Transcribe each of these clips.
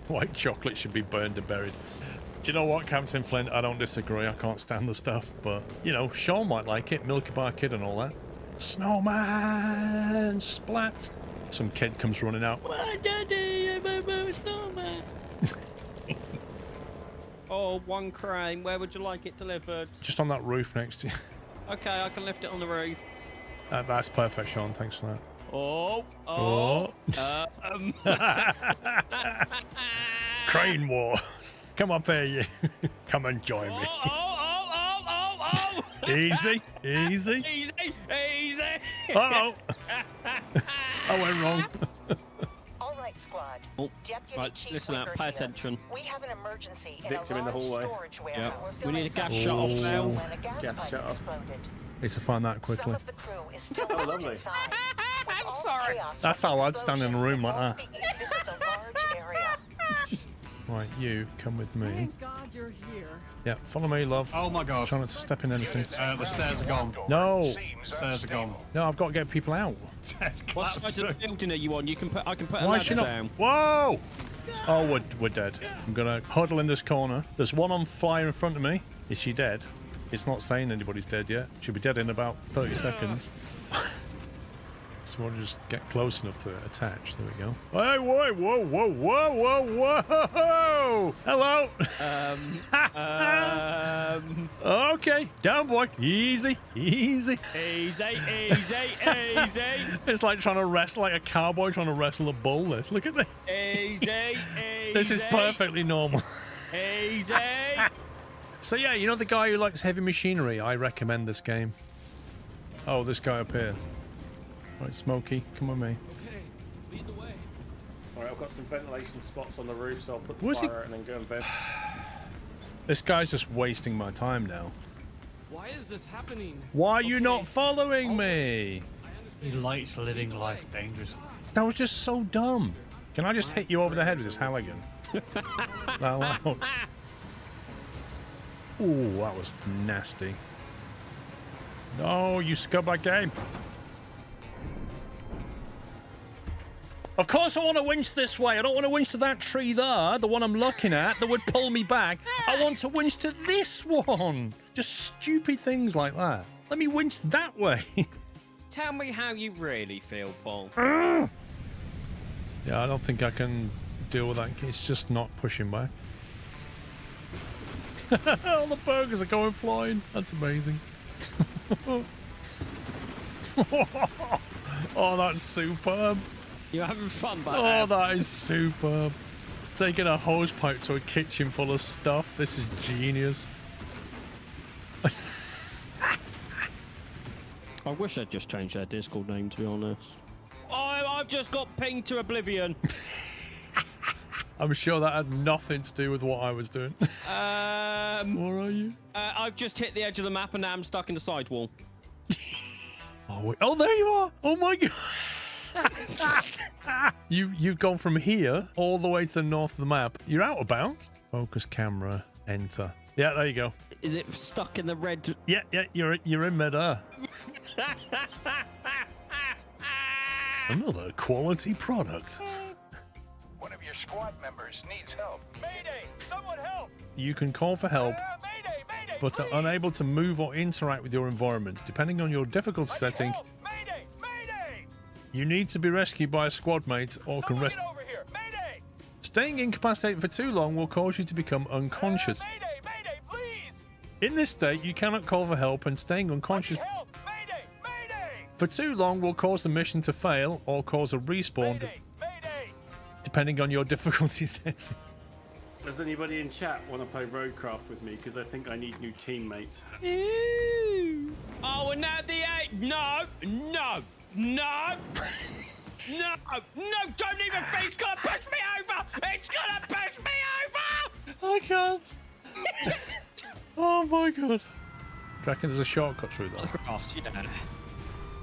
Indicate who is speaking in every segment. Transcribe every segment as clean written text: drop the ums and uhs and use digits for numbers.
Speaker 1: White chocolate should be burned and buried. Do you know what, Captain Flint? I don't disagree. I can't stand the stuff, but, you know, Sean might like it. Milky Bar Kid and all that. Snowman! Splat! Some kid comes running out. What, Daddy? I'm a snowman.
Speaker 2: Oh, one crane. Where would you like it delivered?
Speaker 1: Just on that roof next to you.
Speaker 2: Okay, I can lift it on the roof.
Speaker 1: That's perfect, Sean. Thanks for that.
Speaker 2: Oh.
Speaker 1: Crane Wars. Come up here, you. Come and join me.
Speaker 2: Oh.
Speaker 1: Easy.
Speaker 2: Easy.
Speaker 1: Uh-oh. I went wrong.
Speaker 3: All right, squad.
Speaker 2: Oh,
Speaker 3: Deputy
Speaker 2: right,
Speaker 3: Chief
Speaker 2: listen up,
Speaker 3: Wicker
Speaker 2: pay
Speaker 3: here.
Speaker 2: attention.
Speaker 3: We have an emergency
Speaker 4: Victim in the hallway.
Speaker 3: storage warehouse.
Speaker 2: Yeah.
Speaker 3: We're
Speaker 2: We need a
Speaker 3: filling
Speaker 2: gas
Speaker 3: some
Speaker 2: shut-off
Speaker 3: fuel
Speaker 2: now.
Speaker 3: when a gas
Speaker 4: Gas
Speaker 3: pipe
Speaker 4: shut-off.
Speaker 3: exploded.
Speaker 1: Need to find that quickly.
Speaker 3: Some of the crew is still
Speaker 4: Oh,
Speaker 3: trapped
Speaker 4: lovely.
Speaker 3: inside. With all
Speaker 2: sorry.
Speaker 3: chaos
Speaker 1: That's
Speaker 3: from
Speaker 1: how
Speaker 3: the
Speaker 1: I'd stand in a room like that.
Speaker 3: explosion, this is a large area.
Speaker 1: Right, you come with me.
Speaker 5: Thank God you're here.
Speaker 1: Yeah, follow me, love.
Speaker 6: Oh my god.
Speaker 1: Try not to step in anything.
Speaker 6: The stairs are gone.
Speaker 1: No,
Speaker 6: Stairs are gone.
Speaker 1: no, I've got to get people out.
Speaker 6: That's
Speaker 2: What side of the building are you on? I can put a
Speaker 1: Why is
Speaker 2: ladder
Speaker 1: she not?
Speaker 2: down.
Speaker 1: Whoa! Oh, we're dead. I'm gonna huddle in this corner. There's one on fire in front of me. Is she dead? It's not saying anybody's dead yet. She'll be dead in about 30 seconds. So we'll just get close enough to attach. There we go. Hey, whoa! Hello. Okay, down, boy. Easy.
Speaker 2: Easy.
Speaker 1: It's like trying to wrestle, like a cowboy trying to wrestle a bull. Look at this.
Speaker 2: Easy.
Speaker 1: This is perfectly normal.
Speaker 2: Easy.
Speaker 1: So yeah, you know the guy who likes heavy machinery? I recommend this game. Oh, this guy up here. Right, Smokey, come with me.
Speaker 5: Okay, lead the way.
Speaker 4: Alright, I've got some ventilation spots on the roof, so I'll put the
Speaker 1: Where's he-
Speaker 4: fire out and then go and vent.
Speaker 1: This guy's just wasting my time now.
Speaker 5: Why is this happening?
Speaker 1: Why are you
Speaker 5: Okay,
Speaker 1: not following me?
Speaker 5: I understand.
Speaker 6: He likes living life dangerously.
Speaker 1: That was just so dumb. Can I just hit you over the head with this Halligan? That loud. Ooh, that was nasty. No, you scumbag game. Of course I want to winch this way. I don't want to winch to that tree there, the one I'm looking at, that would pull me back. I want to winch to this one. Just stupid things like that. Let me winch that way.
Speaker 2: Tell me how you really feel, Paul.
Speaker 1: Yeah, I don't think I can deal with that. It's just not pushing back. All the burgers are going flying. That's amazing. Oh, that's superb.
Speaker 2: You're having fun, but
Speaker 1: Oh, that is superb. Taking a hose pipe to a kitchen full of stuff. This is genius.
Speaker 2: I wish they'd just changed their Discord name, to be honest. I've just got pinged to oblivion.
Speaker 1: I'm sure that had nothing to do with what I was doing. Where are you?
Speaker 2: I've just hit the edge of the map and now I'm stuck in the sidewall.
Speaker 1: Oh, wait. Oh, there you are. Oh my god. You've gone from here all the way to the north of the map. You're out of bounds. Focus camera. Enter. Yeah, there you go.
Speaker 2: Is it stuck in the red?
Speaker 1: Yeah, you're in midair. Another quality product.
Speaker 7: One of your squad members needs help. Mayday! Someone help!
Speaker 1: You can call for help,
Speaker 7: Mayday! Mayday!
Speaker 1: but are unable to move or interact with your environment. Depending on your difficulty setting,
Speaker 7: Mayday! Mayday!
Speaker 1: you need to be rescued by a squad mate or can rest.
Speaker 7: Over here! Mayday!
Speaker 1: Staying incapacitated for too long will cause you to become unconscious.
Speaker 7: Mayday! Mayday! Please!
Speaker 1: In this state, you cannot call for help, and staying unconscious
Speaker 7: Help! Mayday! Mayday!
Speaker 1: for too long will cause the mission to fail or cause a respawn,
Speaker 7: Mayday! Mayday!
Speaker 1: depending on your difficulty setting.
Speaker 4: Does anybody in chat want to play Roadcraft with me? Because I think I need new teammates.
Speaker 2: Ew. Oh, and now the eight. No! No! No! No! No! Don't even think it's gonna push me over! It's gonna push me over!
Speaker 1: I can't. Oh my god. Do you reckon there's a shortcut through that?
Speaker 2: Grass, yeah.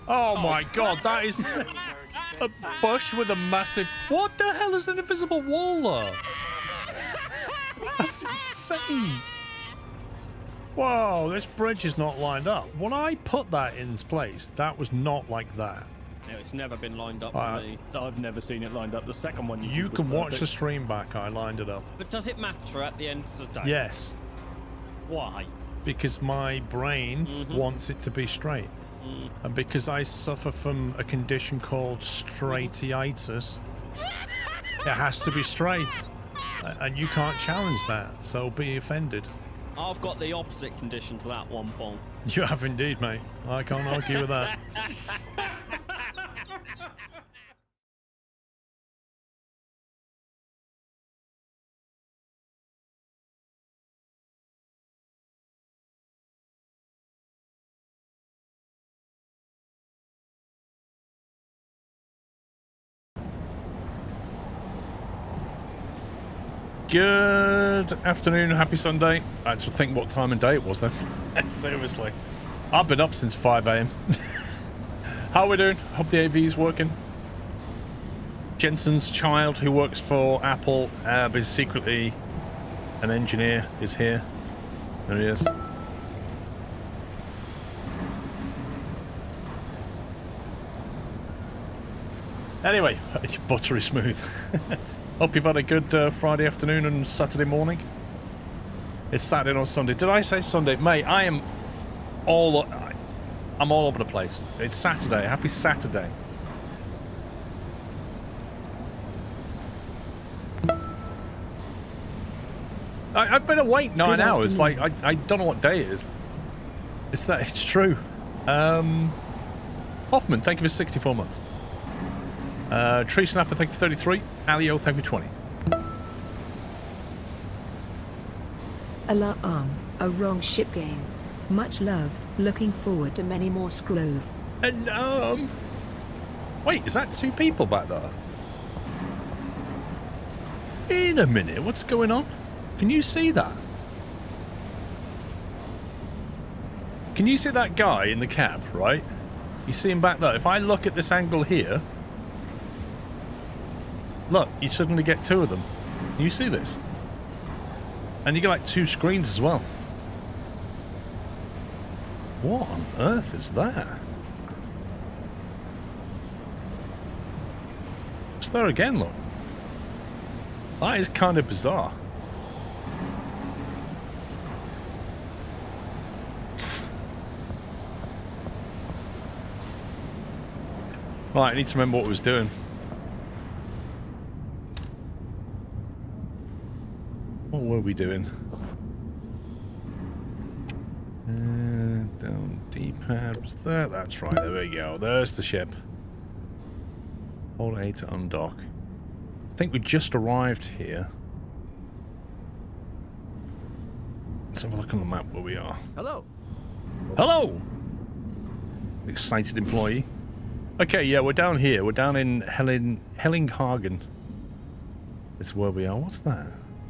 Speaker 1: Oh my god, that is a bush with a massive... What the hell is an invisible wall there? That's insane. Whoa, this bridge is not lined up. When I put that in place, that was not like that.
Speaker 2: No, it's never been lined up for
Speaker 1: Alright.
Speaker 2: me.
Speaker 8: I've never seen it lined up. The second one
Speaker 1: You
Speaker 8: did was
Speaker 1: can watch the
Speaker 8: perfect.
Speaker 1: stream back. I lined it up.
Speaker 2: But does it matter at the end of the day?
Speaker 1: Yes,
Speaker 2: Why?
Speaker 1: because my brain wants it to be straight. And because I suffer from a condition called straightitis, it has to be straight. And you can't challenge that, so be offended.
Speaker 2: I've got the opposite condition to that one, Paul.
Speaker 1: You have indeed, mate. I can't argue with that. Good afternoon, happy Sunday. I had to think what time and day it was then. Seriously. I've been up since 5 a.m. How are we doing? Hope the AV's working. Jensen's child, who works for Apple, but is secretly an engineer, is here. There he is. Anyway, it's buttery smooth. Hope you've had a good Friday afternoon and Saturday morning. It's Saturday on Sunday. Did I say Sunday? Mate, I'm all over the place. It's Saturday. Happy Saturday. I've been awake 9 hours. Like, I don't know what day it is. It's true. Hoffman, thank you for 64 months. Tree Snapper, thank you for 33. Alio, thank you for 20.
Speaker 9: Alarm, a wrong ship game. Much love, looking forward to many more Scrove.
Speaker 1: Alarm. Wait, is that 2 people back there? In a minute, what's going on? Can you see that? Can you see that guy in the cab, right? You see him back there. If I look at this angle here, look, you suddenly get 2 of them. Can you see this? And you get like 2 screens as well. What on earth is that? It's there again, look. That is kind of bizarre. Right, I need to remember what I was doing. What were we doing? Down D-pad. Was there? That's right, there we go. There's the ship. Hold A to undock. I think we just arrived here. Let's have a look on the map where we are.
Speaker 5: Hello.
Speaker 1: Hello! Excited employee. Okay, yeah, we're down here. We're down in Hellinghagen. It's where we are. What's that?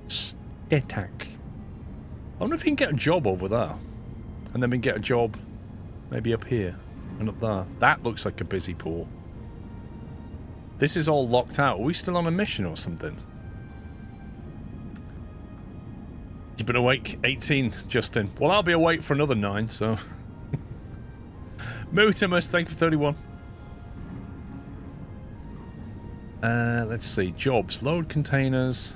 Speaker 1: Stetak. I wonder if we can get a job over there. And then we can get a job maybe up here and up there. That looks like a busy port. This is all locked out. Are we still on a mission or something? You've been awake 18, Justin. Well, I'll be awake for another 9, so... Mutimus, thank you for 31. Let's see. Jobs. Load containers.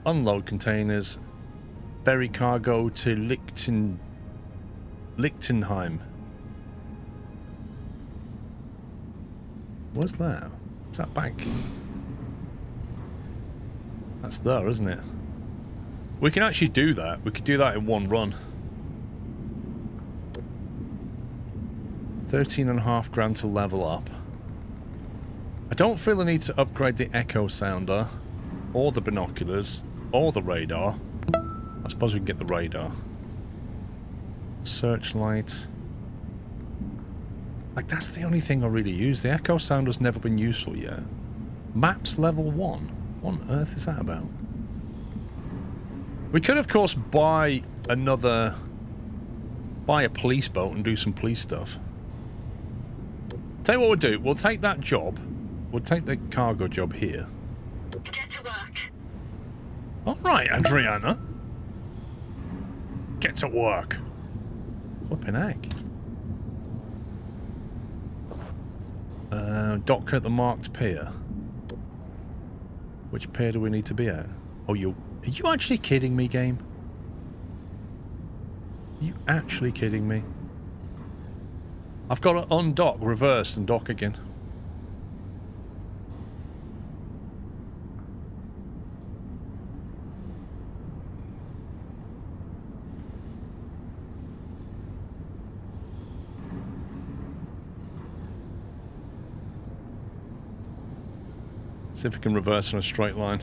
Speaker 1: Unload containers. Ferry cargo to Lichtenheim. What's that? Is that back? That's there, isn't it? We can actually do that. We could do that in one run. 13.5 grand to level up. I don't feel the need to upgrade the echo sounder, or the binoculars, or the radar. I suppose we can get the radar. Searchlight. Like, that's the only thing I really use. The echo sounder's never been useful yet. Maps level 1. What on earth is that about? We could, of course, buy a police boat and do some police stuff. Tell you what we'll do. We'll take that job. We'll take the cargo job here.
Speaker 3: Get to work.
Speaker 1: Alright, Adriana. Get to work. Flipping heck. Dock at the marked pier. Which pier do we need to be at? Oh, are you actually kidding me, game? Are you actually kidding me? I've got to undock, reverse, and dock again. See if we can reverse in a straight line.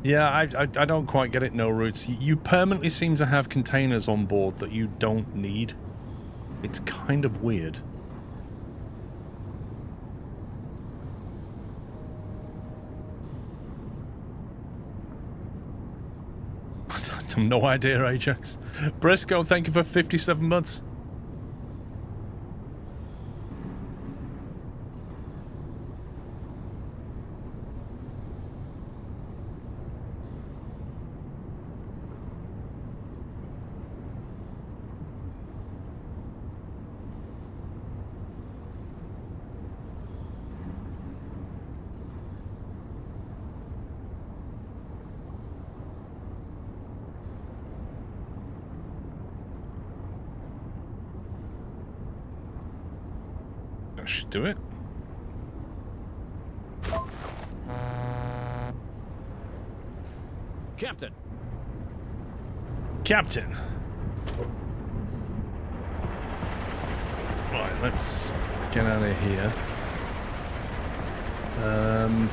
Speaker 1: Yeah, I don't quite get it, No Roots. You permanently seem to have containers on board that you don't need. It's kind of weird. I have no idea, Ajax. Briscoe, thank you for 57 months. Should do it.
Speaker 8: Captain.
Speaker 1: Captain. Right, let's get out of here.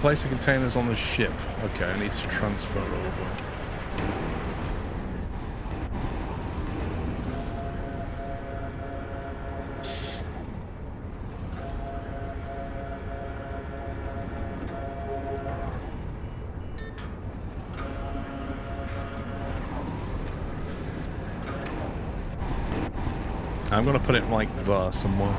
Speaker 1: Place the containers on the ship. Okay, I need to transfer over. I'm gonna put it like there somewhere.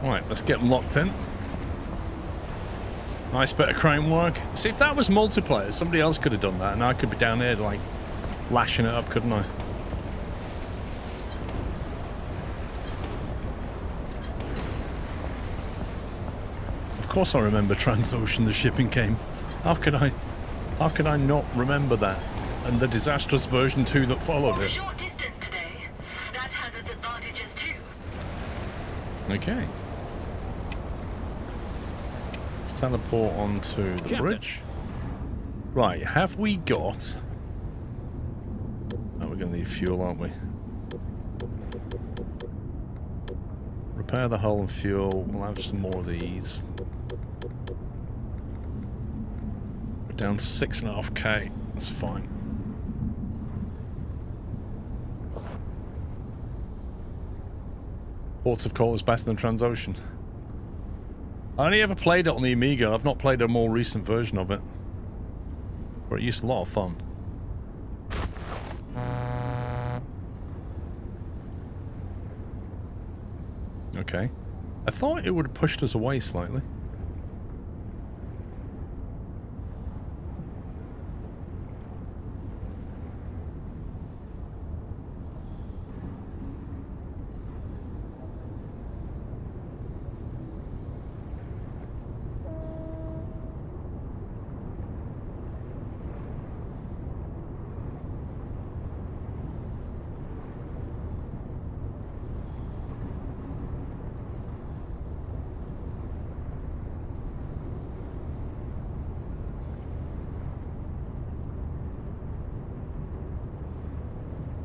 Speaker 1: Right, let's get them locked in. Nice bit of crane work. See, if that was multiplayer, somebody else could have done that, and I could be down here, like, lashing it up, couldn't I? Of course I remember Transocean, the shipping game. How could I not remember that? And the disastrous version 2 that followed it.
Speaker 3: Short distance today. That has its advantages too.
Speaker 1: Okay. Let's teleport onto the
Speaker 8: Captain.
Speaker 1: bridge. Right, have we got... Oh, we're going to need fuel, aren't we? Repair the hull and fuel. We'll have some more of these. We're down to 6.5k. That's fine. Ports of Call is better than Transocean. I only ever played it on the Amiga. I've not played a more recent version of it. But it used to be a lot of fun. Okay. I thought it would have pushed us away slightly.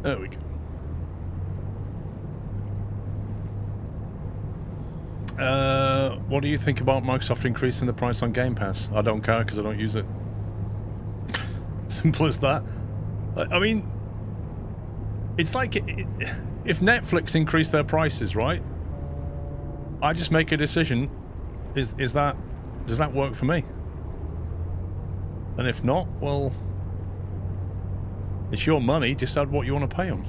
Speaker 1: There we go. What do you think about Microsoft increasing the price on Game Pass? I don't care because I don't use it. Simple as that. I mean, it's like if Netflix increased their prices, right? I just make a decision. Does that work for me? And if not, well, it's your money. Decide what you want to pay them.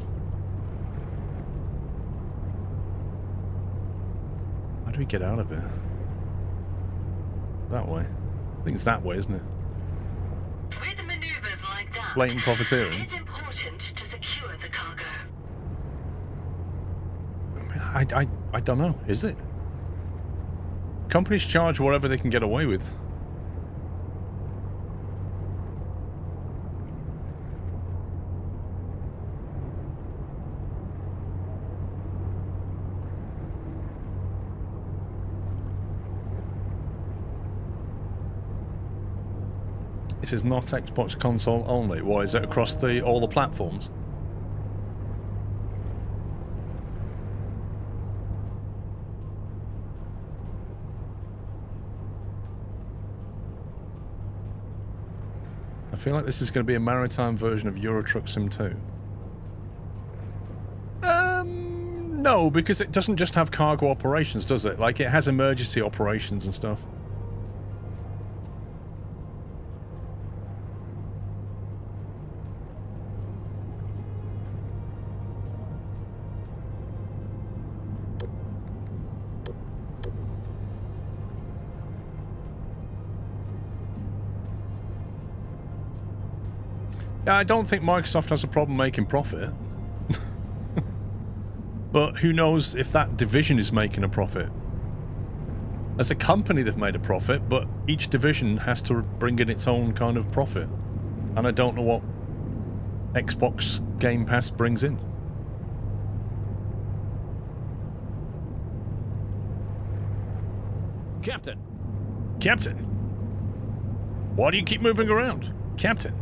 Speaker 1: How do we get out of here? That way. I think it's that way, isn't it?
Speaker 3: With maneuvers like that,
Speaker 1: Blatant profiteering.
Speaker 3: it's important to secure the cargo.
Speaker 1: I don't know. Is it? Companies charge whatever they can get away with. It is not Xbox console only. Why is it across all the platforms? I feel like this is going to be a maritime version of Euro Truck Sim 2. No, because it doesn't just have cargo operations, does it? Like, it has emergency operations and stuff. Yeah, I don't think Microsoft has a problem making profit. But who knows if that division is making a profit. As a company, they've made a profit, but each division has to bring in its own kind of profit. And I don't know what Xbox Game Pass brings in.
Speaker 8: Captain.
Speaker 1: Captain! Why do you keep moving around? Captain!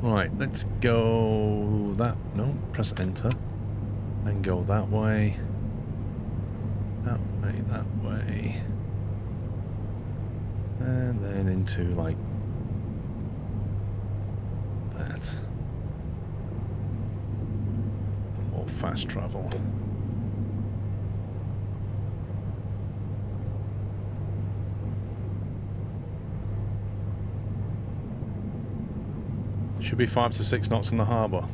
Speaker 1: Right, let's go that. No, press enter. Then go that way. That way, that way. And then into, like, that. More fast travel. Should be 5 to 6 knots in the harbour.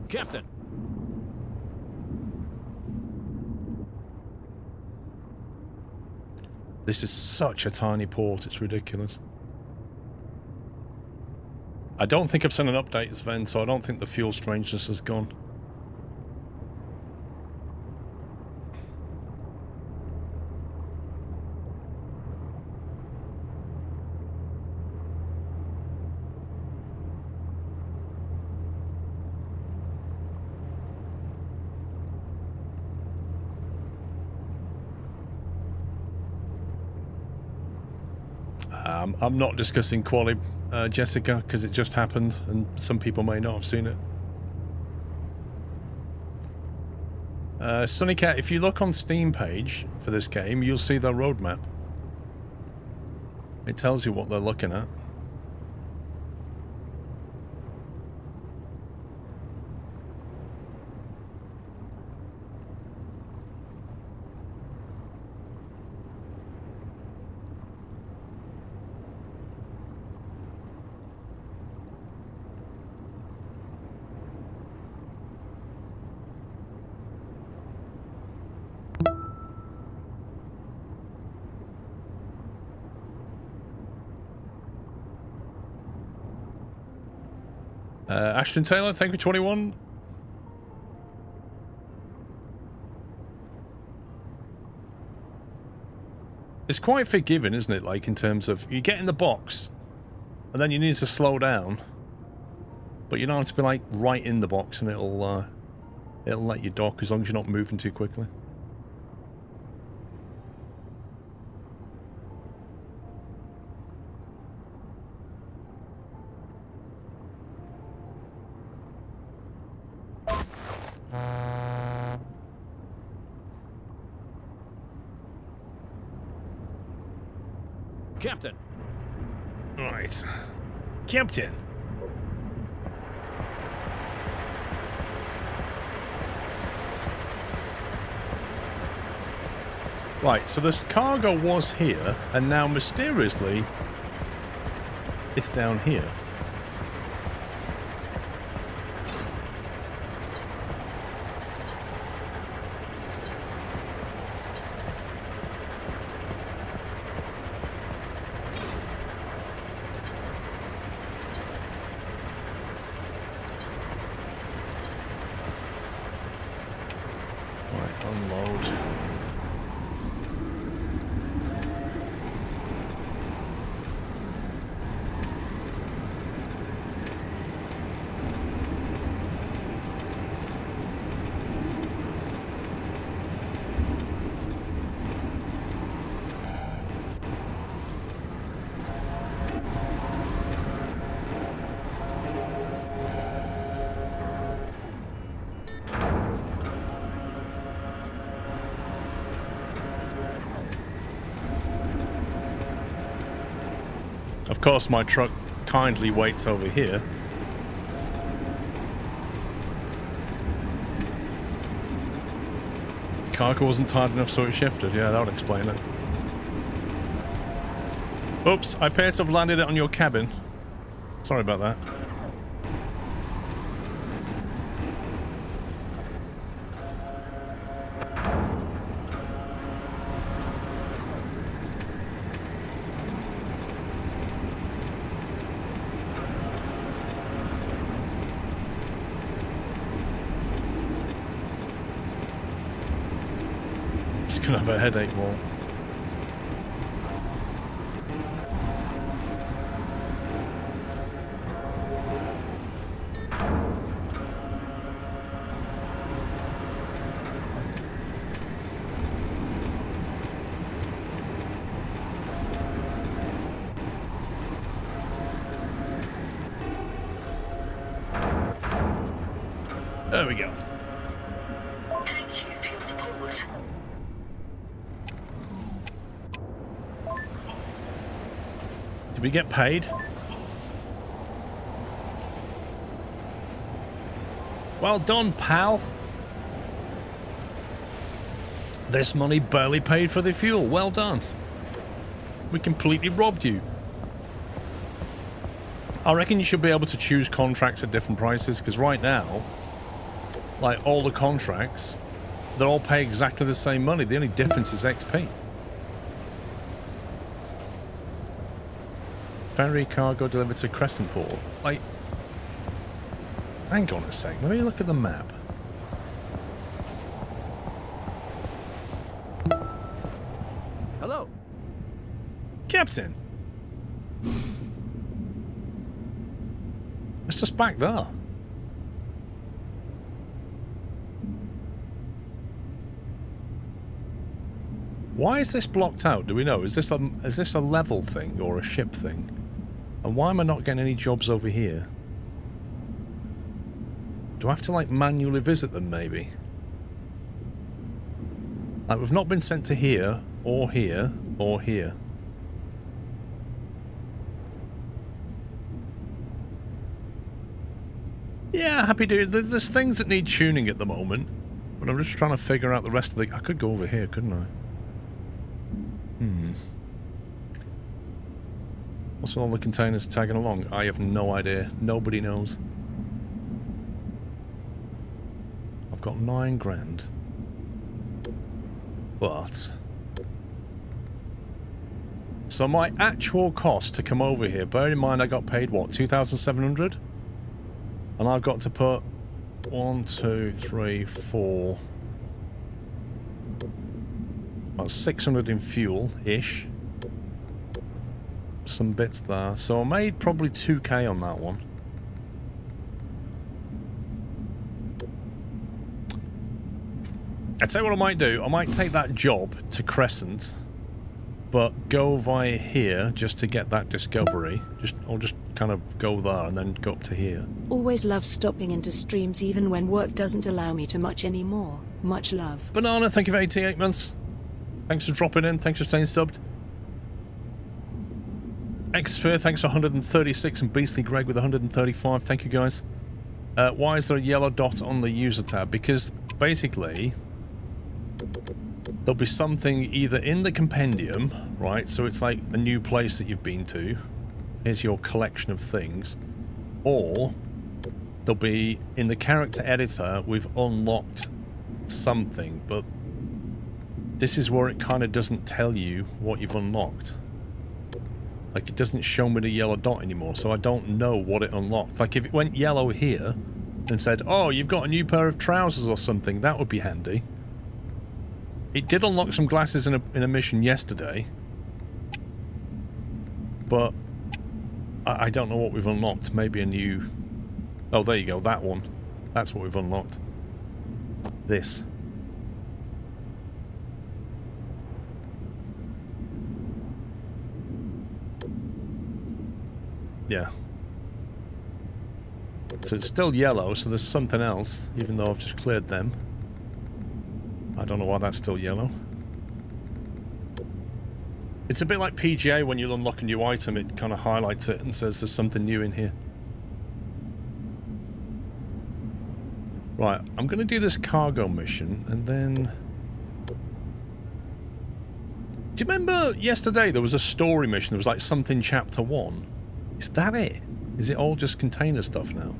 Speaker 8: Captain.
Speaker 1: This is such a tiny port, it's ridiculous. I don't think I've sent an update, Sven, so I don't think the fuel strangeness has gone. I'm not discussing quali, Jessica, because it just happened and some people may not have seen it. Sunnycat, if you look on Steam page for this game, you'll see their roadmap. It tells you what they're looking at. Ashton Taylor, thank you, 21. It's quite forgiving, isn't it? Like, in terms of, you get in the box, and then you need to slow down, but you don't have to be, like, right in the box, and it'll It'll let you dock as long as you're not moving too quickly.
Speaker 8: Captain.
Speaker 1: Right. Captain. Right, so this cargo was here, and now mysteriously, it's down here. Right, unload. Of course, my truck kindly waits over here. Cargo wasn't tight enough, so it shifted. Yeah, that would explain it. Oops, I appear to have landed it on your cabin. Sorry about that. Gonna have a headache more. There we go.
Speaker 3: Thank you for your support.
Speaker 1: Did we get paid? Well done, pal. This money barely paid for the fuel. Well done. We completely robbed you. I reckon you should be able to choose contracts at different prices, because right now, like all the contracts, they all pay exactly the same money. The only difference is XP. Ferry cargo delivered to Crescent Port. Like, hang on a sec. Let me look at the map.
Speaker 8: Hello.
Speaker 1: Captain. It's just back there. Why is this blocked out? Do we know? Is this a level thing or a ship thing? And why am I not getting any jobs over here? Do I have to, like, manually visit them, maybe? Like, we've not been sent to here, or here, or here. Yeah, happy to. There's things that need tuning at the moment. But I'm just trying to figure out the rest of the... I could go over here, couldn't I? What's all the containers tagging along? I have no idea. Nobody knows. I've got 9 grand. But... so my actual cost to come over here, bear in mind I got paid, what, 2,700? And I've got to put 1, 2, 3, 4... about 600 in fuel-ish. Some bits there. So I made probably 2k on that one. I tell you what I might do. I might take that job to Crescent, but go via here just to get that discovery. I'll just kind of go there and then go up to here.
Speaker 9: Always love stopping into streams even when work doesn't allow me to much anymore. Much love.
Speaker 1: Banana, thank you for 88 months. Thanks for dropping in. Thanks for staying subbed. Xsphere, thanks for 136, and Beastly Greg with 135. Thank you, guys. Why is there a yellow dot on the user tab? Because basically there'll be something either in the compendium, right? So it's like a new place that you've been to. Here's your collection of things. Or there'll be in the character editor, we've unlocked something, but this is where it kind of doesn't tell you what you've unlocked. Like, it doesn't show me the yellow dot anymore, so I don't know what it unlocked. Like, if it went yellow here and said, oh, you've got a new pair of trousers or something, that would be handy. It did unlock some glasses in a mission yesterday, but I don't know what we've unlocked. Maybe a new... Oh, there you go, that one. That's what we've unlocked. This. Yeah. So it's still yellow, so there's something else, even though I've just cleared them. I don't know why that's still yellow. It's a bit like PGA when you unlock a new item, it kind of highlights it and says there's something new in here. Right, I'm going to do this cargo mission, and then... Do you remember yesterday there was a story mission, there was like something chapter 1? Is that it? Is it all just container stuff now?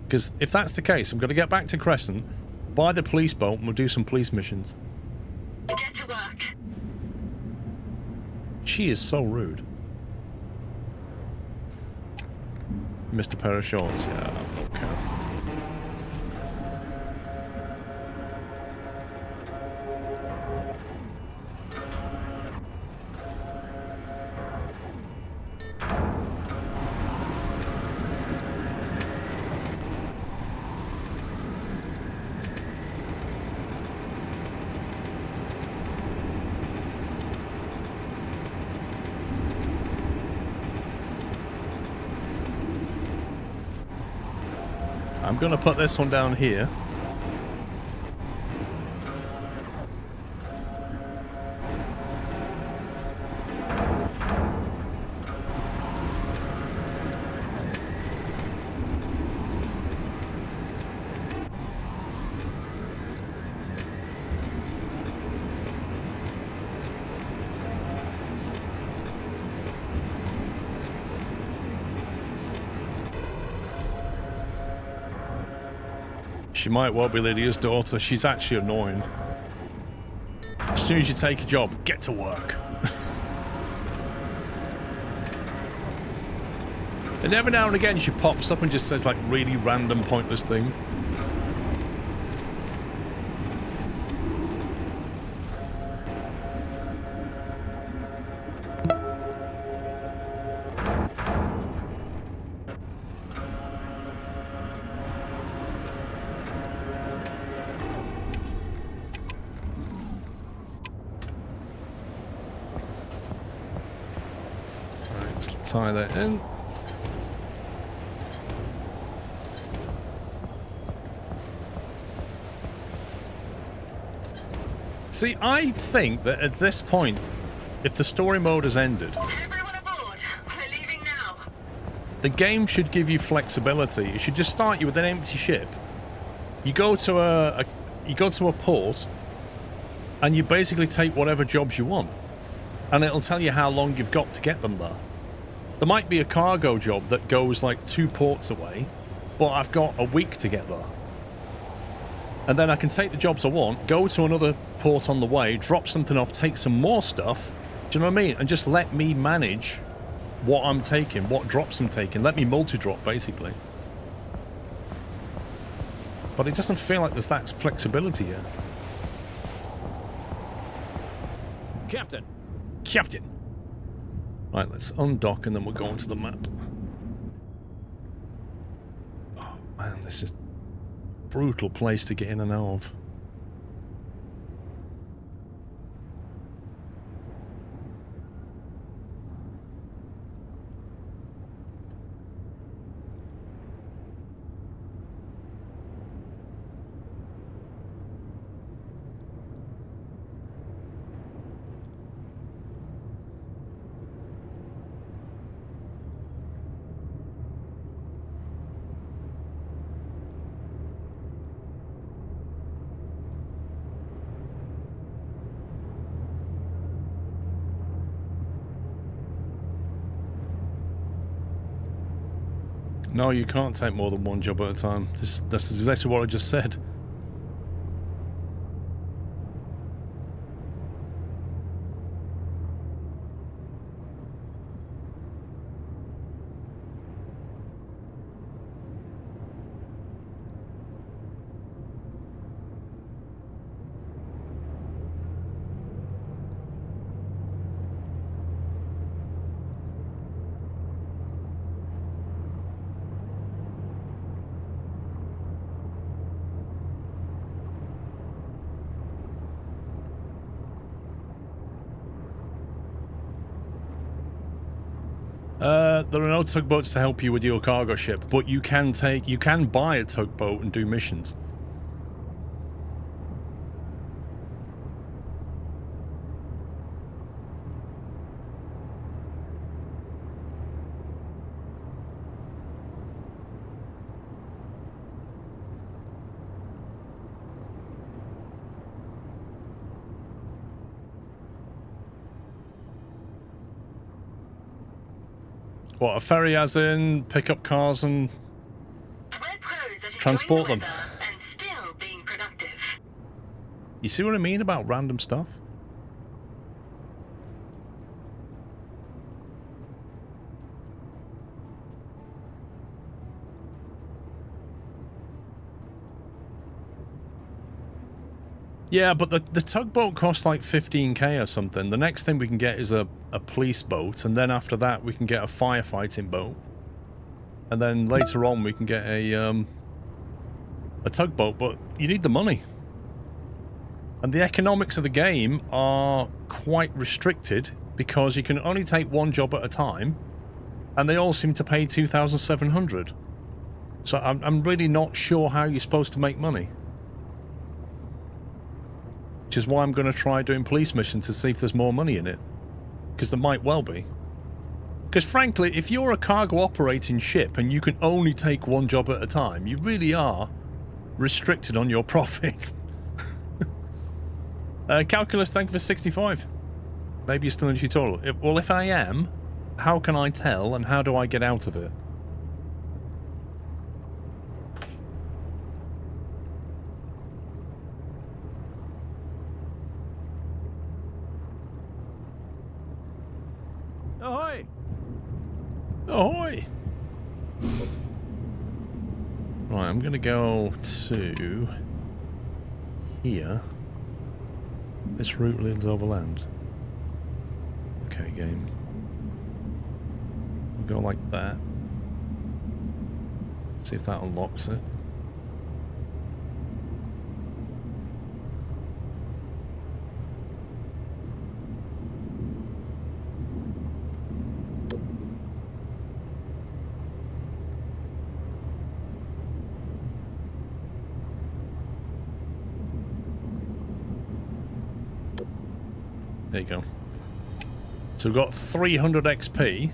Speaker 1: Because if that's the case, I'm going to get back to Crescent, buy the police boat, and we'll do some police missions.
Speaker 3: Get to work.
Speaker 1: She is so rude. Mr. Pair of Shorts, yeah, okay. I'm going to put this one down here. She might well be Lydia's daughter. She's actually annoying. As soon as you take a job, get to work. And every now and again she pops up and just says like really random pointless things. Tie that in. See, I think that at this point, if the story mode has ended,
Speaker 3: Everyone aboard. We're leaving now.
Speaker 1: the game should give you flexibility. It should just start you with an empty ship. You go to a port, and you basically take whatever jobs you want, and it'll tell you how long you've got to get them there. There might be a cargo job that goes like 2 ports away, but I've got a week to get there. And then I can take the jobs I want, go to another port on the way, drop something off, take some more stuff, do you know what I mean? And just let me manage what I'm taking, what drops I'm taking. Let me multi-drop, basically. But it doesn't feel like there's that flexibility yet.
Speaker 8: Captain.
Speaker 1: Captain! Right, let's undock and then we'll go onto the map. Oh man, this is brutal place to get in and out of. No, you can't take more than one job at a time. That's exactly what I just said. There are no tugboats to help you with your cargo ship, but you can buy a tugboat and do missions. What, a ferry as in pick up cars and transport them?
Speaker 3: And still being productive.
Speaker 1: You see what I mean about random stuff? Yeah, but the tugboat costs like 15k or something. The next thing we can get is a police boat, and then after that we can get a firefighting boat. And then later on we can get a tugboat, but you need the money. And the economics of the game are quite restricted because you can only take one job at a time, and they all seem to pay 2,700. So I'm really not sure how you're supposed to make money. Which is why I'm going to try doing police missions to see if there's more money in it. Because there might well be. Because frankly, if you're a cargo operating ship and you can only take one job at a time, you really are restricted on your profit. Calculus, thank you for 65. Maybe you're still in the tutorial. Well, if I am, how can I tell and how do I get out of it?
Speaker 8: Ahoy!
Speaker 1: Ahoy! Right, I'm gonna go to here. This route leads overland. Okay, game. We'll go like that. See if that unlocks it. There you go. So we've got 300 XP.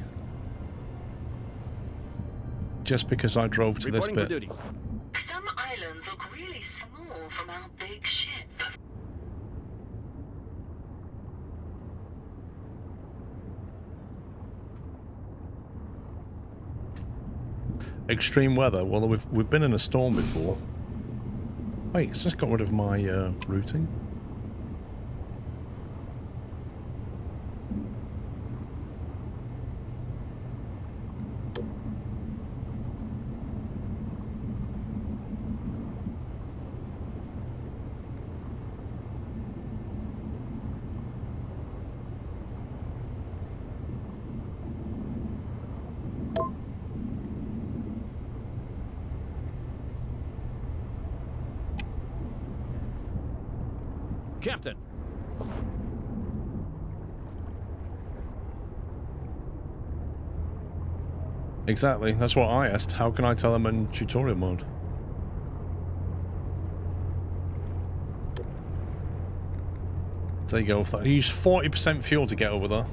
Speaker 1: Just because I drove to this bit.
Speaker 3: Some islands look really small from our big ship.
Speaker 1: Extreme weather. Well, we've been in a storm before. Wait, it's just got rid of my routing.
Speaker 8: Captain.
Speaker 1: Exactly. That's what I asked. How can I tell them in tutorial mode? There you go. I used 40% fuel to get over there.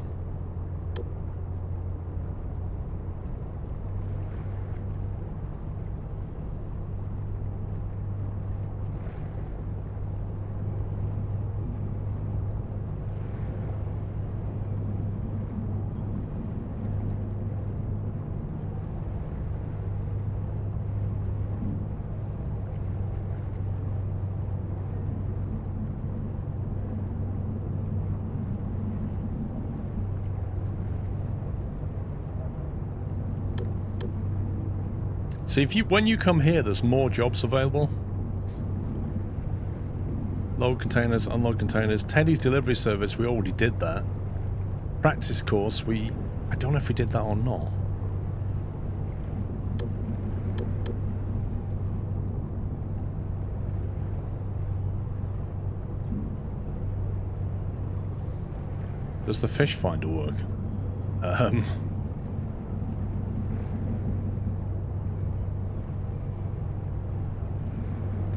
Speaker 1: See, if you when you come here, there's more jobs available. Load containers, unload containers. Teddy's delivery service, we already did that. Practice course, I don't know if we did that or not. Does the fish finder work?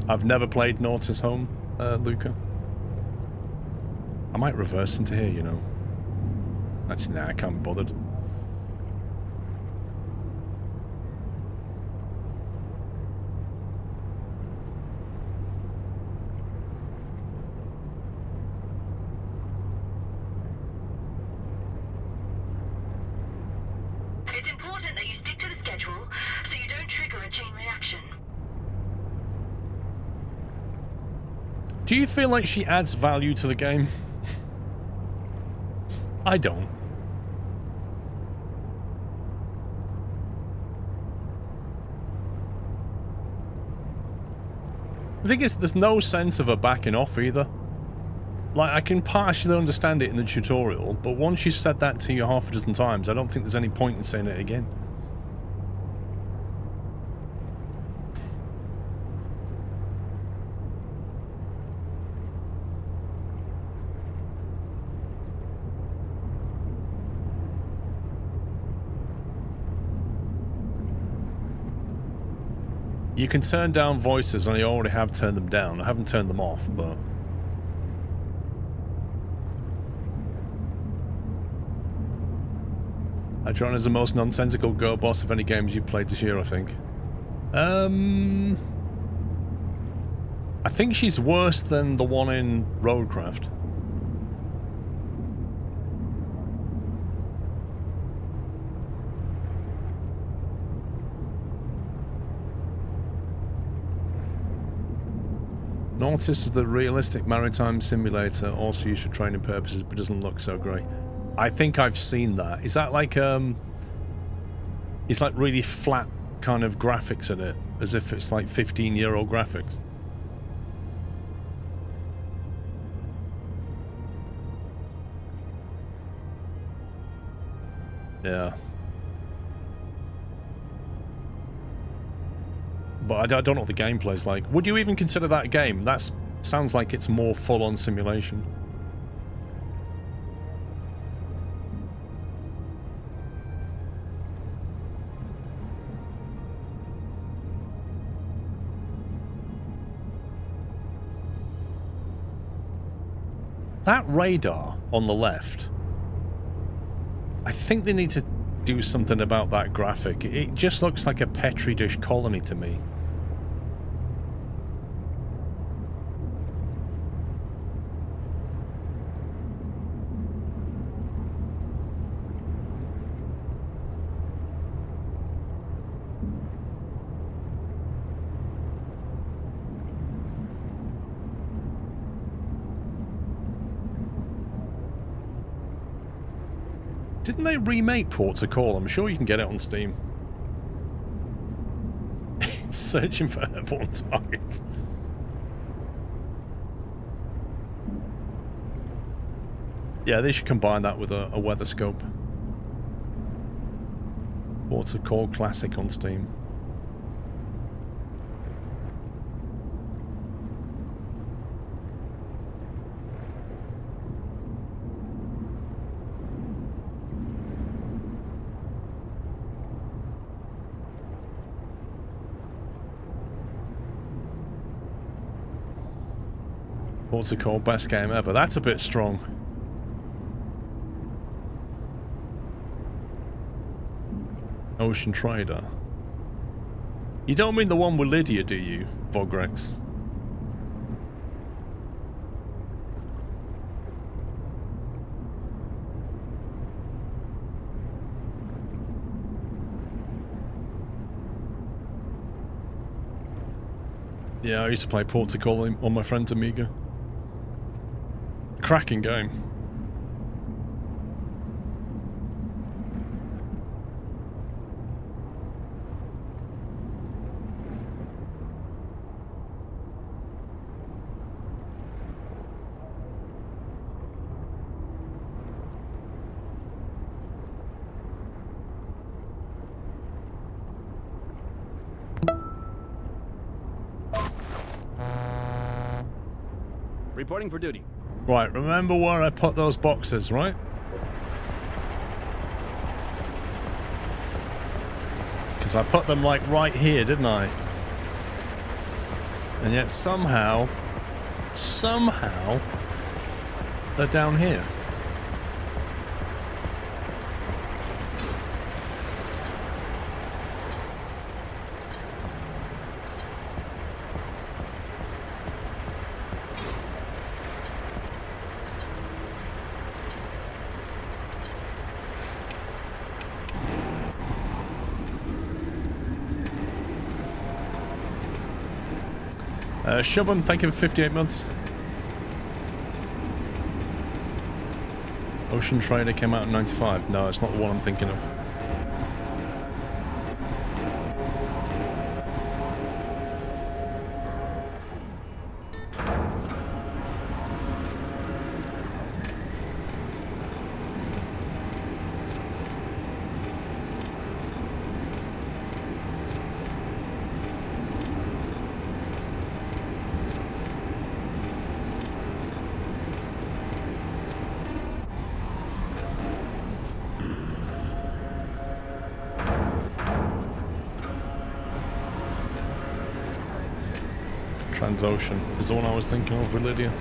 Speaker 1: I've never played Naughty's Home, Luca. I might reverse into here, you know. Actually, nah, I can't be bothered.
Speaker 3: It's important that you stick to the schedule so you don't trigger a chain reaction.
Speaker 1: Do you feel like she adds value to the game? I don't. The thing is, there's no sense of her backing off either. Like, I can partially understand it in the tutorial, but once you've said that to you half a dozen times, I don't think there's any point in saying it again. You can turn down voices, and I already have turned them down. I haven't turned them off, but... Adron is the most nonsensical girl boss of any games you've played this year, I think. I think she's worse than the one in Roadcraft. Nautis is the realistic maritime simulator, also used for training purposes, but doesn't look so great. I think I've seen that. Is that like, it's like really flat kind of graphics in it, as if it's like 15-year-old graphics? Yeah. But I don't know what the gameplay's like. Would you even consider that a game? That sounds like it's more full-on simulation. That radar on the left, I think they need to do something about that graphic. It just looks like a Petri dish colony to me. Didn't they remake Port to Call? I'm sure you can get it on Steam. It's searching for airborne targets. Yeah, they should combine that with a weather scope. Port to Call Classic on Steam. What's it called? Best game ever. That's a bit strong. Ocean Trader. You don't mean the one with Lydia, do you, Vogrex? Yeah, I used to play Portugal on my friend's Amiga. Cracking game.
Speaker 8: Reporting for duty.
Speaker 1: Right, remember where I put those boxes, right? Because I put them like right here, didn't I? And yet somehow, they're down here. Shubham, thank you for 58 months. Ocean Trader came out in 95. No, it's not the one I'm thinking of. Transocean is the one I was thinking of with Lydia.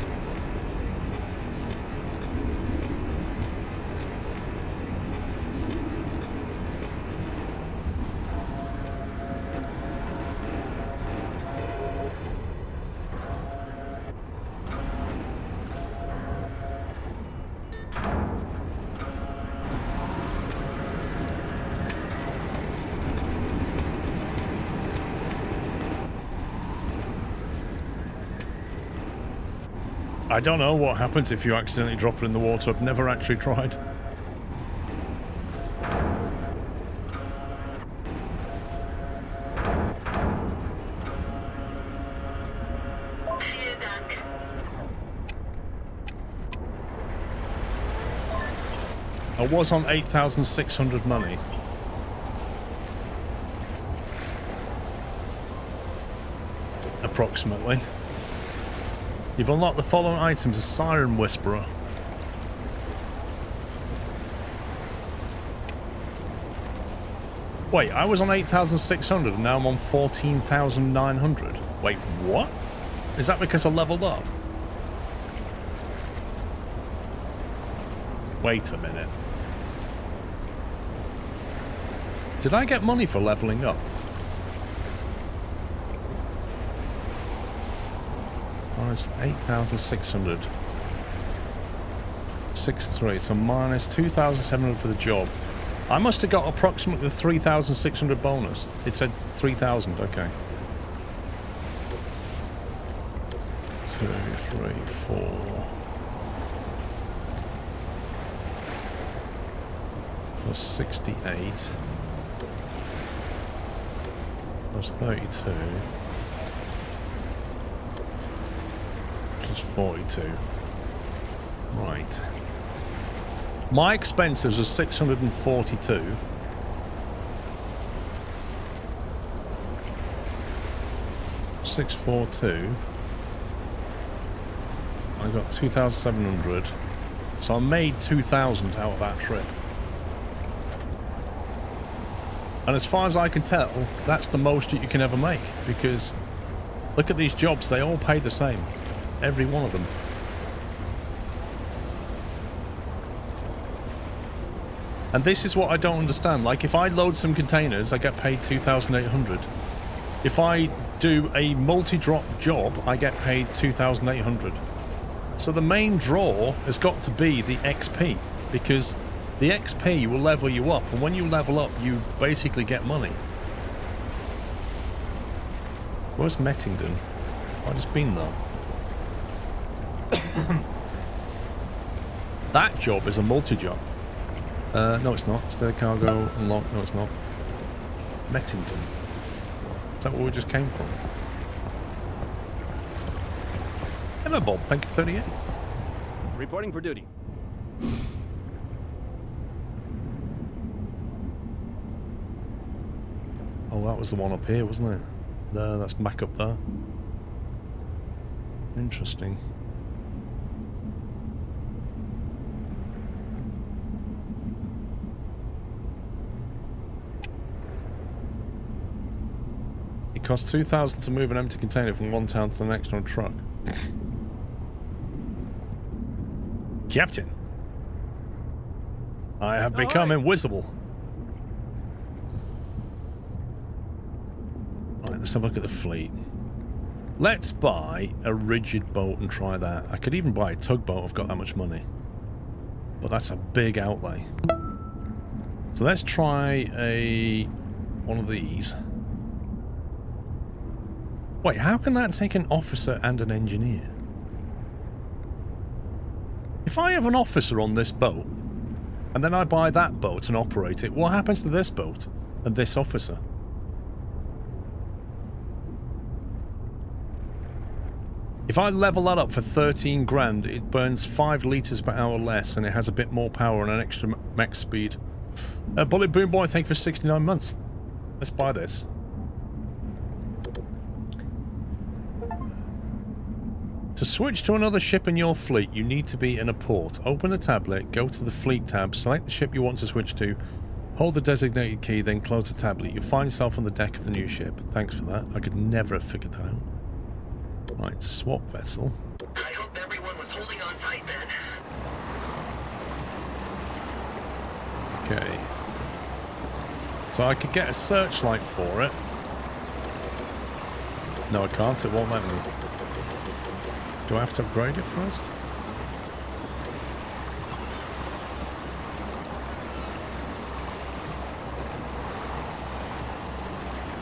Speaker 1: I don't know what happens if you accidentally drop it in the water. I've never actually tried. I was on 8,600 money. Approximately. You've unlocked the following items: a Siren Whisperer. Wait, I was on 8,600 and now I'm on 14,900. Wait, what? Is that because I leveled up? Wait a minute. Did I get money for leveling up? Minus 8,600. 6,300, so minus 2,700 for the job. I must have got approximately 3,600 bonus. It said 3,000, okay. 2, 3, 4. Plus 68. Plus 32. 42. Right. My expenses are 642. $642. I got 2,700. So I made 2,000 out of that trip. And as far as I can tell, that's the most that you can ever make, because look at these jobs, they all pay the same. Every one of them. And this is what I don't understand. Like, if I load some containers, I get paid 2,800. If I do a multi-drop job, I get paid 2,800. So the main draw has got to be the XP, because the XP will level you up, and when you level up, you basically get money. Where's Mettington? I've just been there. That job is a multi-job. No, it's not. Stair cargo unlocked. No, it's not. Mettington. Is that where we just came from? Hello, Bob. Thank you, 38.
Speaker 8: Reporting for duty.
Speaker 1: Oh, that was the one up here, wasn't it? There, that's back up there. Interesting. It costs 2,000 to move an empty container from one town to the next on a truck. Captain, I have become invisible. Right, let's have a look at the fleet. Let's buy a rigid boat and try that. I could even buy a tugboat. I've got that much money, but that's a big outlay. So let's try one of these. Wait, how can that take an officer and an engineer? If I have an officer on this boat, and then I buy that boat and operate it, what happens to this boat and this officer? If I level that up for 13 grand, it burns 5 litres per hour less, and it has a bit more power and an extra max speed. Bullet Boom Boy, thank you for 69 months. Let's buy this. To switch to another ship in your fleet, you need to be in a port. Open the tablet, go to the fleet tab, select the ship you want to switch to, hold the designated key, then close the tablet. You'll find yourself on the deck of the new ship. Thanks for that. I could never have figured that out. Right, swap vessel.
Speaker 3: I hope everyone was holding on tight then.
Speaker 1: Okay. So I could get a searchlight for it. No, I can't. It won't let me. Do I have to upgrade it first?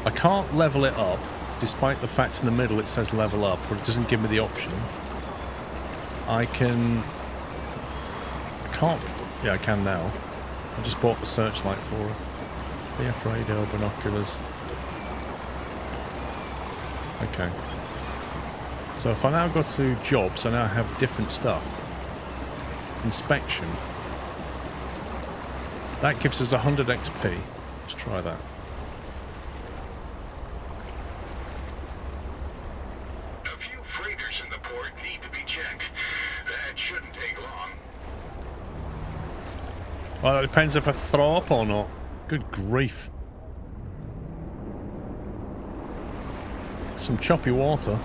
Speaker 1: I can't level it up, despite the fact in the middle it says level up, but it doesn't give me the option. I can't... Yeah, I can now. I just bought the searchlight for it. BF radio, binoculars. Okay. So if I now go to jobs, I now have different stuff. Inspection. That gives us 100 XP. Let's try that.
Speaker 7: A few freighters in the port need to be checked. That shouldn't take long.
Speaker 1: Well, it depends if I throw up or not. Good grief. Some choppy water.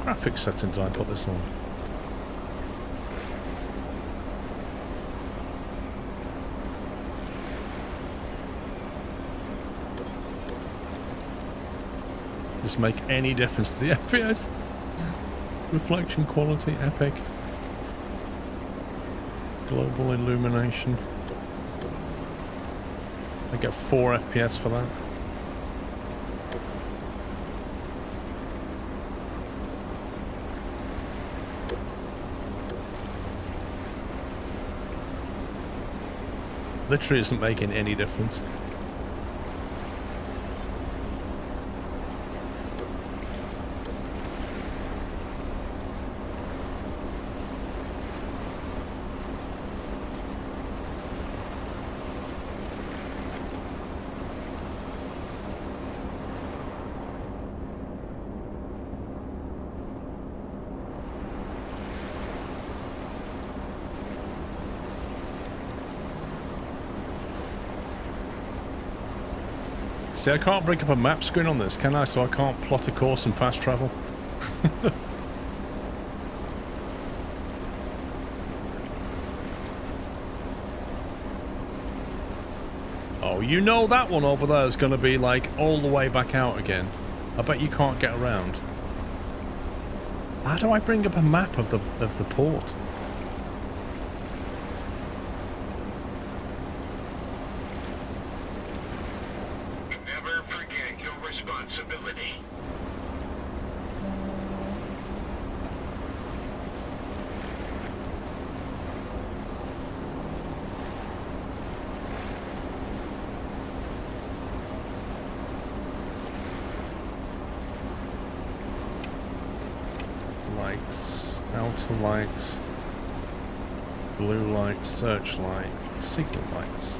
Speaker 1: Graphics setting did I put this on? Does this make any difference to the FPS? Reflection quality, epic. Global illumination. I get 4 FPS for that. Literally isn't making any difference. See, I can't bring up a map screen on this, can I? So I can't plot a course and fast travel. Oh, you know that one over there is going to be like all the way back out again. I bet you can't get around. How do I bring up a map of the port?
Speaker 7: Never forget your responsibility.
Speaker 1: Lights, outer lights, blue light, searchlight, signal lights.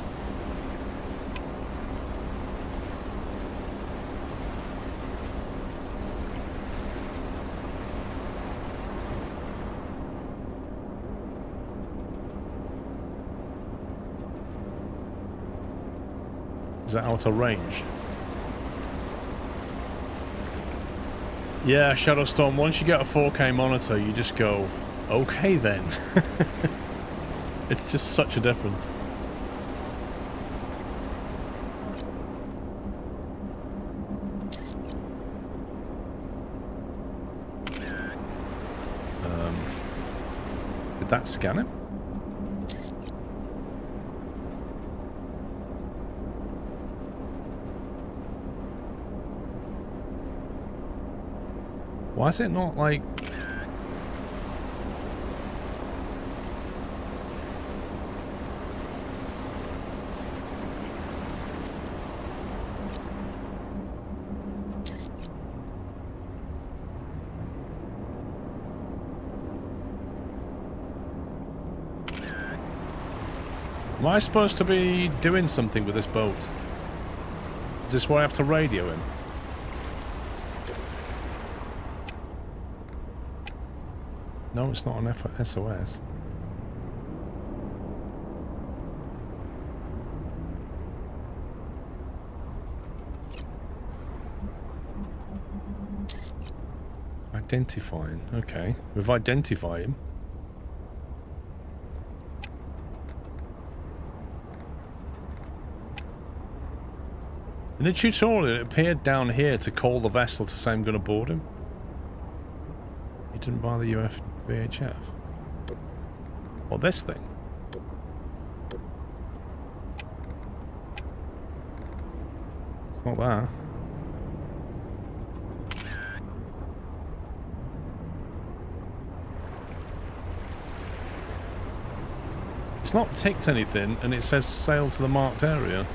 Speaker 1: Is that outer range? Yeah, Shadowstorm, once you get a 4K monitor, you just go, okay then. It's just such a difference. Did that scan him? Why is it not like... Am I supposed to be doing something with this boat? Is this where I have to radio him? No, it's not an SOS. Identifying. Okay. We've identified him. In the tutorial, it appeared down here to call the vessel to say I'm going to board him. You didn't buy the VHF. Well, this thing. It's not that. It's not ticked anything, and it says sail to the marked area.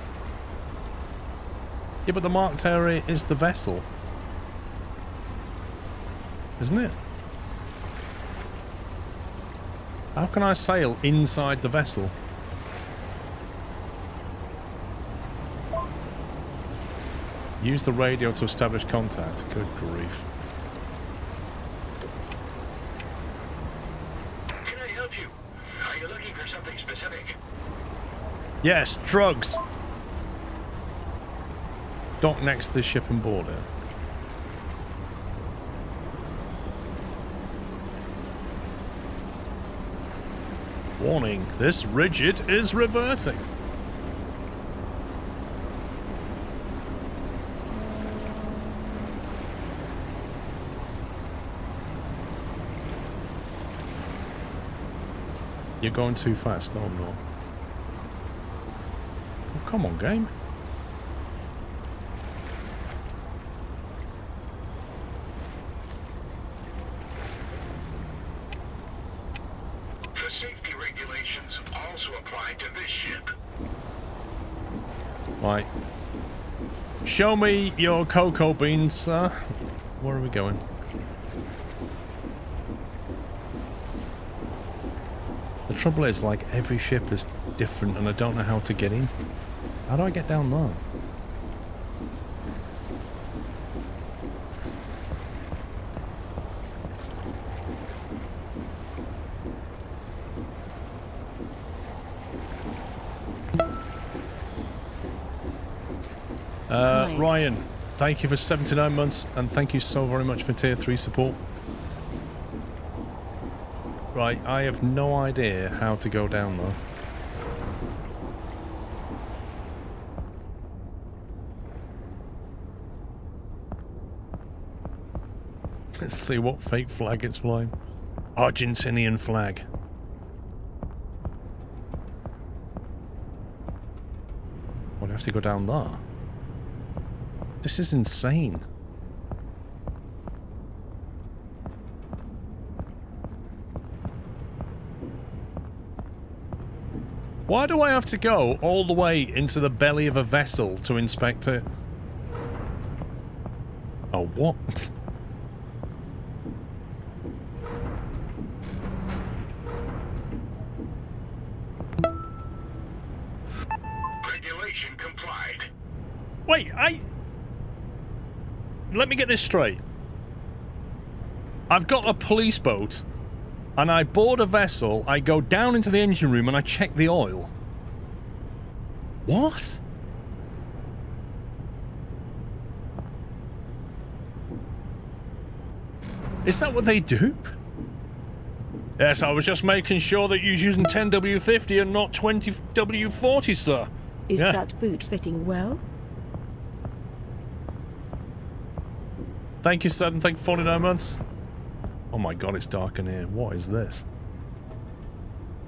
Speaker 1: Yeah, but the marked area is the vessel. Isn't it? How can I sail inside the vessel? Use the radio to establish contact. Good grief.
Speaker 7: Can I help you? Are you looking for something specific?
Speaker 1: Yes, drugs. Dock next to the ship and board it. Warning, this rigid is reversing. You're going too fast. No, I'm not. Oh, come on, game.
Speaker 7: The safety regulations also apply to this ship.
Speaker 1: Right. Show me your cocoa beans, sir. Where are we going? The trouble is, like, every ship is different and I don't know how to get in. How do I get down there?
Speaker 9: Hi.
Speaker 1: Ryan, thank you for 79 months, and thank you so very much for tier 3 support. Right, I have no idea how to go down though. Let's see what fake flag it's flying. Argentinian flag. Well, I have to go down there. This is insane. Why do I have to go all the way into the belly of a vessel to inspect it? Oh, what?
Speaker 7: Regulation complied.
Speaker 1: Wait, let me get this straight. I've got a police boat, and I board a vessel, I go down into the engine room, and I check the oil. What? Is that what they do? Yes, I was just making sure that you're using 10W50 and not 20W40, sir.
Speaker 9: Is
Speaker 1: Yeah.
Speaker 9: that boot fitting well?
Speaker 1: Thank you, Sudden. Thank you, 49 months. Oh my god, it's dark in here. What is this?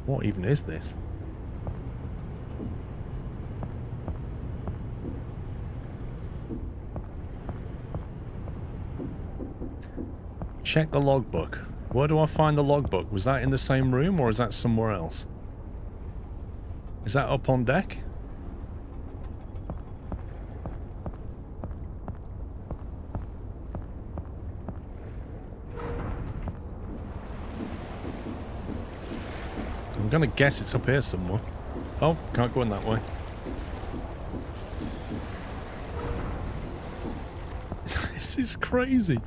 Speaker 1: What even is this? Check the logbook. Where do I find the logbook? Was that in the same room or is that somewhere else? Is that up on deck? I'm gonna guess it's up here somewhere. Oh, can't go in that way. This is crazy.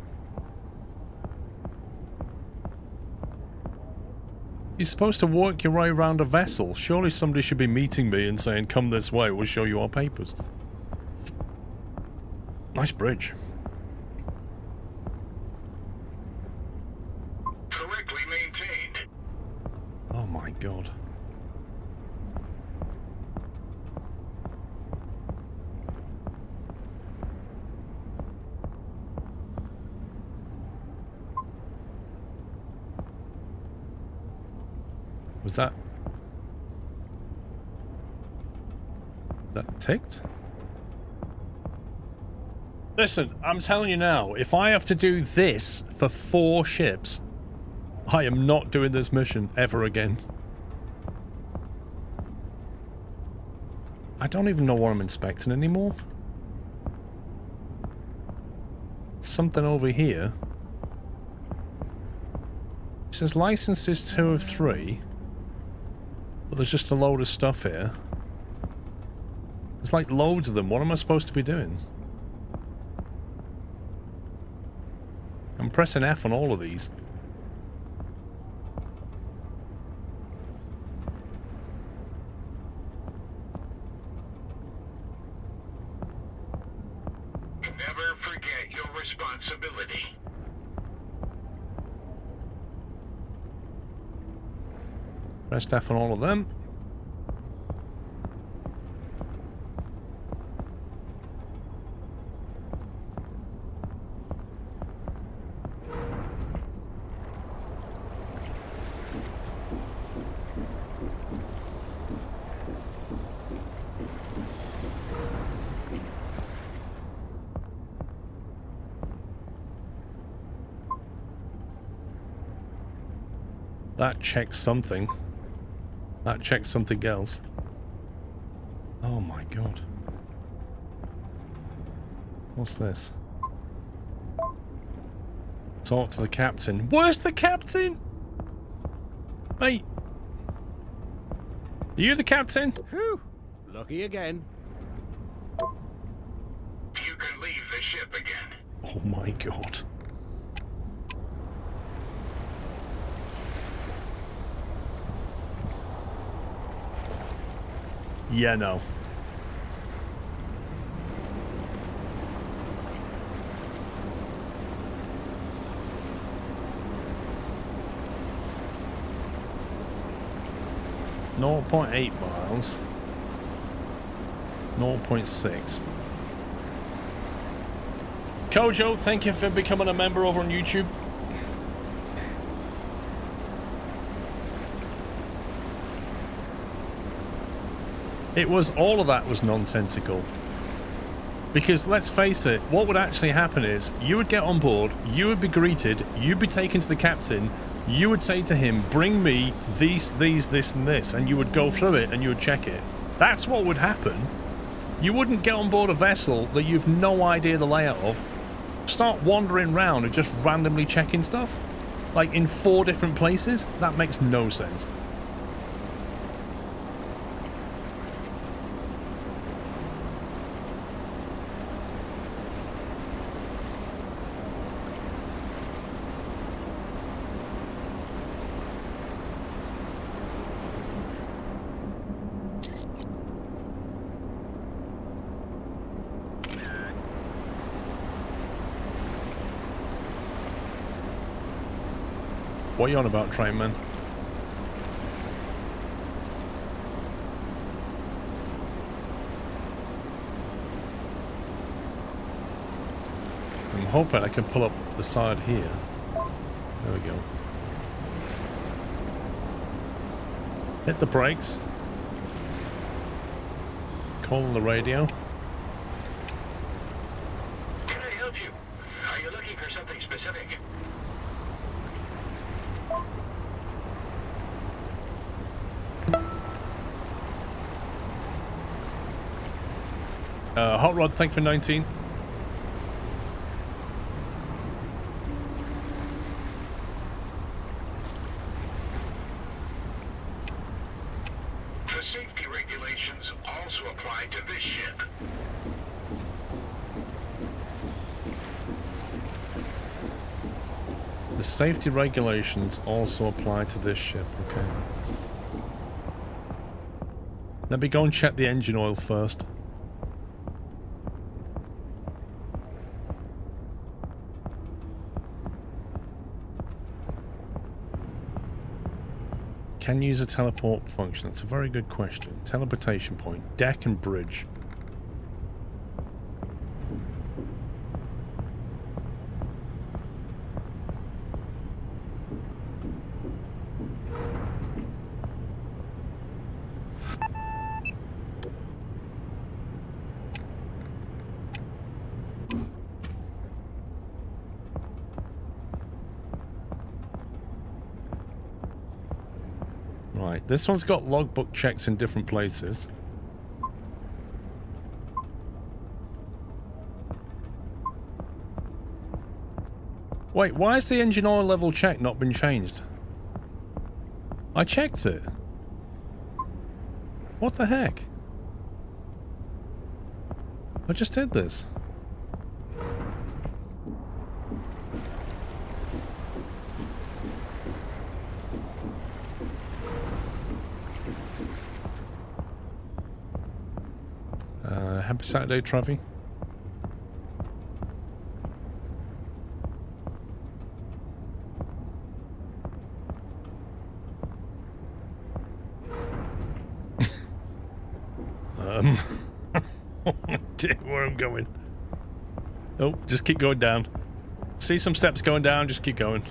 Speaker 1: You're supposed to work your way around a vessel. Surely somebody should be meeting me and saying, come this way, we'll show you our papers. Nice bridge.
Speaker 7: Correctly maintained.
Speaker 1: Oh my god. Was that... Is that ticked? Listen, I'm telling you now, if I have to do this for 4 ships, I am not doing this mission ever again. I don't even know what I'm inspecting anymore. Something over here. It says licenses 2 of 3. But there's just a load of stuff here. There's like loads of them. What am I supposed to be doing? I'm pressing F on all of these.
Speaker 7: Never forget your responsibility.
Speaker 1: Press F on all of them. That checks something. That checks something else. Oh my god. What's this? Talk to the captain. Where's the captain? Mate. Are you the captain?
Speaker 8: Whew. Lucky again.
Speaker 7: You can leave the ship again.
Speaker 1: Oh my god. Yeah, no. 0.8 miles. 0.6. Kojo, thank you for becoming a member over on YouTube. It was, all of that was nonsensical. Because let's face it, what would actually happen is you would get on board, you would be greeted, you'd be taken to the captain, you would say to him, bring me these, this, and this, and you would go through it and you would check it. That's what would happen. You wouldn't get on board a vessel that you've no idea the layout of, start wandering around and just randomly checking stuff. Like in 4 different places? That makes no sense. What are you on about, train man? I'm hoping I can pull up the side here. There we go. Hit the brakes. Call on the radio.
Speaker 7: Can I help you? Are you looking for something specific?
Speaker 1: Hot Rod, thank you for 19.
Speaker 7: The safety regulations also apply to this ship.
Speaker 1: The safety regulations also apply to this ship, okay. Let me go and check the engine oil first. Can use a teleport function? That's a very good question. Teleportation point, deck and bridge. Right, this one's got logbook checks in different places. Wait, why has the engine oil level check not been changed? I checked it. What the heck? I just did this. Happy Saturday, Travi. Dear, where I'm going. Oh, just keep going down. See some steps going down, just keep going.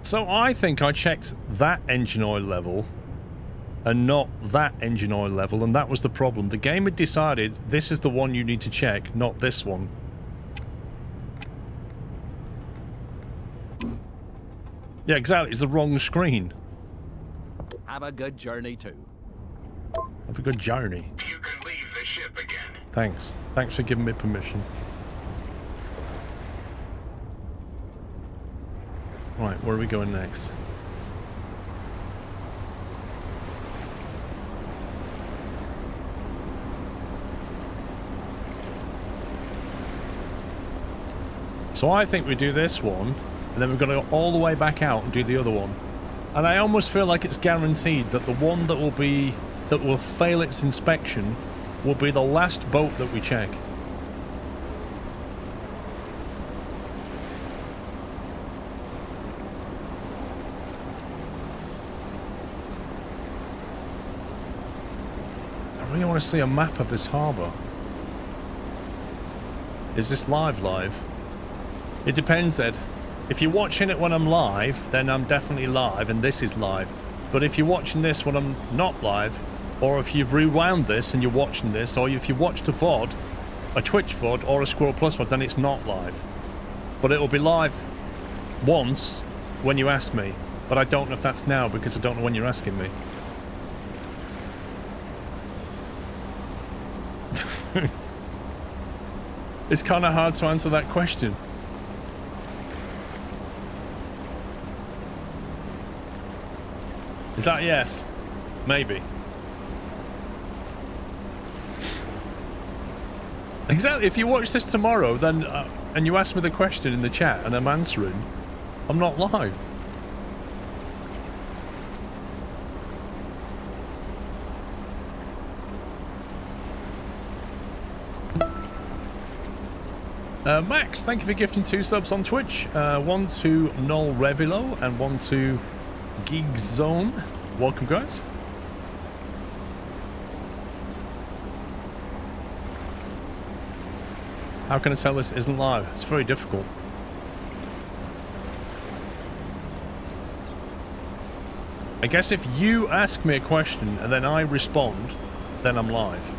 Speaker 1: So I think I checked that engine oil level and not that engine oil level, and that was the problem. The game had decided this is the one you need to check, not this one. Yeah, exactly. It's the wrong screen.
Speaker 8: Have a good journey too.
Speaker 1: Have a good journey.
Speaker 7: You can leave the ship again.
Speaker 1: Thanks. Thanks for giving me permission. Right, where are we going next? So I think we do this one, and then we're going to go all the way back out and do the other one. And I almost feel like it's guaranteed that the one that will fail its inspection will be the last boat that we check. I really want to see a map of this harbour. Is this live? It depends, Ed. If you're watching it when I'm live, then I'm definitely live, and this is live. But if you're watching this when I'm not live, or if you've rewound this and you're watching this, or if you've watched a VOD, a Twitch VOD, or a Squirrel Plus VOD, then it's not live. But it'll be live once when you ask me. But I don't know if that's now, because I don't know when you're asking me. It's kind of hard to answer that question. Is that yes? Maybe. Exactly. If you watch this tomorrow, then and you ask me the question in the chat and I'm answering, I'm not live. Max, thank you for gifting 2 subs on Twitch. One to Noel Revilo and one to Gig Zone. Welcome, guys. How can I tell this isn't live? It's very difficult. I guess if you ask me a question and then I respond, then I'm live.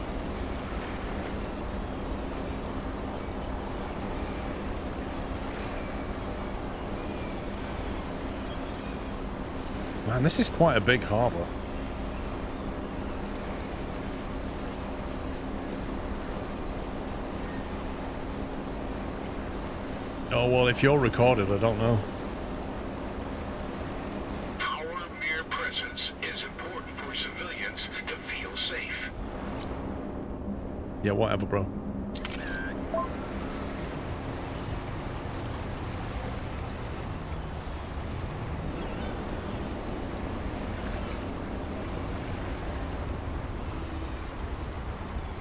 Speaker 1: Man, this is quite a big harbour. Oh, well, if you're recorded, I don't know.
Speaker 7: Our mere presence is important for civilians to feel safe.
Speaker 1: Yeah, whatever, bro.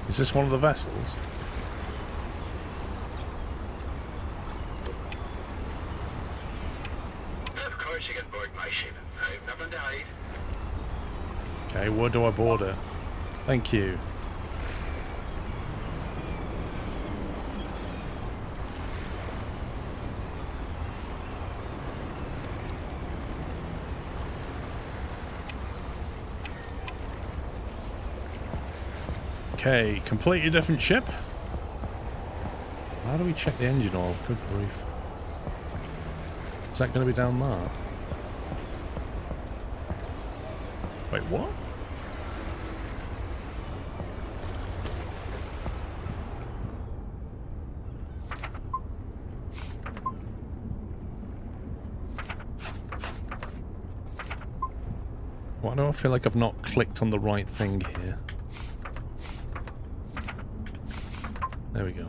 Speaker 1: Is this one of the vessels?
Speaker 7: Of course you can board my ship. I've never died.
Speaker 1: Okay, where do I board it? Thank you. Okay, completely different ship. How do we check the engine oil? Good grief. Is that going to be down there? Wait, what? Why do I feel like I've not clicked on the right thing here? There we go.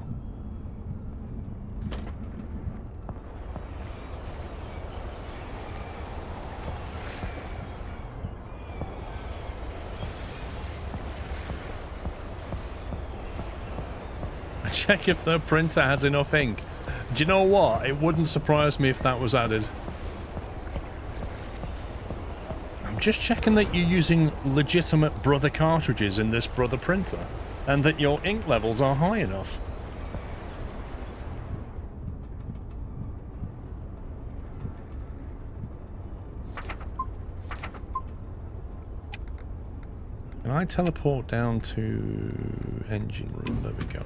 Speaker 1: Check if the printer has enough ink. Do you know what? It wouldn't surprise me if that was added. I'm just checking that you're using legitimate Brother cartridges in this Brother printer, and that your ink levels are high enough. Can I teleport down to engine room? There we go.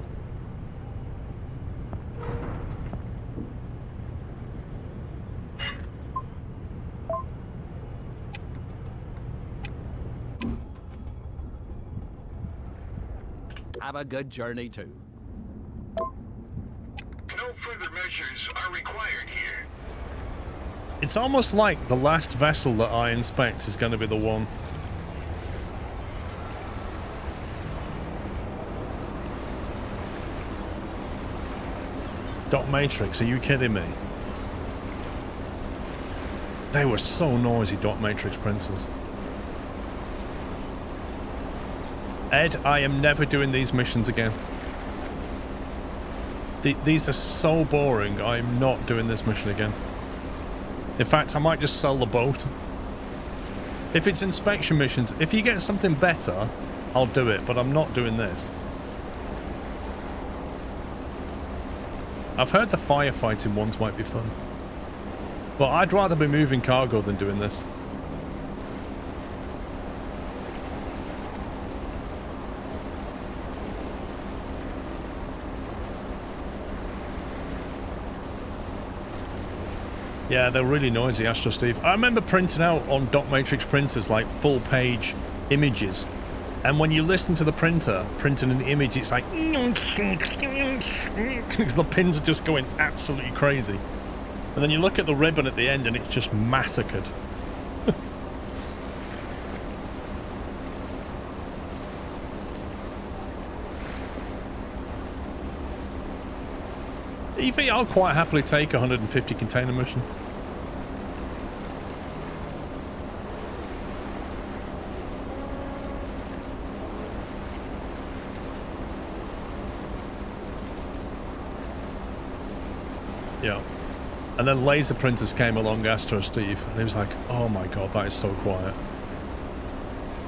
Speaker 8: Have a good journey too.
Speaker 7: No further measures are required here.
Speaker 1: It's almost like the last vessel that I inspect is going to be the one. Dot Matrix, are you kidding me? They were so noisy, dot matrix printers. Ed, I am never doing these missions again. These are so boring. I'm not doing this mission again. In fact, I might just sell the boat. If it's inspection missions, if you get something better, I'll do it, but I'm not doing this. I've heard the firefighting ones might be fun. But I'd rather be moving cargo than doing this. Yeah, they're really noisy, Astro Steve. I remember printing out on dot matrix printers like full page images. And when you listen to the printer printing an image, it's like because the pins are just going absolutely crazy. And then you look at the ribbon at the end and it's just massacred. EV, I'll quite happily take a 150 container mission. Yeah. And then laser printers came along, Astro Steve, and it was like, oh my god, that is so quiet.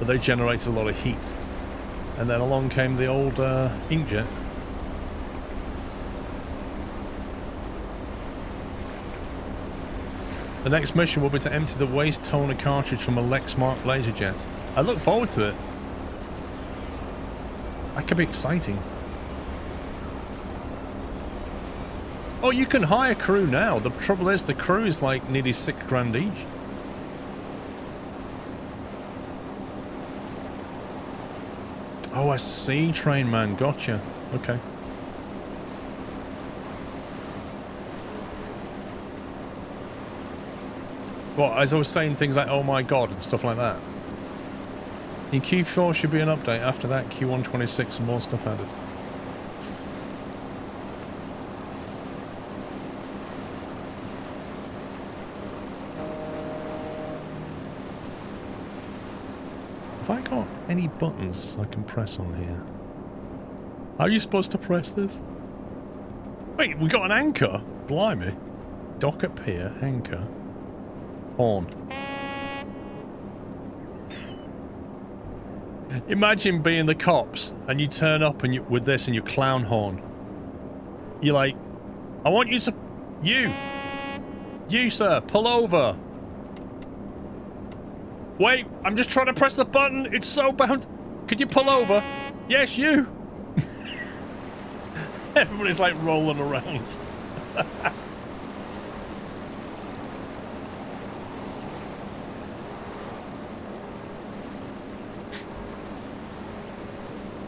Speaker 1: But they generated a lot of heat. And then along came the old inkjet. The next mission will be to empty the waste toner cartridge from a Lexmark laser jet. I look forward to it. That could be exciting. Oh, you can hire crew now. The trouble is, the crew is like nearly $6,000 each. Oh, I see, train man. Gotcha. Okay. Well, as I was saying, things like, oh my god, and stuff like that. In Q4 should be an update. After that, Q126 and more stuff added. Have I got any buttons I can press on here? How are you supposed to press this? Wait, we got an anchor? Blimey. Dock at pier, anchor. Horn. Imagine being the cops and you turn up and you with this and your clown horn. You're like, I want you to... You, sir, pull over. Wait, I'm just trying to press the button. It's so bound. Could you pull over? Yes, you. Everybody's like rolling around.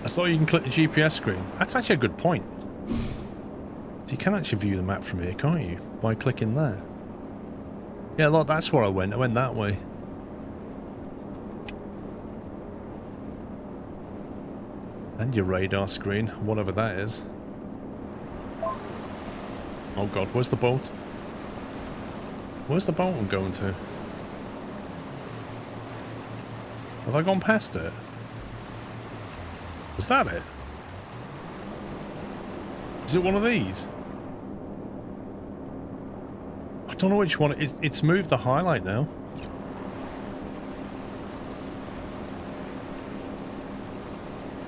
Speaker 1: I saw you can click the GPS screen. That's actually a good point. So you can actually view the map from here, can't you? By clicking there. Yeah, look, that's where I went. I went that way. And your radar screen, whatever that is. Oh god, where's the boat? Where's the boat I'm going to? Have I gone past it? Was that it? Is it one of these? I don't know which one. It's moved the highlight now.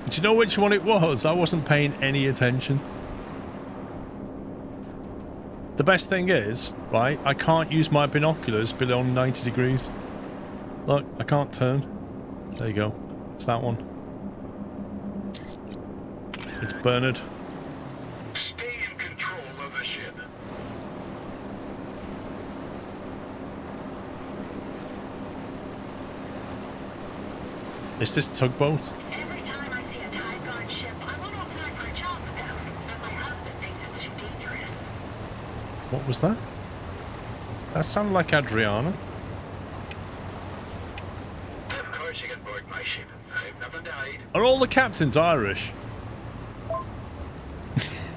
Speaker 1: Do you know which one it was? I wasn't paying any attention. The best thing is, right, I can't use my binoculars below 90 degrees. Look, I can't turn. There you go. It's that one. It's Bernard.
Speaker 7: Stay in control of the ship.
Speaker 1: Is this tugboat?
Speaker 3: Every time I see a Time Guard ship, I want to apply for a job with them, but my husband thinks it's too dangerous.
Speaker 1: What was that? That sounded like Adriana.
Speaker 7: Of course you can board my ship. I've never died.
Speaker 1: Are all the captains Irish?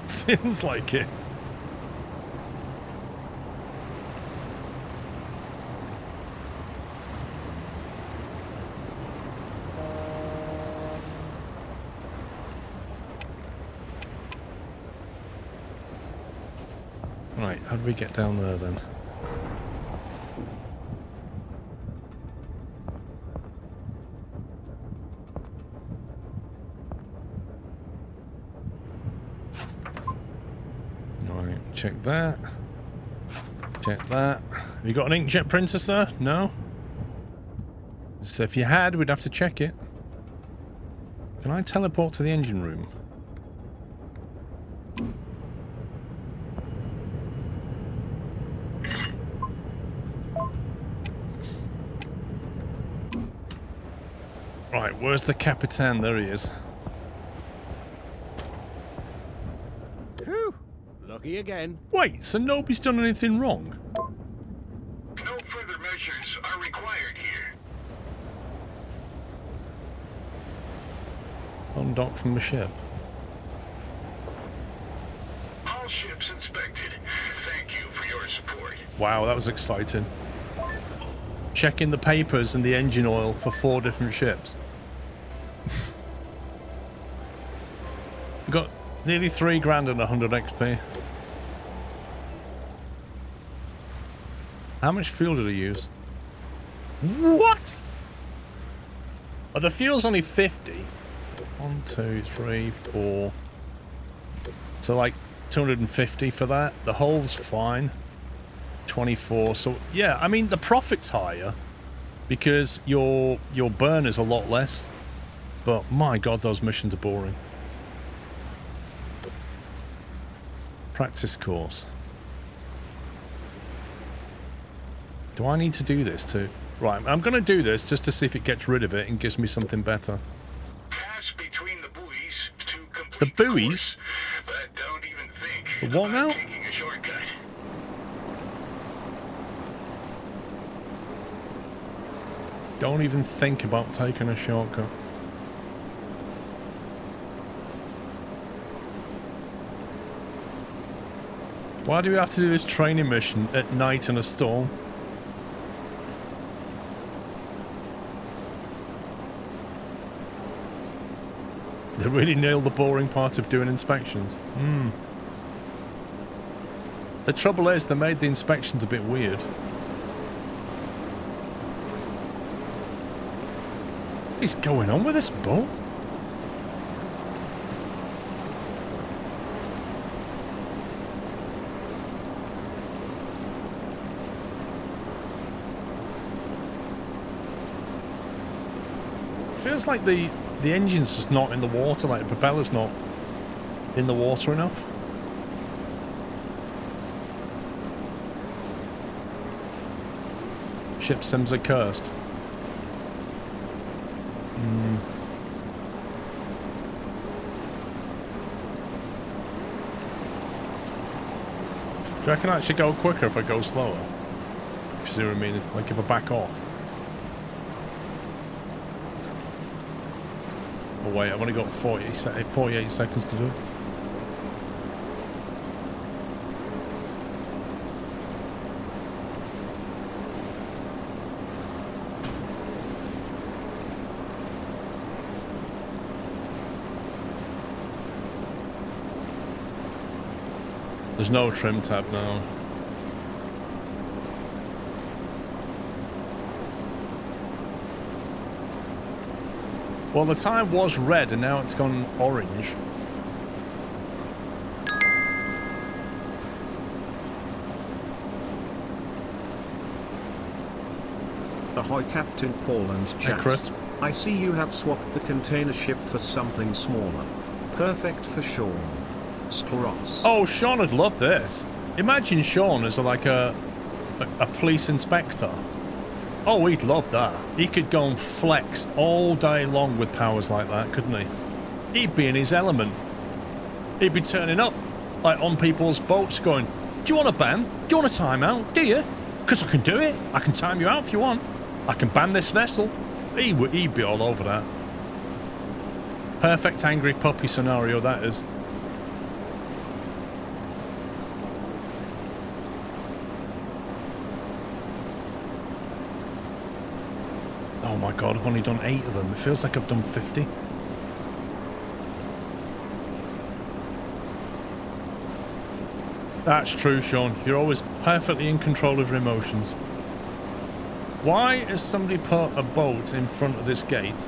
Speaker 1: Feels like it. Right, how do we get down there then? Right, check that. Check that. Have you got an inkjet printer, sir? No? So if you had, we'd have to check it. Can I teleport to the engine room? Right, where's the Capitan? There he is.
Speaker 8: Whew. Lucky again.
Speaker 1: Wait, so nobody's done anything wrong?
Speaker 7: No further measures are required here.
Speaker 1: Undock from the ship.
Speaker 7: All ships inspected. Thank you for your support.
Speaker 1: Wow, that was exciting. Checking the papers and the engine oil for 4 different ships. Got nearly 3 grand and 100 XP. How much fuel did I use? What? Oh, the fuel's only 50. 1, 2, 3, 4. So like 250 for that. The hull's fine. 24. So yeah, I mean the profit's higher because your burn is a lot less. But my god, those missions are boring. Practice course. Do I need to do this too? Right, I'm going to do this just to see if it gets rid of it and gives me something better.
Speaker 7: Pass between the buoys to complete
Speaker 1: The buoys?
Speaker 7: course, but don't even think
Speaker 1: The what
Speaker 7: about
Speaker 1: now?
Speaker 7: taking a shortcut.
Speaker 1: Don't even think about taking a shortcut. Why do we have to do this training mission at night in a storm? They really nailed the boring part of doing inspections. The trouble is, they made the inspections a bit weird. What is going on with this boat? Feels like the engine's just not in the water, like the propeller's not in the water enough. Ship sims are cursed. Do you reckon I should go quicker if I go slower? If you see what I mean? Like if I back off. Oh wait, I've only got 48 seconds to do it. There's no trim tab now. Well, the time was red and now it's gone orange.
Speaker 10: Ahoy, Captain Paul and chat.
Speaker 1: Hey, Chris.
Speaker 10: I see you have swapped the container ship for something smaller. Perfect for Sean. Skross.
Speaker 1: Oh, Sean would love this. Imagine Sean as like a police inspector. Oh, he'd love that. He could go and flex all day long with powers like that, couldn't he? He'd be in his element. He'd be turning up, like on people's boats going, do you want a ban? Do you want a timeout? Do you? Because I can do it. I can time you out if you want. I can ban this vessel. He'd be all over that. Perfect angry puppy scenario, that is. Oh my god, I've only done 8 of them. It feels like I've done 50. That's true, Sean. You're always perfectly in control of your emotions. Why has somebody put a boat in front of this gate?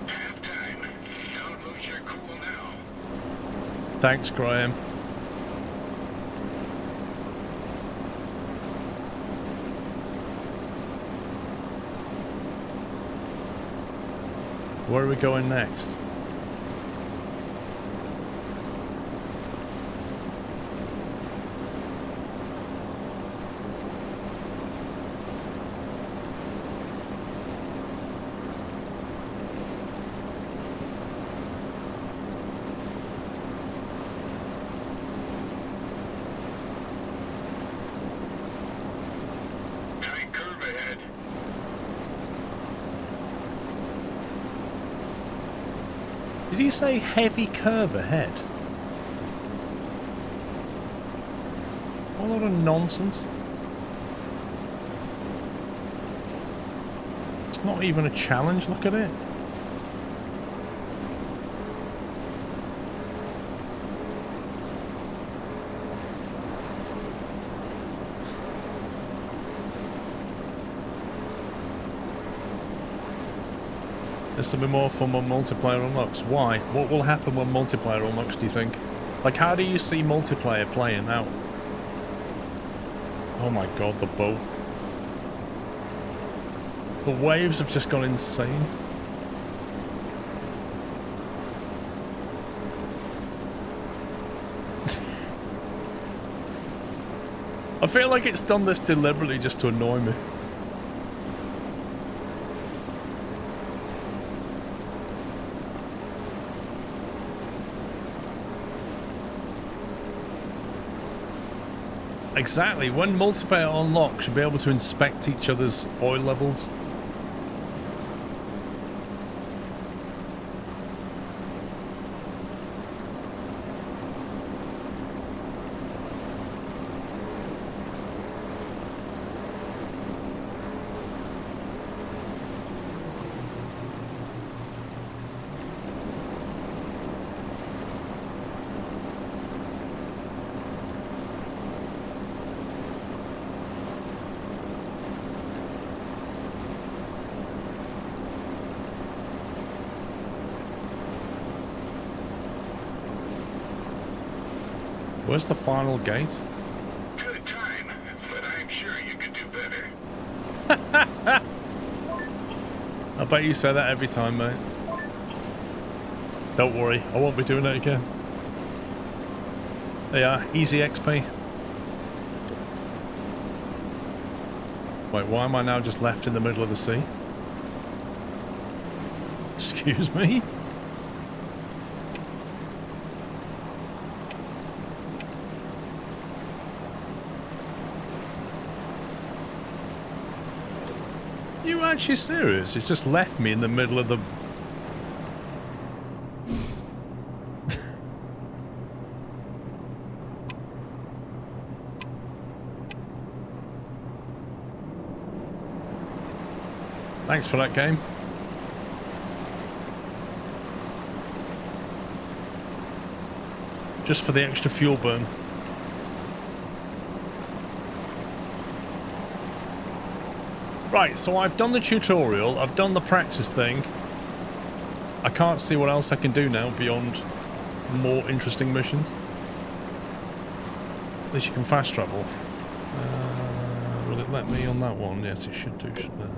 Speaker 7: Halftime. Don't lose your cool now.
Speaker 1: Thanks, Graham. Where are we going next?
Speaker 7: Tight curve ahead.
Speaker 1: Did he say heavy curve ahead? What a lot of nonsense. It's not even a challenge, look at it. This will be more fun when multiplayer unlocks. Why? What will happen when multiplayer unlocks, do you think? Like, how do you see multiplayer playing out? Oh my god, the boat. The waves have just gone insane. I feel like it's done this deliberately just to annoy me. Exactly. When multiplayer unlocks, you'll be able to inspect each other's oil levels. Where's the final gate?
Speaker 7: Good time, but I'm sure you could do better.
Speaker 1: I bet you say that every time, mate. Don't worry, I won't be doing it again. There you are, easy XP. Wait, why am I now just left in the middle of the sea? Excuse me? You actually serious? It's just left me in the middle of the... Thanks for that game. Just for the extra fuel burn. Right, so I've done the tutorial, I've done the practice thing. I can't see what else I can do now beyond more interesting missions. At least you can fast travel. Will it let me on that one? Yes, it should do, shouldn't it?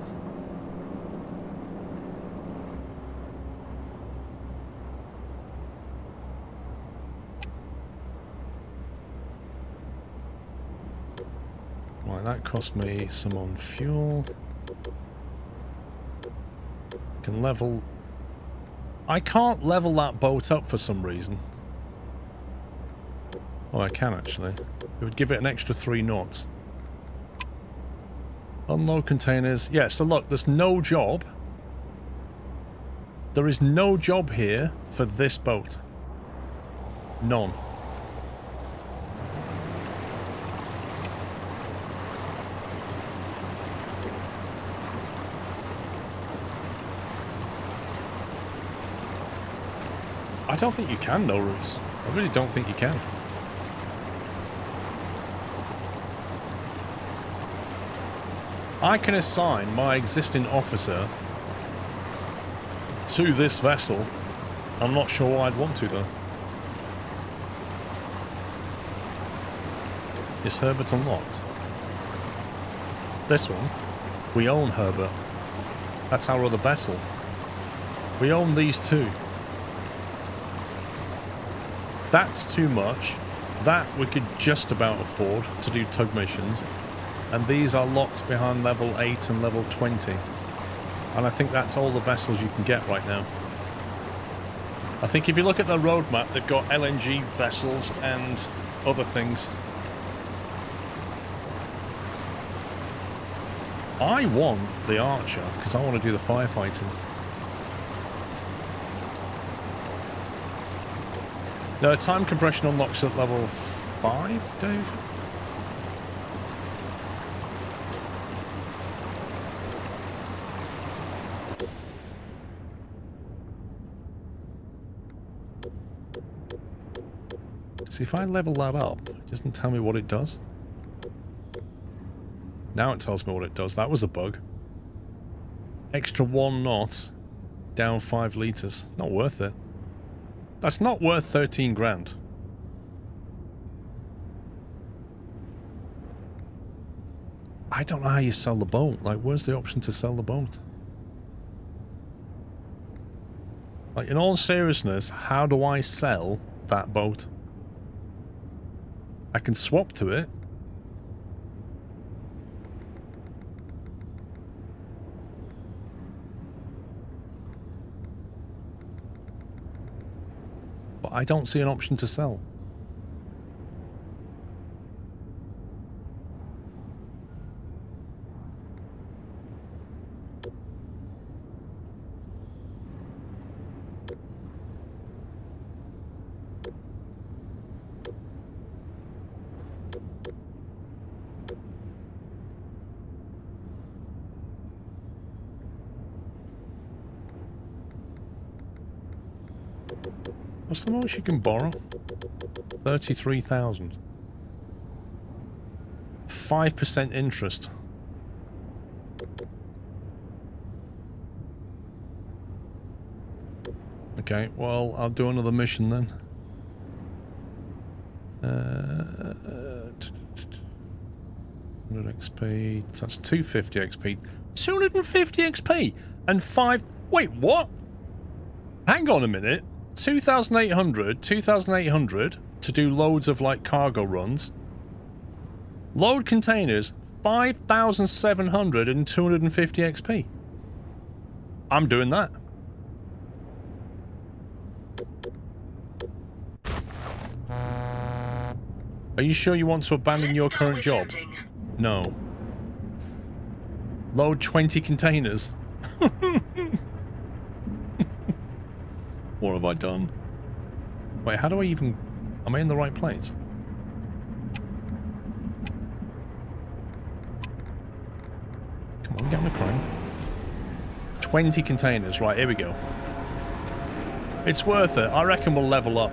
Speaker 1: Right, that cost me some on fuel. Can level... I can't level that boat up for some reason. Oh, I can actually. It would give it an extra 3 knots. Unload containers. Yeah, so look, there's no job. There is no job here for this boat. None. I don't think you can, though, Roots. I really don't think you can. I can assign my existing officer to this vessel. I'm not sure why I'd want to, though. Is Herbert unlocked? This one? We own Herbert. That's our other vessel. We own these two. That's too much. That we could just about afford to do tug missions. And these are locked behind level 8 and level 20. And I think that's all the vessels you can get right now. I think if you look at the roadmap, they've got LNG vessels and other things. I want the Archer, because I want to do the firefighting. No, time compression unlocks at level 5, Dave? See, if I level that up, it doesn't tell me what it does. Now it tells me what it does. That was a bug. Extra 1 knot, down 5 litres. Not worth it. That's not worth 13 grand. I don't know how you sell the boat. Like, where's the option to sell the boat? Like, in all seriousness, how do I sell that boat? I can swap to it. But I don't see an option to sell. What's the most you can borrow? 33,000. 5% interest. Okay, well, I'll do another mission then. 100 XP. That's 250 XP. 250 XP! And 5... Wait, what? Hang on a minute. 2,800 to do loads of, like, cargo runs. Load containers, 5,700 and 250 XP. I'm doing that. Are you sure you want to abandon your current job? No. Load 20 containers. What have I done? Wait, how do I even... Am I in the right place? Come on, get on the crane. 20 containers. Right, here we go. It's worth it. I reckon we'll level up.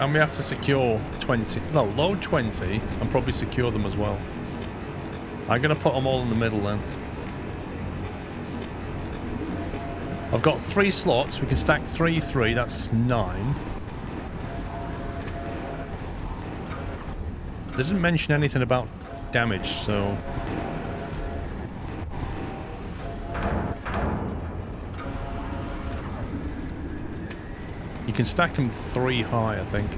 Speaker 1: And we have to secure 20... No, load 20 and probably secure them as well. I'm going to put them all in the middle then. I've got 3 slots. We can stack 3, that's 9. They didn't mention anything about damage, so... You can stack them 3 high, I think.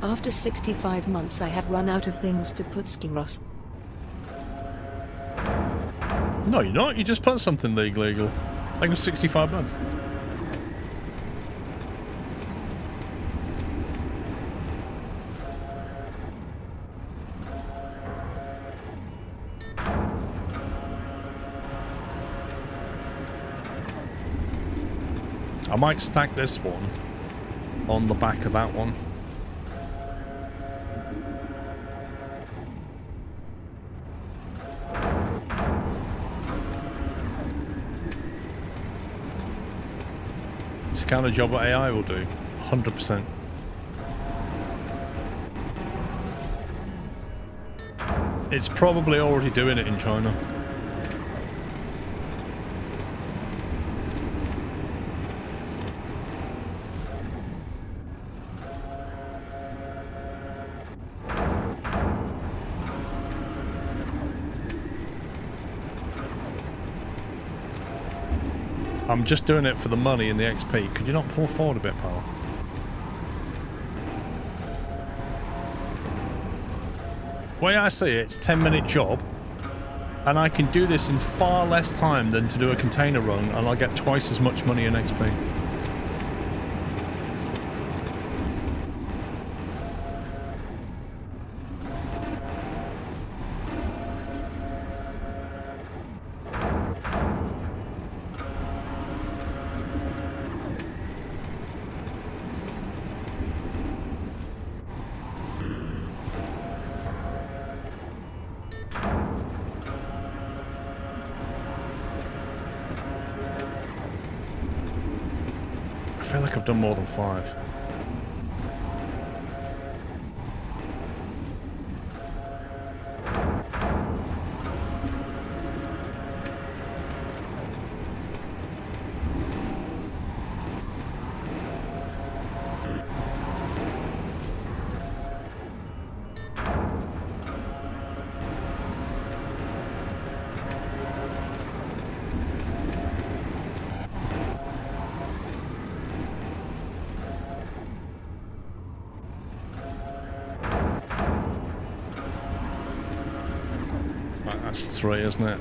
Speaker 9: After 65 months I have run out of things to put Skiros.
Speaker 1: No, you're not. You just put something legal. Like it was 65 months. I might stack this one on the back of that one. It's the kind of job that AI will do. 100%. It's probably already doing it in China. I'm just doing it for the money and the XP. Could you not pull forward a bit, pal? The way I see it, it's a 10-minute job, and I can do this in far less time than to do a container run, and I'll get twice as much money in XP. I feel like I've done more than 5. That's 3, isn't it?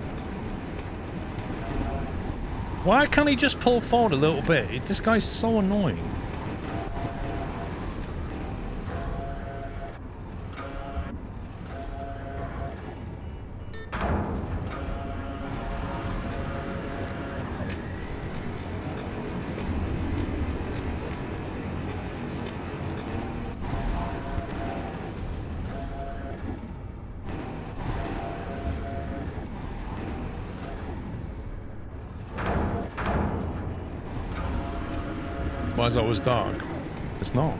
Speaker 1: Why can't he just pull forward a little bit? This guy's so annoying. Why is it always dark? It's not.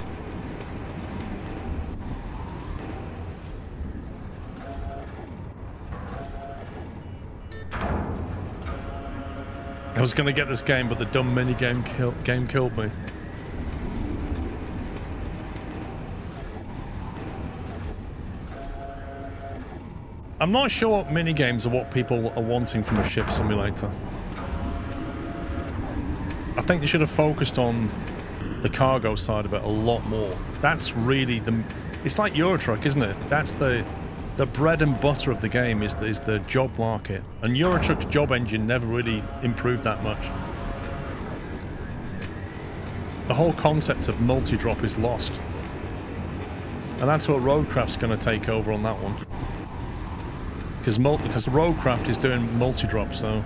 Speaker 1: I was going to get this game, but the dumb minigame game killed me. I'm not sure what minigames are what people are wanting from a ship simulator. I think they should have focused on the cargo side of it a lot more. That's really the... It's like Eurotruck, isn't it? That's the bread and butter of the game is the job market. And Eurotruck's job engine never really improved that much. The whole concept of multi-drop is lost. And that's what Roadcraft's going to take over on that one. Because Roadcraft is doing multi-drop, so...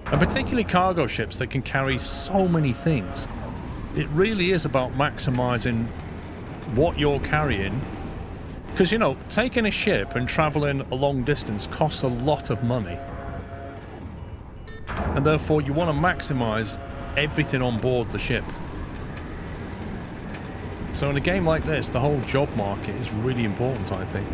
Speaker 1: And particularly cargo ships that can carry so many things. It really is about maximizing what you're carrying. Because, you know, taking a ship and traveling a long distance costs a lot of money. And therefore you want to maximize everything on board the ship. So in a game like this, the whole job market is really important, I think.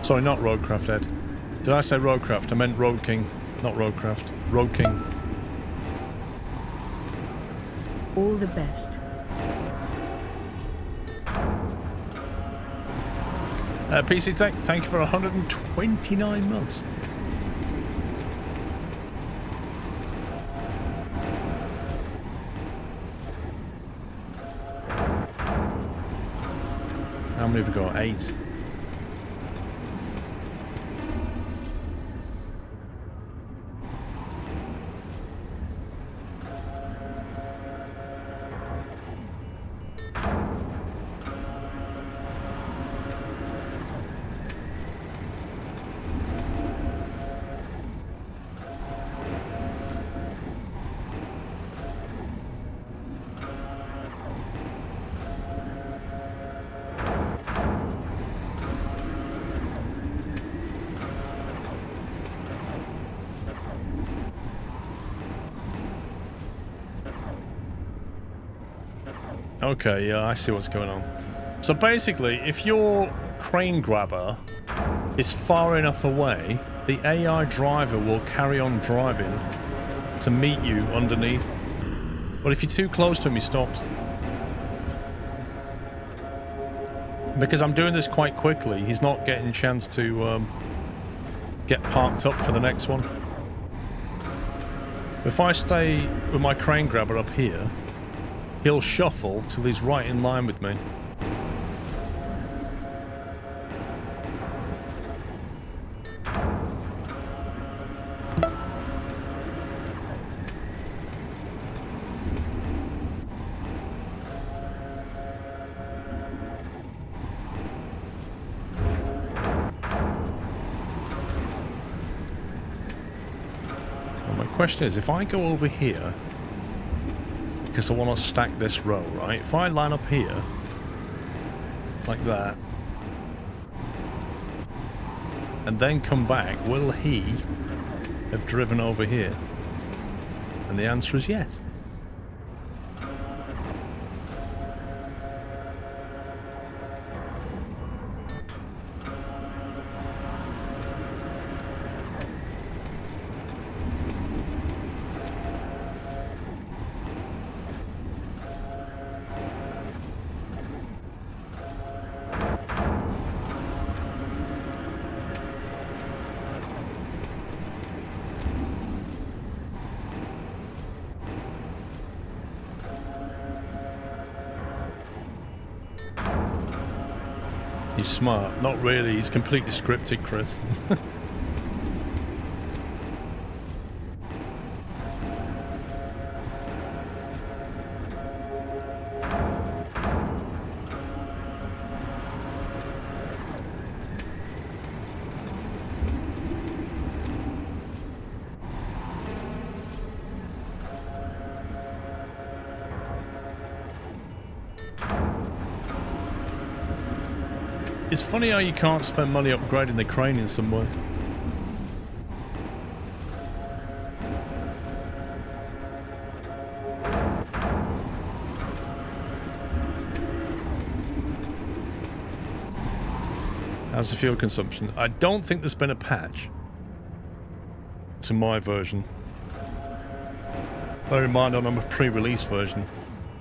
Speaker 1: Sorry, not Roadcraft, Ed. Did I say Roadcraft? I meant Road King, not Roadcraft. Road King.
Speaker 9: All the best.
Speaker 1: PC Tech, thank you for 129 months. How many have we got? 8. Okay, yeah, I see what's going on. So basically, if your crane grabber is far enough away, the AI driver will carry on driving to meet you underneath. But if you're too close to him, he stops. Because I'm doing this quite quickly, he's not getting a chance to get parked up for the next one. If I stay with my crane grabber up here, he'll shuffle till he's right in line with me. Question is, if I go over here, because I want to stack this row, right? If I line up here, like that, and then come back, will he have driven over here? And the answer is yes. He's smart. Not really. He's completely scripted, Chris. It's funny how you can't spend money upgrading the crane in some way. How's the fuel consumption? I don't think there's been a patch to my version. Bear in mind I'm a pre-release version.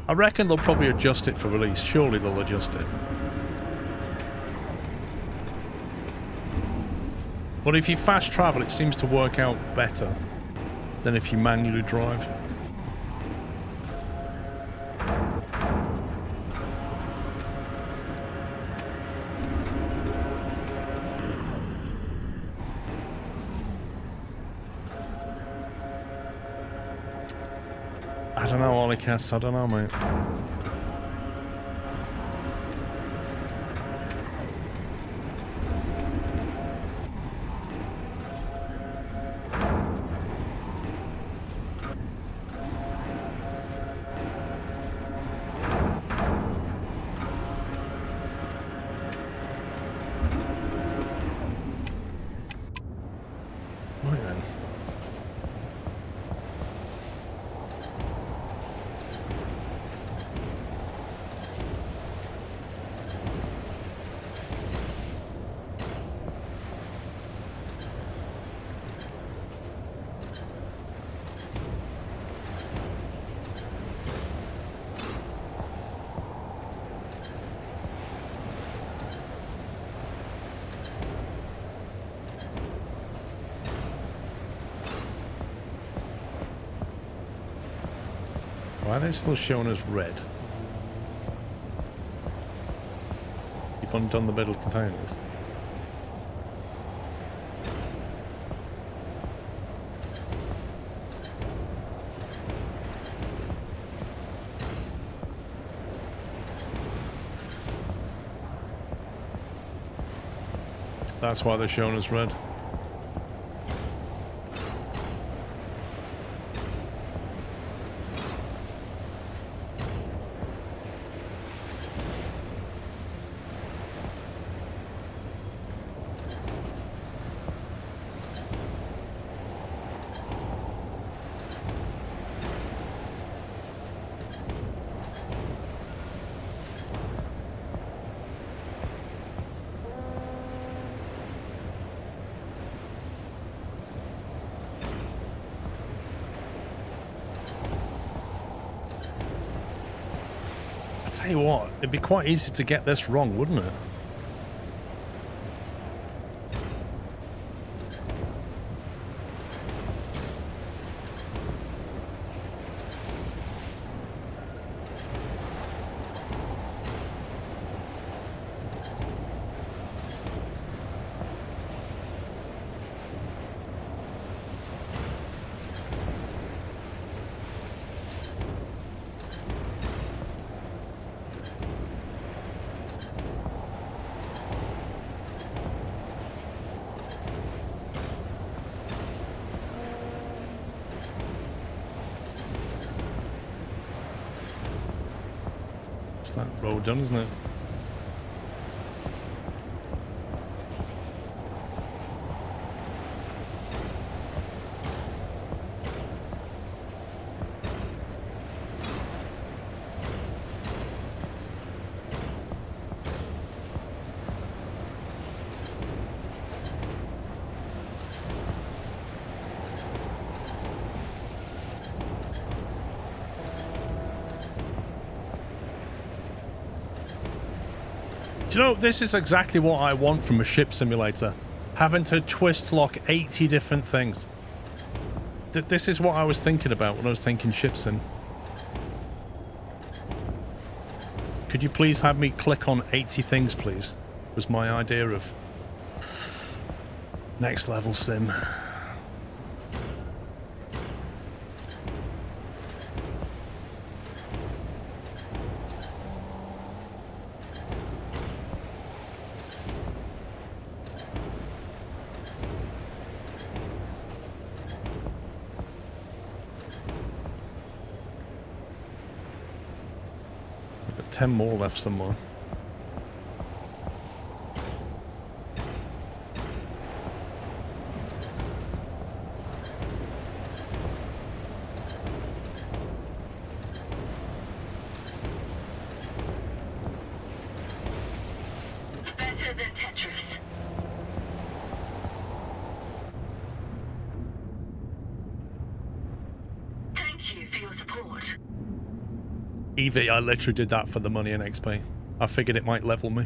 Speaker 1: I reckon they'll probably adjust it for release. Surely they'll adjust it. But if you fast travel, it seems to work out better than if you manually drive. I don't know, Olicast, I don't know, mate. Why are they still showing us red? You've undone the metal containers. That's why they're showing us red. tell you what, it'd be quite easy to get this wrong, wouldn't it? It's that road done, isn't it? Do you know, this is exactly what I want from a ship simulator. Having to twist lock 80 different things. This is what I was thinking about when I was thinking ship sim. Could you please have me click on 80 things, please? Was my idea of next level sim. We've got 10 more left somewhere.
Speaker 3: Better than Tetris. Thank you for your support.
Speaker 1: Evie, I literally did that for the money and XP. I figured it might level me.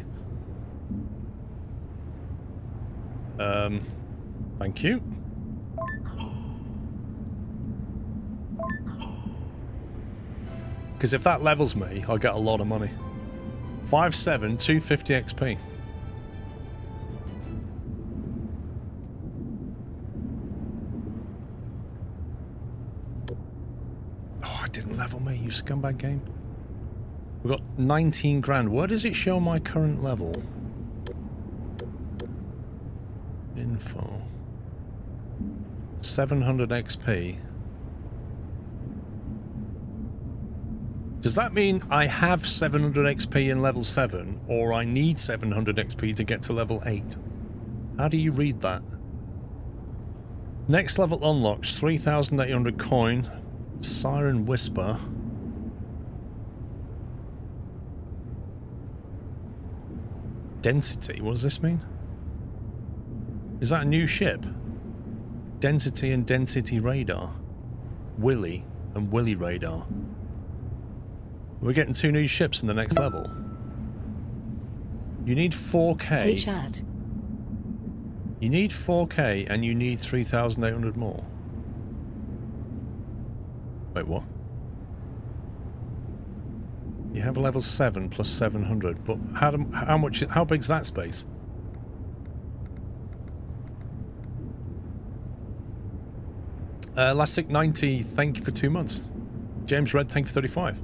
Speaker 1: Thank you. Because if that levels me, I'll get a lot of money. 5/7, 250 XP. Oh, it didn't level me, you scumbag game. We've got 19 grand. Where does it show my current level? Info. 700 XP. Does that mean I have 700 XP in level 7, or I need 700 XP to get to level 8? How do you read that? Next level unlocks 3,800 coin. Siren Whisper. Density, what does this mean? Is that a new ship? Density and Density Radar. Willy and Willy Radar. We're getting 2 new ships in the next level. You need 4K.
Speaker 9: Hey chat.
Speaker 1: You need 4K and you need 3,800 more. Wait, what? You have a level 7 plus 700, but how big's that space? Elastic 90, thank you for 2 months. James Red, thank you for 35.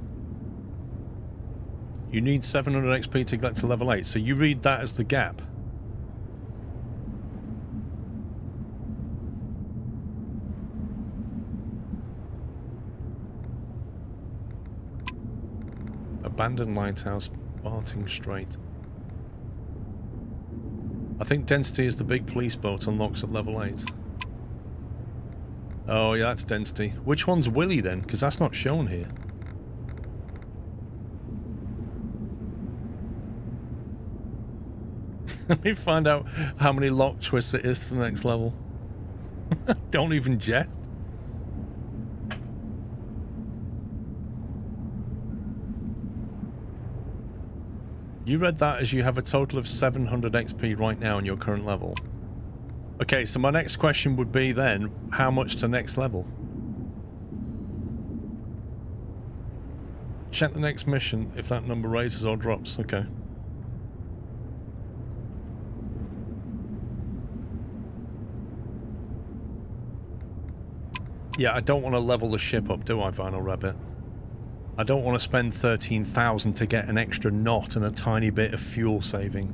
Speaker 1: You need 700 XP to get to level 8, so you read that as the gap. Abandoned lighthouse, Barting Strait. I think Density is the big police boat unlocks at level 8. Oh yeah, that's Density. Which one's Willy then? Because that's not shown here. Let me find out how many lock twists it is to the next level. Don't even jest. You read that as you have a total of 700 XP right now in your current level. Okay, so my next question would be then, how much to next level? Check the next mission if that number raises or drops. Okay. Yeah, I don't want to level the ship up, do I, Vinyl Rabbit? I don't want to spend 13,000 to get an extra knot and a tiny bit of fuel saving.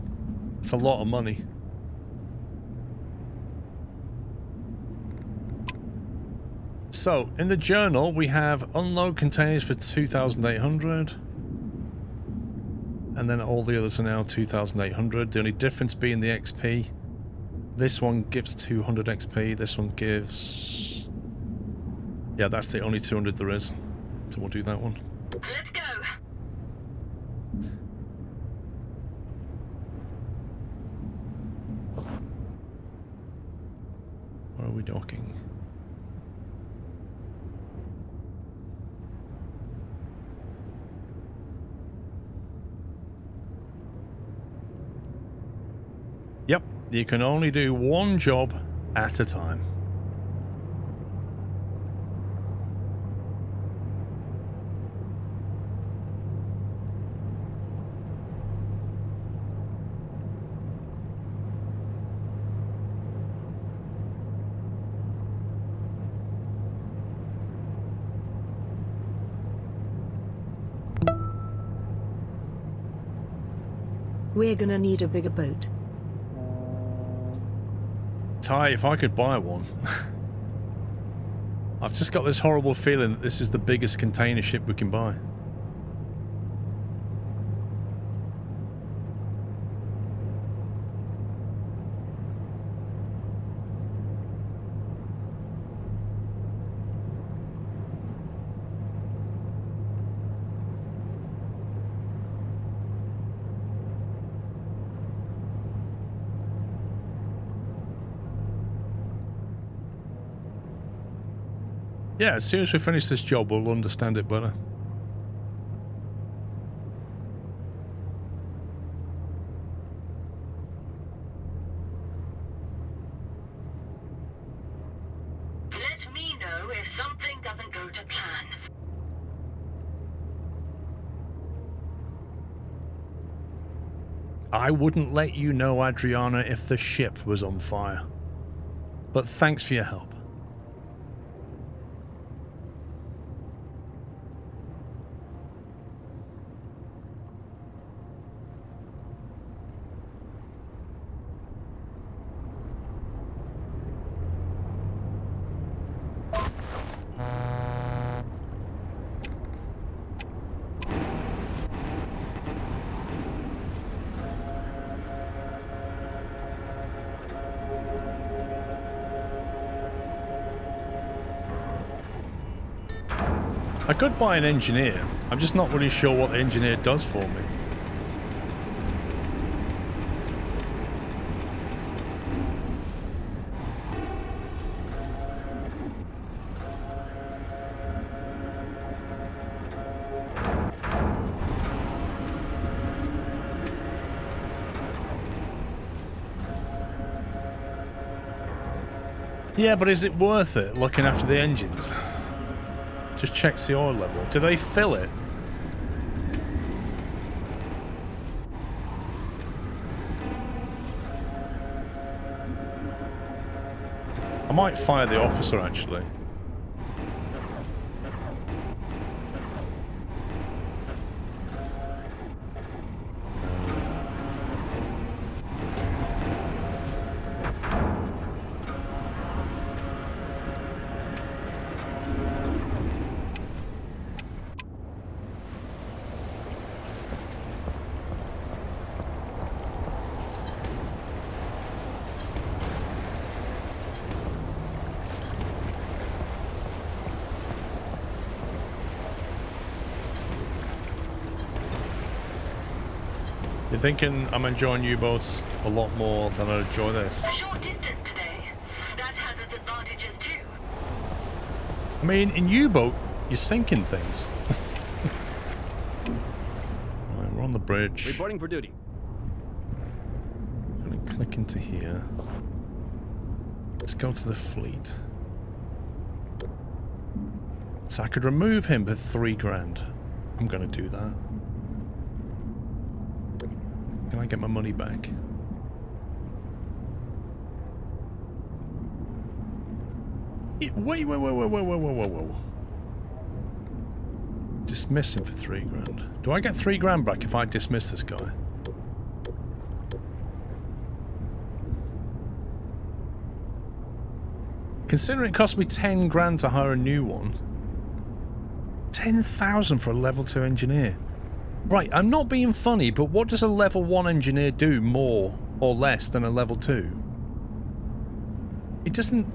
Speaker 1: It's a lot of money. So, in the journal, we have unload containers for 2,800. And then all the others are now 2,800. The only difference being the XP. This one gives 200 XP. This one gives... Yeah, that's the only 200 there is. So we'll do that one.
Speaker 3: Let's go.
Speaker 1: Where are we docking? Yep, you can only do one job at a time.
Speaker 9: We're gonna need a bigger boat.
Speaker 1: Ty, if I could buy one. I've just got this horrible feeling that this is the biggest container ship we can buy. Yeah, as soon as we finish this job, we'll understand it better.
Speaker 3: Let me know if something doesn't go to plan.
Speaker 1: I wouldn't let you know, Adriana, if the ship was on fire. But thanks for your help. I could buy an engineer. I'm just not really sure what the engineer does for me. Yeah, but is it worth it looking after the engines? Just checks the oil level. Do they fill it? I might fire the officer, actually. You're thinking I'm enjoying U-boats a lot more than I enjoy this.
Speaker 3: A short distance today. That has its advantages too.
Speaker 1: I mean, in U-boat, you're sinking things. Right, we're on on the bridge.
Speaker 8: Reporting for duty.
Speaker 1: I'm going to click into here. Let's go to the fleet. So I could remove him for 3 grand. I'm going to do that. Can I get my money back? Wait. Dismiss him for 3 grand. Do I get 3 grand back if I dismiss this guy? Considering it cost me 10 grand to hire a new one. 10,000 for a level 2 engineer. Right, I'm not being funny, but what does a level 1 engineer do more or less than a level 2? It doesn't...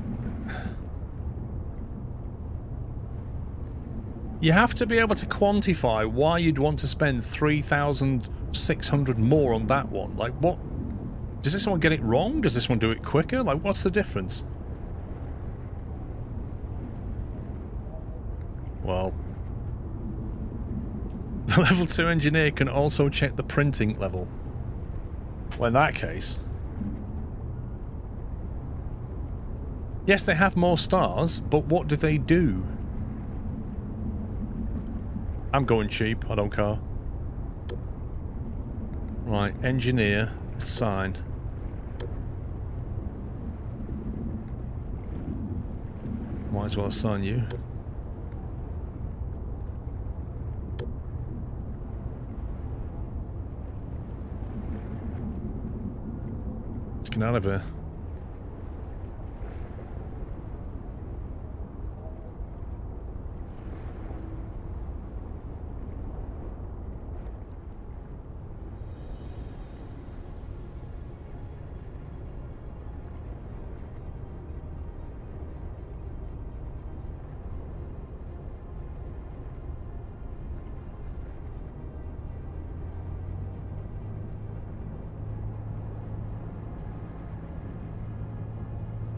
Speaker 1: You have to be able to quantify why you'd want to spend 3,600 more on that one. Like, what? Does this one get it wrong? Does this one do it quicker? Like, what's the difference? Well, the level 2 engineer can also check the printing level. Well, in that case... Yes, they have more stars, but what do they do? I'm going cheap, I don't care. Right, engineer, assign. Might as well assign you. Let's get out of here.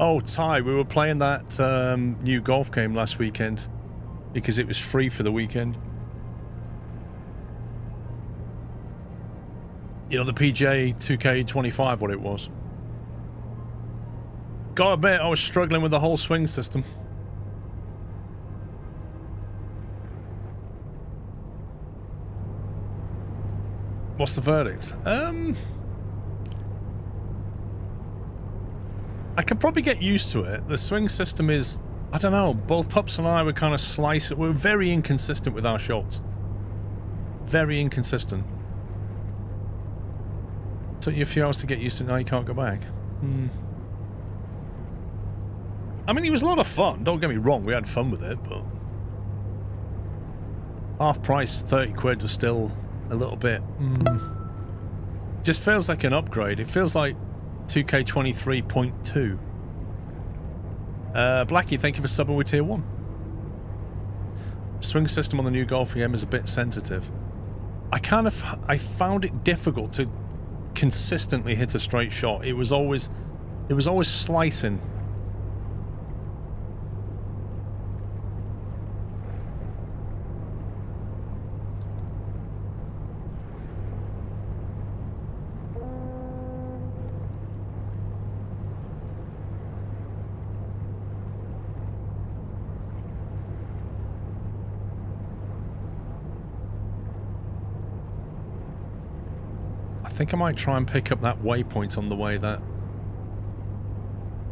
Speaker 1: Oh, Ty, we were playing that new golf game last weekend because it was free for the weekend. You know, the PGA 2K25, what it was. Gotta admit, I was struggling with the whole swing system. What's the verdict? I could probably get used to it. The swing system is, I don't know, both Pups and I were kind of sliced. We're very inconsistent with our shots. Very inconsistent. Took you a few hours to get used to it, now you can't go back. I mean, it was a lot of fun, don't get me wrong, we had fun with it, but... Half price, 30 quid was still a little bit... Just feels like an upgrade. It feels like 2K23.2. Blackie, thank you for subbing with tier 1. Swing system on the new Golf game is a bit sensitive. I found it difficult to consistently hit a straight shot. It was always slicing. I think I might try and pick up that waypoint on the way, that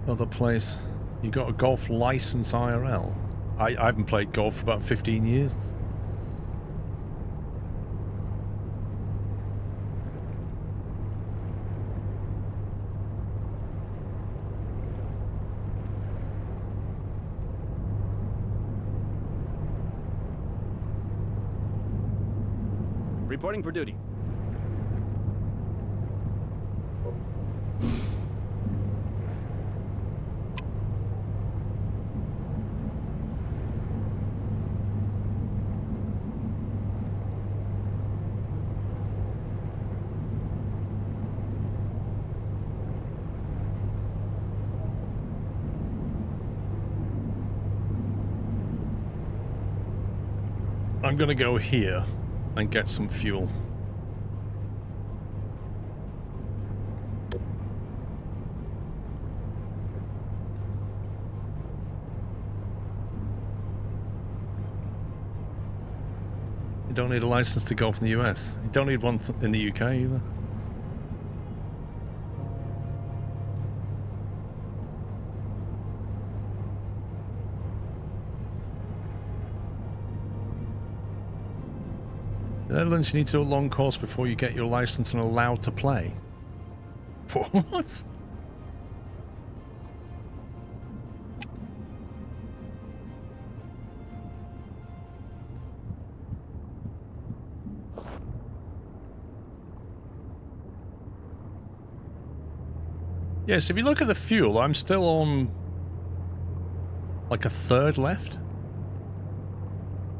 Speaker 1: other place. You got a golf license IRL? I haven't played golf for about 15 years.
Speaker 8: Reporting for duty.
Speaker 1: I'm gonna go here and get some fuel. You don't need a license to go from the US. You don't need one in the UK either. In the Netherlands, you need to do a long course before you get your license and allowed to play. What? Yes, if you look at the fuel, I'm still on like a third left.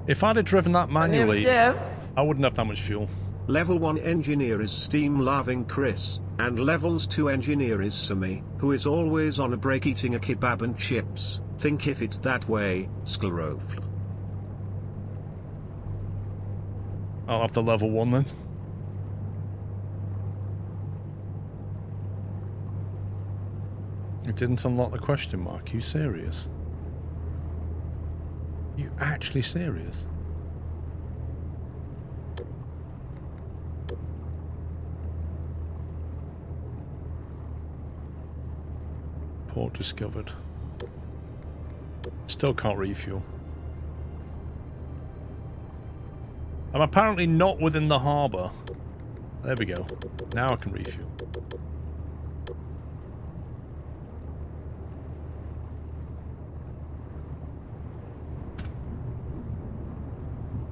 Speaker 1: If I'd have driven that manually, I wouldn't have that much fuel.
Speaker 10: Level 1 engineer is steam-loving Chris, and levels 2 engineer is Sami, who is always on a break eating a kebab and chips. Think if it's that way, Sklerofl.
Speaker 1: I'll have the level 1 then. It didn't unlock the question mark. You serious? You actually serious? Port discovered. Still can't refuel. I'm apparently not within the harbour. There we go. Now I can refuel.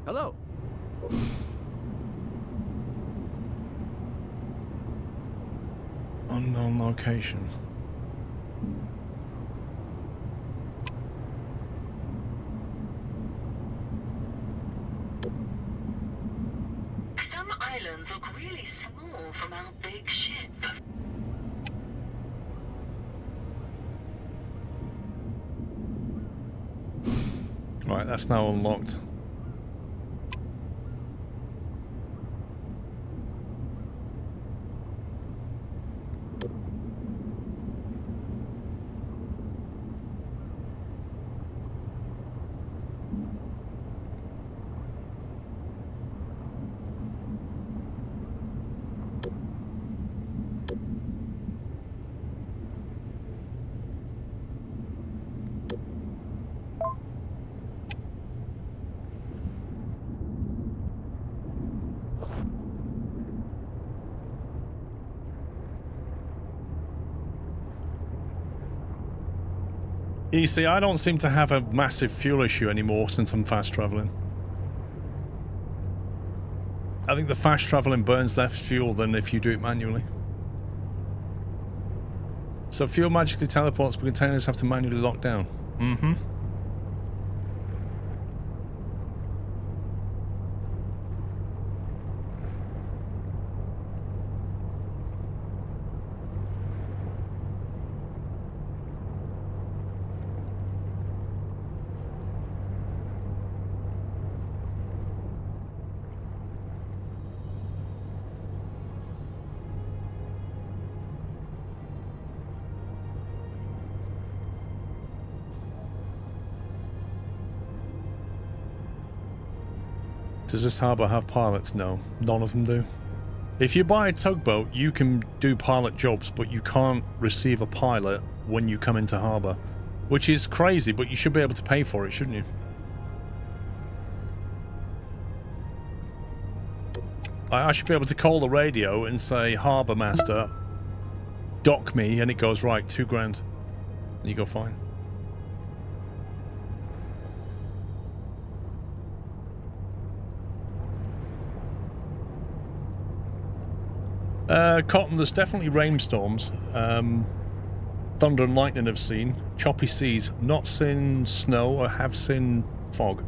Speaker 8: Hello.
Speaker 1: Unknown location.
Speaker 3: Some islands look really small from our big ship.
Speaker 1: Right, that's now unlocked. You see, I don't seem to have a massive fuel issue anymore since I'm fast traveling. I think the fast traveling burns less fuel than if you do it manually. So fuel magically teleports, but containers have to manually lock down. Mm-hmm. Does this harbour have pilots? No, none of them do. If you buy a tugboat, you can do pilot jobs, but you can't receive a pilot when you come into harbour. Which is crazy, but you should be able to pay for it, shouldn't you? I should be able to call the radio and say, Harbour Master, dock me, and it goes, right, $2 grand. And you go, fine. Cotton, there's definitely rainstorms. Thunder and lightning I've seen. Choppy seas. Not seen snow, I have seen fog.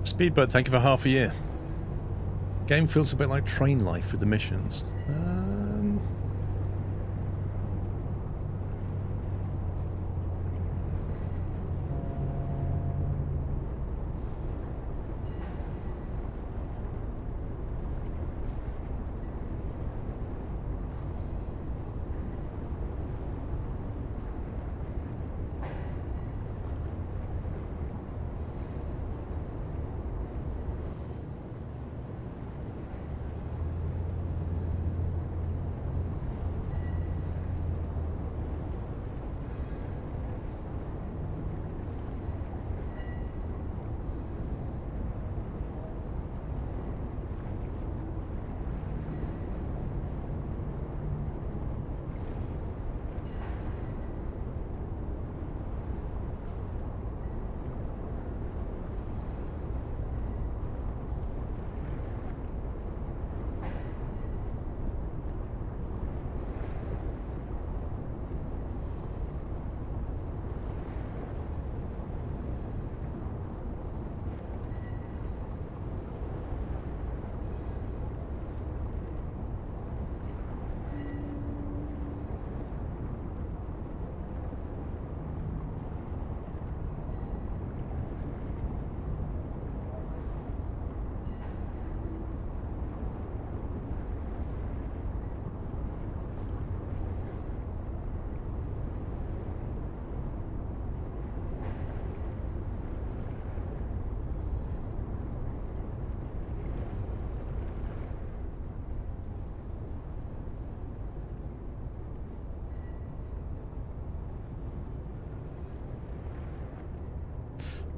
Speaker 1: Speedbird, thank you for half a year. Game feels a bit like train life with the missions.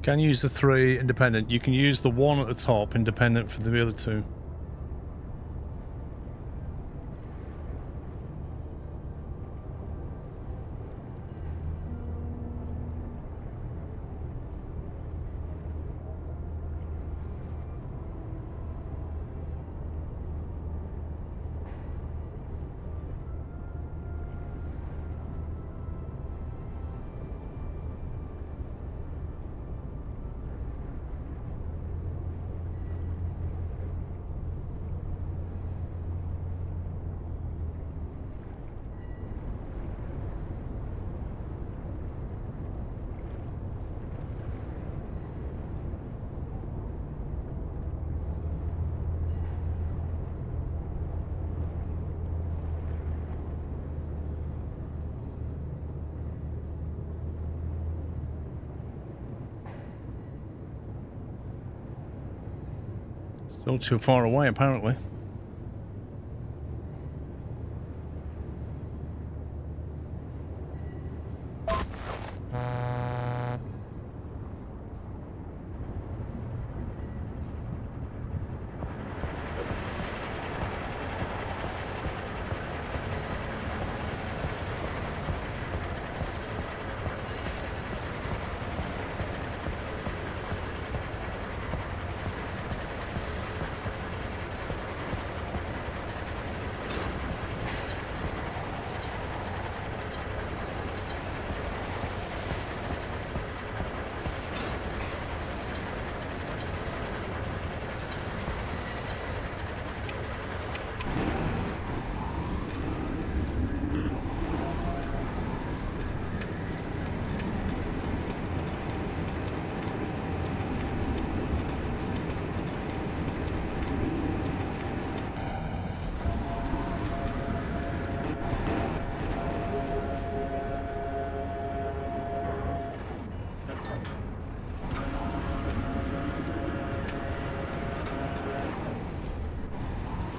Speaker 1: Can use the 3 independent. You can use the 1 at the top independent for the other 2. Still too far away, apparently.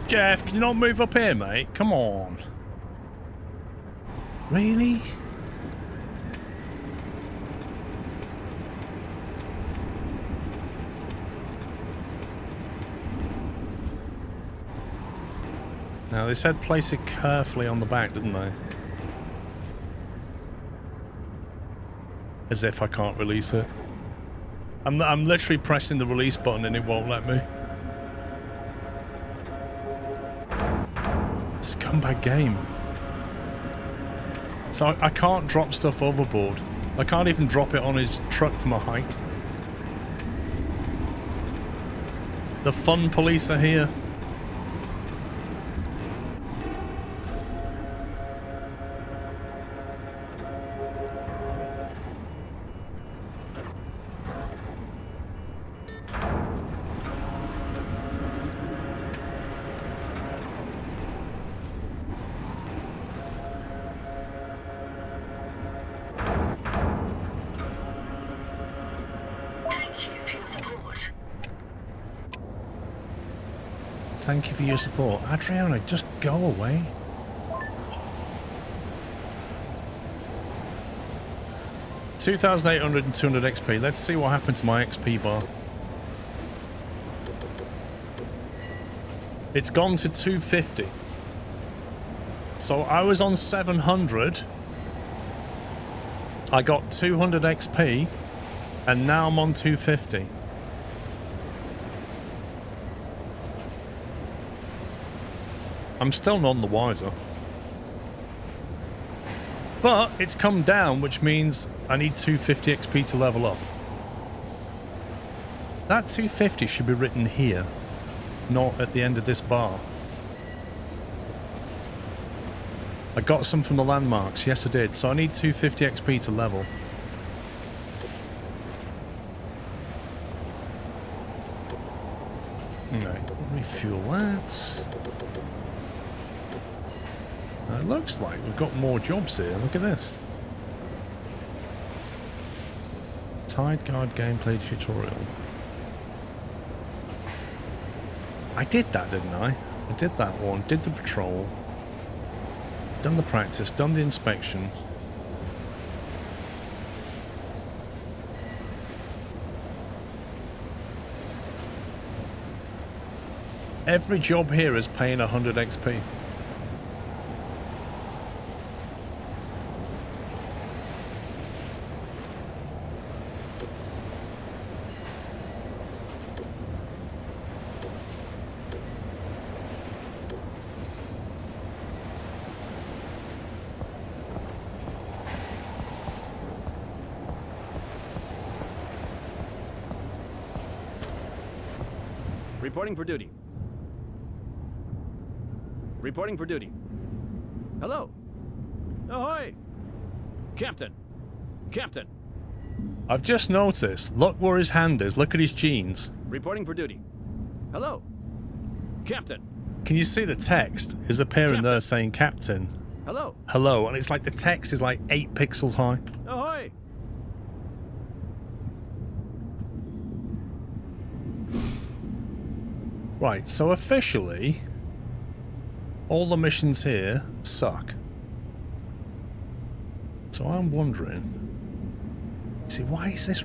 Speaker 1: Jeff, can you not move up here, mate? Come on. Really? Now, they said place it carefully on the back, didn't they? As if I can't release it. I'm literally pressing the release button and it won't let me. Scumbag game. So I can't drop stuff overboard. I can't even drop it on his truck from a height. The fun police are here. Thank you for your support. Adriana, just go away. $2,800 and 200 XP. Let's see what happened to my XP bar. It's gone to 250. So I was on 700. I got 200 XP. And now I'm on 250. I'm still none the wiser. But it's come down, which means I need 250 XP to level up. That 250 should be written here, not at the end of this bar. I got some from the landmarks. Yes, I did. So I need 250 XP to level. Alright, refuel that. It looks like we've got more jobs here. Look at this. Tide Guard gameplay tutorial. I did that, didn't I? I did that one. Did the patrol. Done the practice. Done the inspection. Every job here is paying 100 XP.
Speaker 8: Reporting for duty. Reporting for duty. Hello. Ahoy! Captain. Captain.
Speaker 1: I've just noticed. Look where his hand is. Look at his jeans.
Speaker 8: Reporting for duty. Hello. Captain.
Speaker 1: Can you see the text is appearing there saying Captain?
Speaker 8: Hello.
Speaker 1: Hello. And it's like the text is like 8 pixels high.
Speaker 8: Ahoy!
Speaker 1: Right, so officially, all the missions here suck. So I'm wondering, see, why is this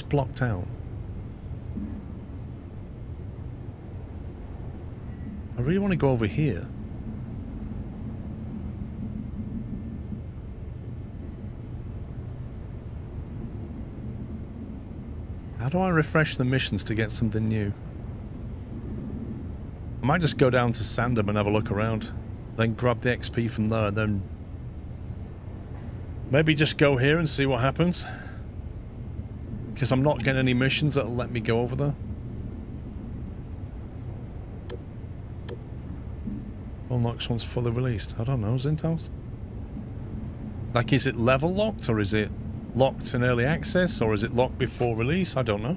Speaker 1: blocked out? I really want to go over here. How do I refresh the missions to get something new? I might just go down to Sandham and have a look around. Then grab the XP from there, and then maybe just go here and see what happens. Because I'm not getting any missions that'll let me go over there. Unlocks once fully released. I don't know, Zintos? Like, is it level locked, or is it locked in early access, or is it locked before release? I don't know.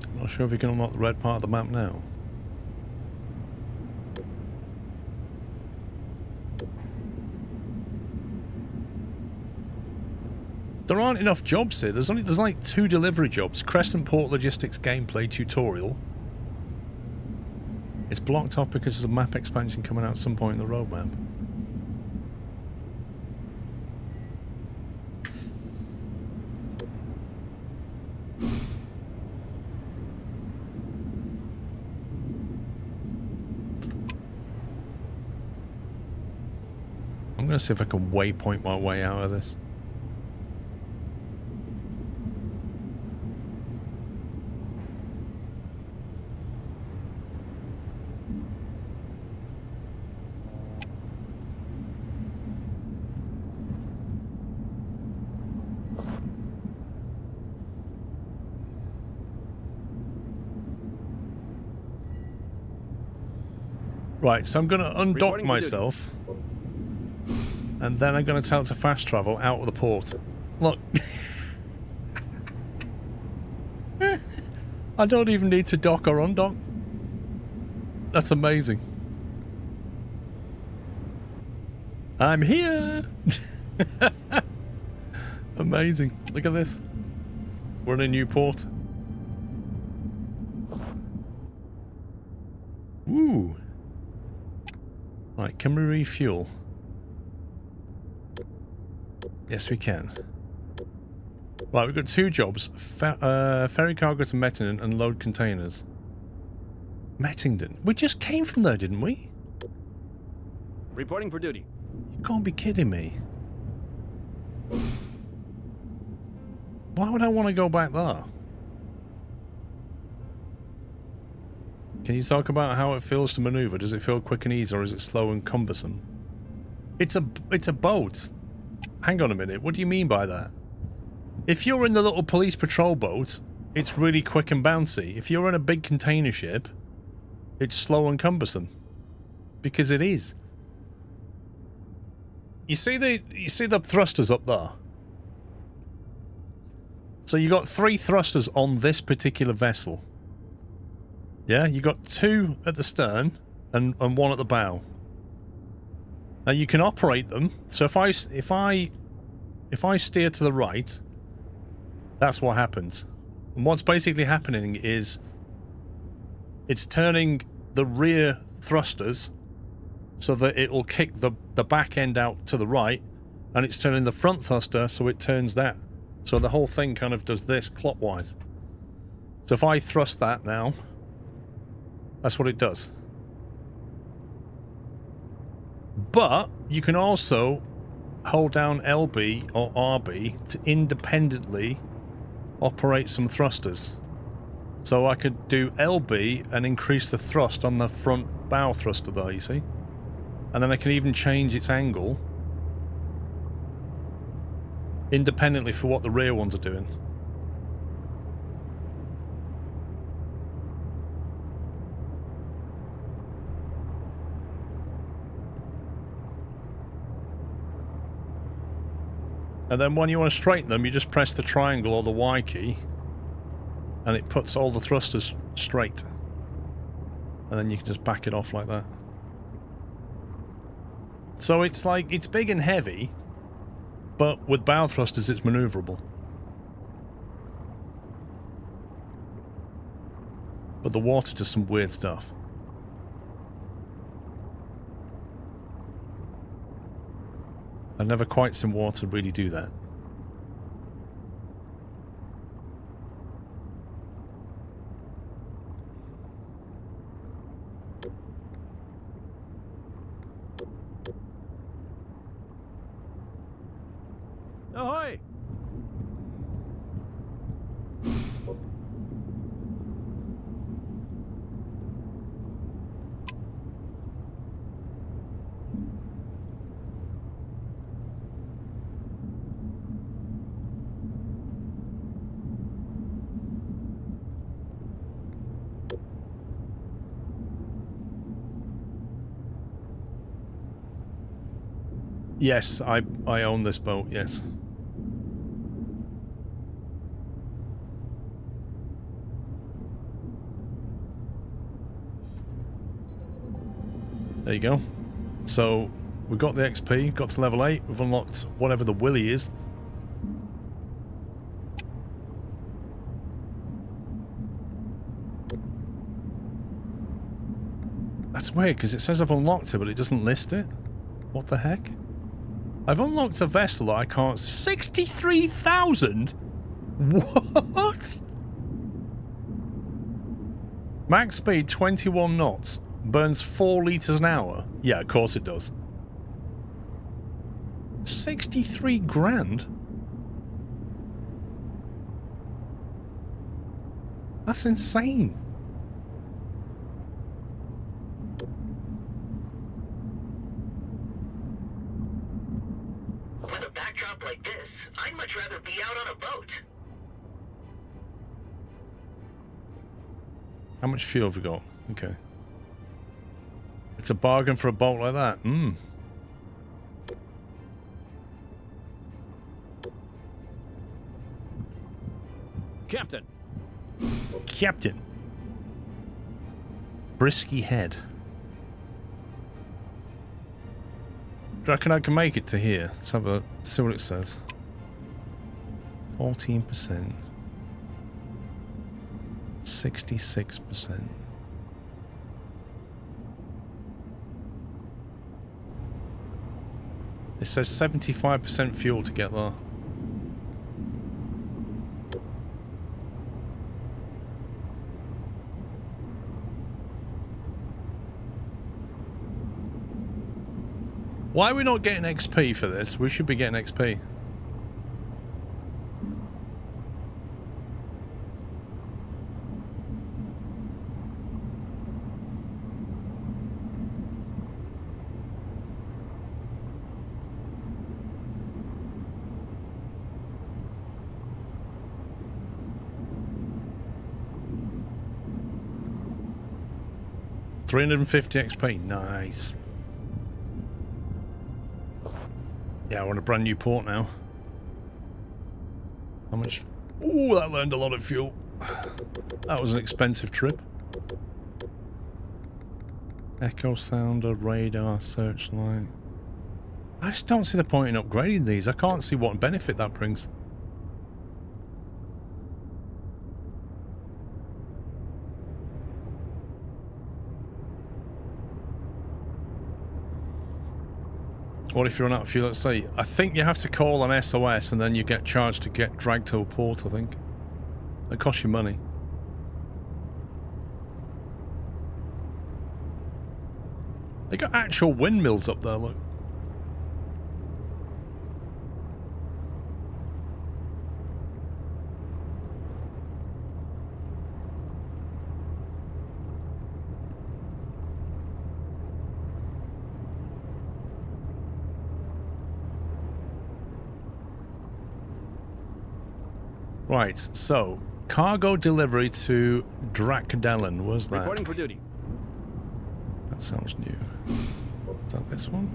Speaker 1: I'm not sure if you can unlock the red part of the map now. There aren't enough jobs here. There's like 2 delivery jobs. Crescent Port Logistics gameplay tutorial. It's blocked off because there's a map expansion coming out at some point in the roadmap. I'm going to see if I can waypoint my way out of this. Right, so I'm going to undock
Speaker 8: Reporting for
Speaker 1: myself. And then I'm going to tell it to fast travel out of the port. Look. I don't even need to dock or undock. That's amazing. I'm here! Amazing. Look at this. We're in a new port. Ooh. Right, can we refuel? Yes, we can. Right, we've got two jobs. Ferry cargo to Mettingen and load containers. Mettingen? We just came from there, didn't we?
Speaker 8: Reporting for duty.
Speaker 1: You can't be kidding me. Why would I want to go back there? Can you talk about how it feels to maneuver? Does it feel quick and easy, or is it slow and cumbersome? It's a boat. Hang on a minute. What do you mean by that? If you're in the little police patrol boat, it's really quick and bouncy. If you're in a big container ship, it's slow and cumbersome. Because it is. You see the thrusters up there? So you got 3 thrusters on this particular vessel. Yeah, you got 2 at the stern and 1 at the bow. Now you can operate them. So if I steer to the right, that's what happens. And what's basically happening is it's turning the rear thrusters so that it will kick the back end out to the right, and it's turning the front thruster so it turns that. So the whole thing kind of does this clockwise. So if I thrust that now, that's what it does. But you can also hold down LB or RB to independently operate some thrusters. So I could do LB and increase the thrust on the front bow thruster there, you see? And then I can even change its angle independently for what the rear ones are doing. And then when you want to straighten them, you just press the triangle or the Y key, and it puts all the thrusters straight. And then you can just back it off like that. So it's like, it's big and heavy, but with bow thrusters it's maneuverable. But the water does some weird stuff. I've never quite seen water really do that.
Speaker 8: Ahoy!
Speaker 1: Yes, I own this boat, yes. There you go. So, we got the XP, got to level 8, we've unlocked whatever the Willy is. That's weird, because it says I've unlocked it, but it doesn't list it. What the heck? I've unlocked a vessel that I can't... 63,000? What? Max speed 21 knots. Burns 4 litres an hour. Yeah, of course it does. 63 grand? That's insane.
Speaker 3: With a backdrop like this, I'd much rather be out on a boat.
Speaker 1: How much fuel have we got? Okay. It's a bargain for a bolt like that. Hmm.
Speaker 8: Captain.
Speaker 1: Captain. Brisky head. Do you reckon I can make it to here? Let's have a see what it says. 14%. 66%. It says 75% fuel to get there. Why are we not getting XP for this? We should be getting XP. $350 XP, nice. Yeah, I want a brand new port now. How much? Ooh, that learned a lot of fuel. That was an expensive trip. Echo sounder, radar, searchlight. I just don't see the point in upgrading these. I can't see what benefit that brings. What if you run out of fuel? Let's say, I think you have to call an SOS and then you get charged to get dragged to a port, I think. It costs you money. They got actual windmills up there, look. Right, so cargo delivery to Drakdelen. Where's that?
Speaker 8: Reporting for duty.
Speaker 1: That sounds new. Is that this one?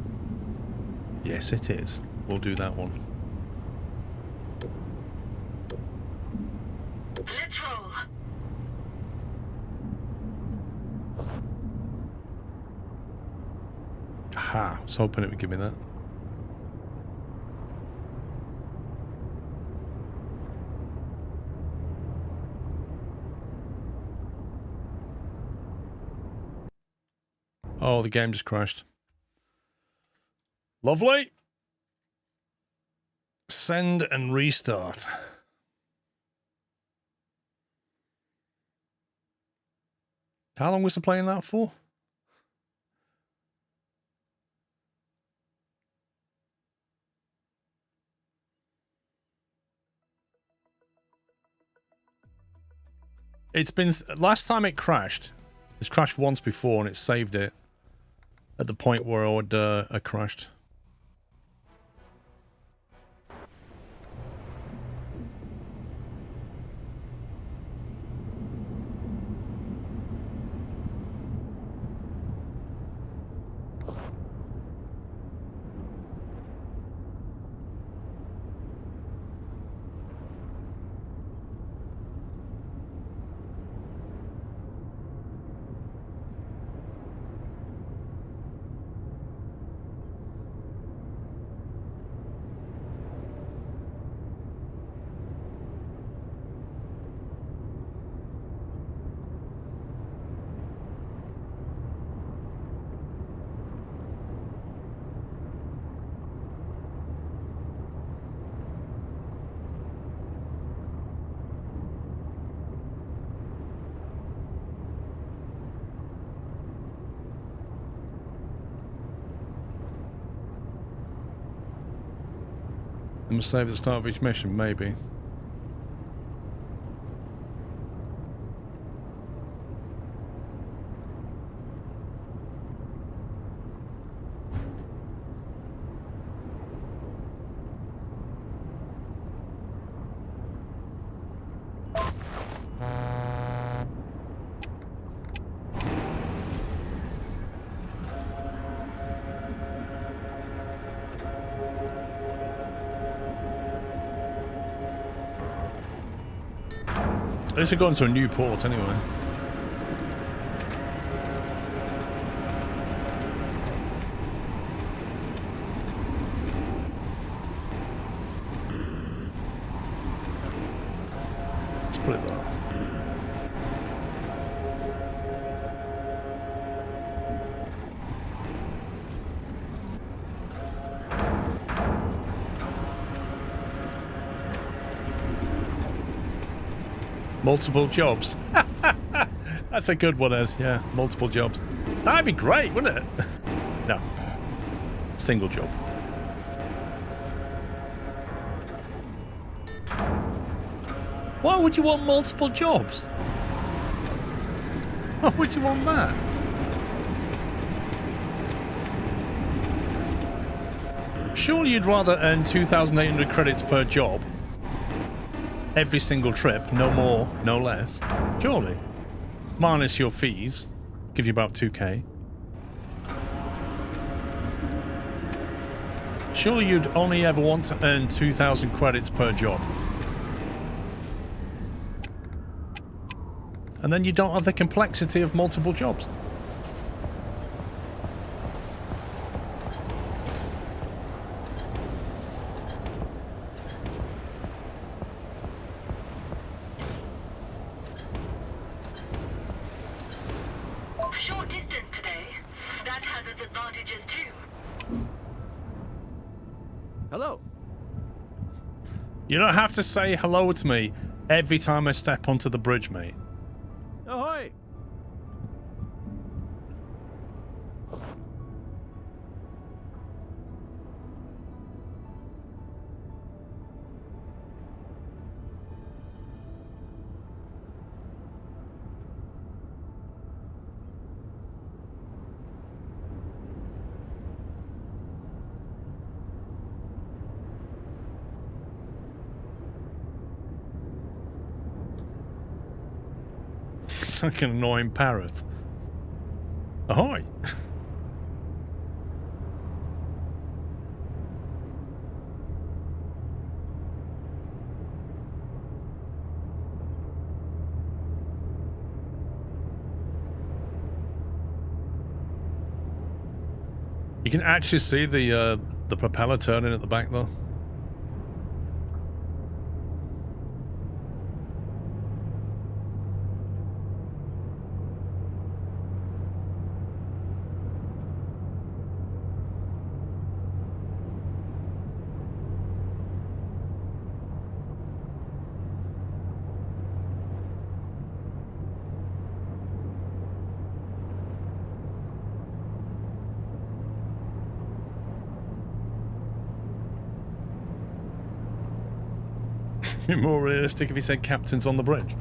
Speaker 1: Yes, it is. We'll do that one.
Speaker 3: Let's roll.
Speaker 1: Aha, I was hoping it would give me that. Oh, the game just crashed. Lovely. Send and restart. How long was I playing that for? It's been... Last time it crashed, it's crashed once before and it saved it at the point where I crashed. I must save at the start of each mission, maybe. At least we're going to a new port anyway. Let's put it there. Multiple jobs. That's a good one, Ed. Yeah, multiple jobs. That'd be great, wouldn't it? No. Single job. Why would you want multiple jobs? Why would you want that? Surely you'd rather earn 2,800 credits per job every single trip, no more, no less. Surely. Minus your fees. Give you about 2k. Surely you'd only ever want to earn 2,000 credits per job. And then you don't have the complexity of multiple jobs.
Speaker 3: Short distance today. That has its advantages too.
Speaker 8: Hello.
Speaker 1: You don't have to say hello to me every time I step onto the bridge, mate.
Speaker 8: Ahoy!
Speaker 1: It's like an annoying parrot. Ahoy! You can actually see the propeller turning at the back though. Be more realistic if he said captain's on the bridge.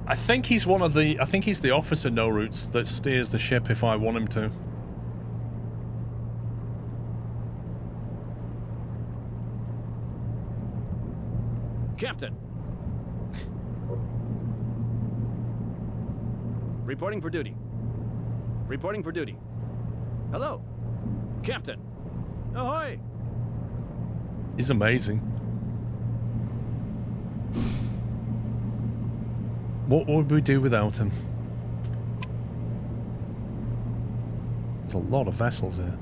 Speaker 1: I think he's one of the... I think he's the officer no routes that steers the ship if I want him to.
Speaker 8: Captain. Reporting for duty. Reporting for duty. Hello. Captain. Ahoy!
Speaker 1: He's amazing. What would we do without him? There's a lot of vessels here.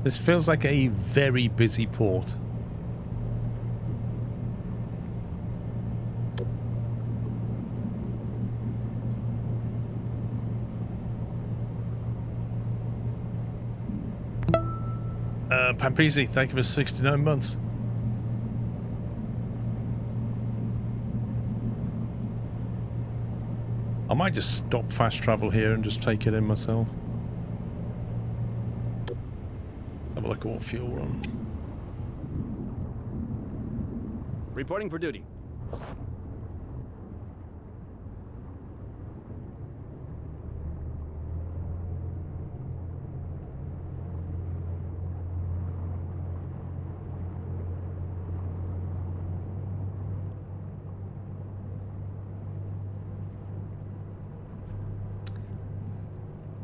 Speaker 1: This feels like a very busy port. Pampisi, thank you for 69 months. I might just stop fast travel here and just take it in myself. Have a look at what fuel we're on.
Speaker 8: Reporting for duty.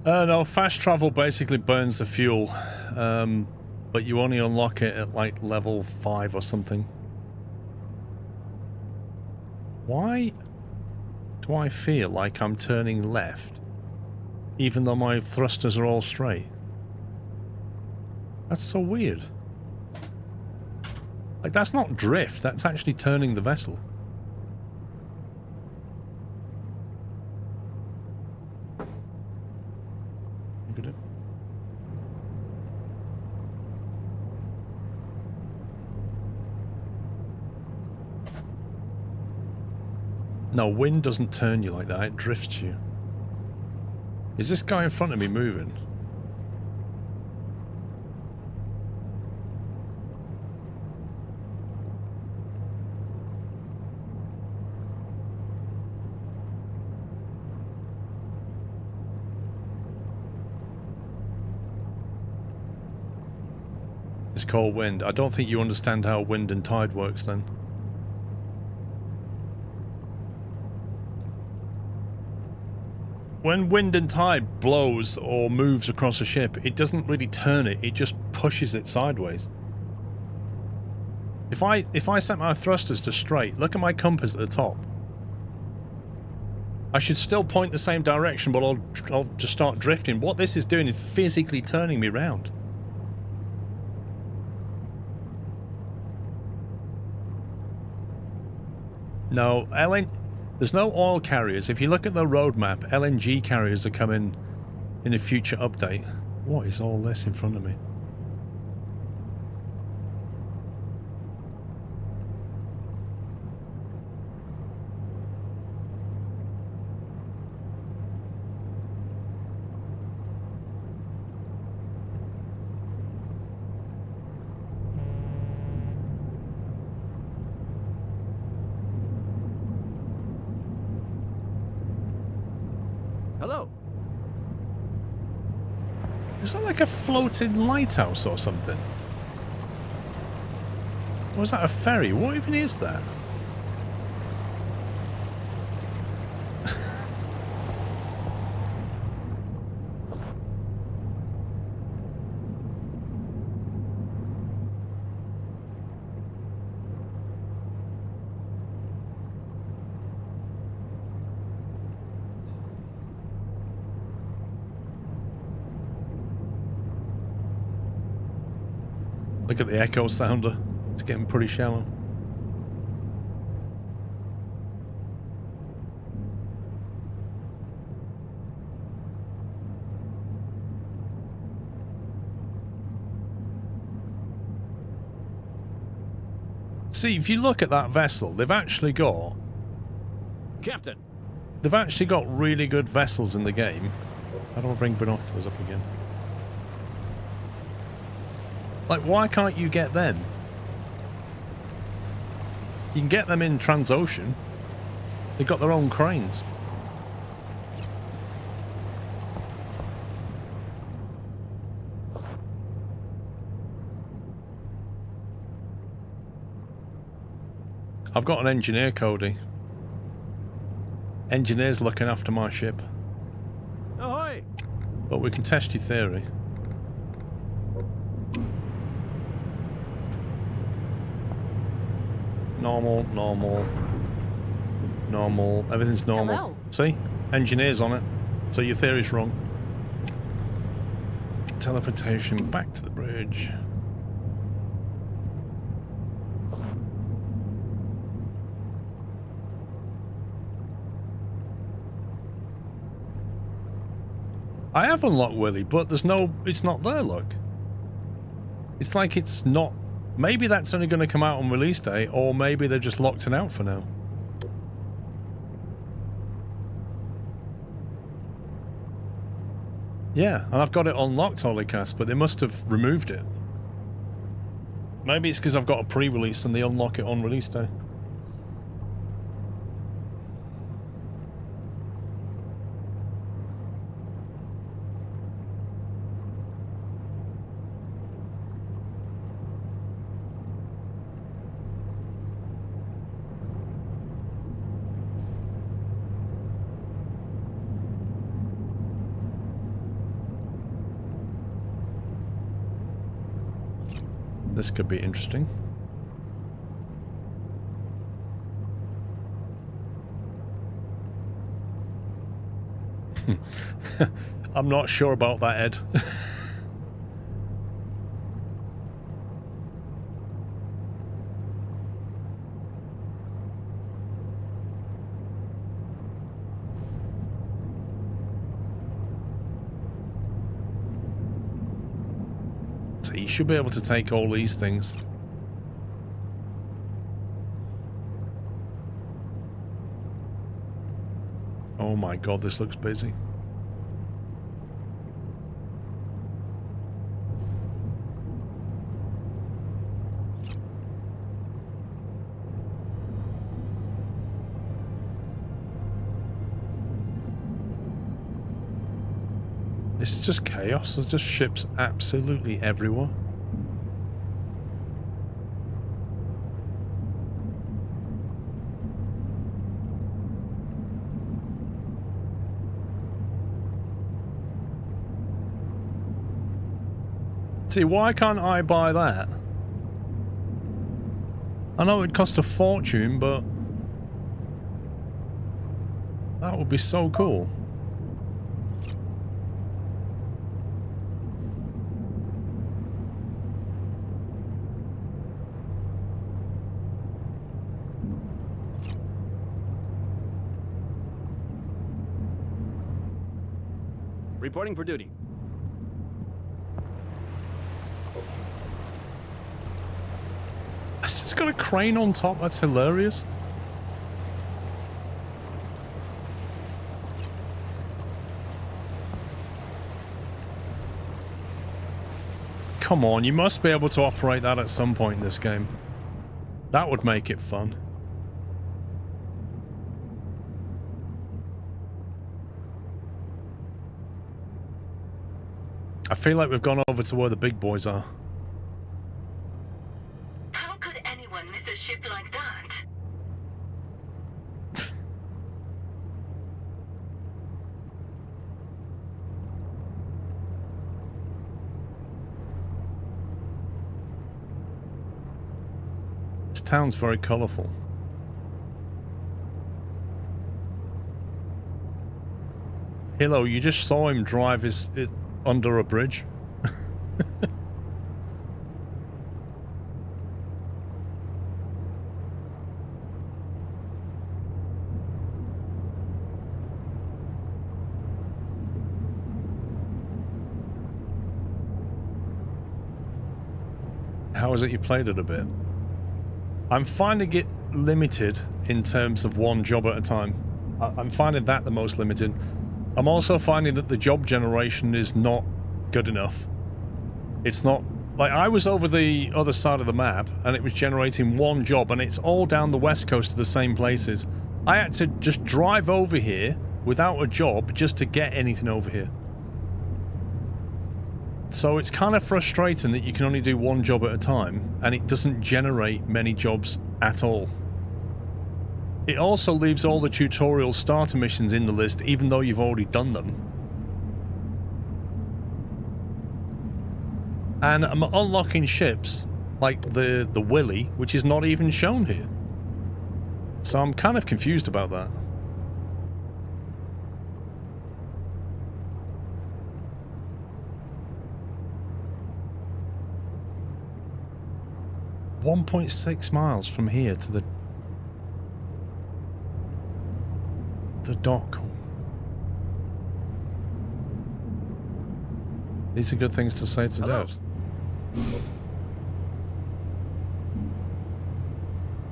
Speaker 1: No, fast travel basically burns the fuel, but you only unlock it at like level 5 or something. Why do I feel like I'm turning left, even though my thrusters are all straight? That's so weird. Like, that's not drift, that's actually turning the vessel. Look at it. No, wind doesn't turn you like that, it drifts you. Is this guy in front of me moving? It's called wind. I don't think you understand how wind and tide works then. When wind and tide blows or moves across a ship, it doesn't really turn it, it just pushes it sideways. If I set my thrusters to straight, look at my compass at the top. I should still point the same direction, but I'll just start drifting. What this is doing is physically turning me round. No, there's no oil carriers. If you look at the roadmap, LNG carriers are coming in a future update. What is all this in front of me?
Speaker 8: Hello.
Speaker 1: Is that like a floating lighthouse or something? Or is that a ferry? What even is that? Look at the echo sounder. It's getting pretty shallow. See, if you look at that vessel, they've actually got
Speaker 8: Captain.
Speaker 1: really good vessels in the game. How do I bring binoculars up again? Like, why can't you get them? You can get them in Transocean. They've got their own cranes. I've got an engineer, Cody. Engineer's looking after my ship.
Speaker 8: Ahoy!
Speaker 1: But we can test your theory. Normal, normal, normal. Everything's normal.
Speaker 11: Hello.
Speaker 1: See? Engineer's on it. So your theory's wrong. Teleportation back to the bridge. I have unlocked Willy, but there's no... It's not there, look. It's like it's not... Maybe that's only going to come out on release day, or maybe they're just locked it out for now. Yeah, and I've got it unlocked, Holycast, but they must have removed it. Maybe it's because I've got a pre-release and they unlock it on release day. This could be interesting. I'm not sure about that, Ed. So you should be able to take all these things. Oh my god, this looks busy. It's just chaos. There's just ships absolutely everywhere. See, why can't I buy that? I know it'd cost a fortune, but that would be so cool.
Speaker 8: Reporting for duty.
Speaker 1: It's got a crane on top. That's hilarious. Come on, you must be able to operate that at some point in this game. That would make it fun. I feel like we've gone over to where the big boys are.
Speaker 3: How could anyone miss a ship like that?
Speaker 1: This town's very colourful. Hello, you just saw him drive it under a bridge. How is it you played it a bit? I'm finding it limited in terms of one job at a time. I'm finding that the most limited. I'm also finding that the job generation is not good enough. It's not... Like, I was over the other side of the map, and it was generating one job, and it's all down the west coast to the same places. I had to just drive over here without a job just to get anything over here. So it's kind of frustrating that you can only do one job at a time, and it doesn't generate many jobs at all. It also leaves all the tutorial starter missions in the list, even though you've already done them. And I'm unlocking ships, like the Willy, which is not even shown here. So I'm kind of confused about that. .6 miles from here to the dock. These are good things to say to devs.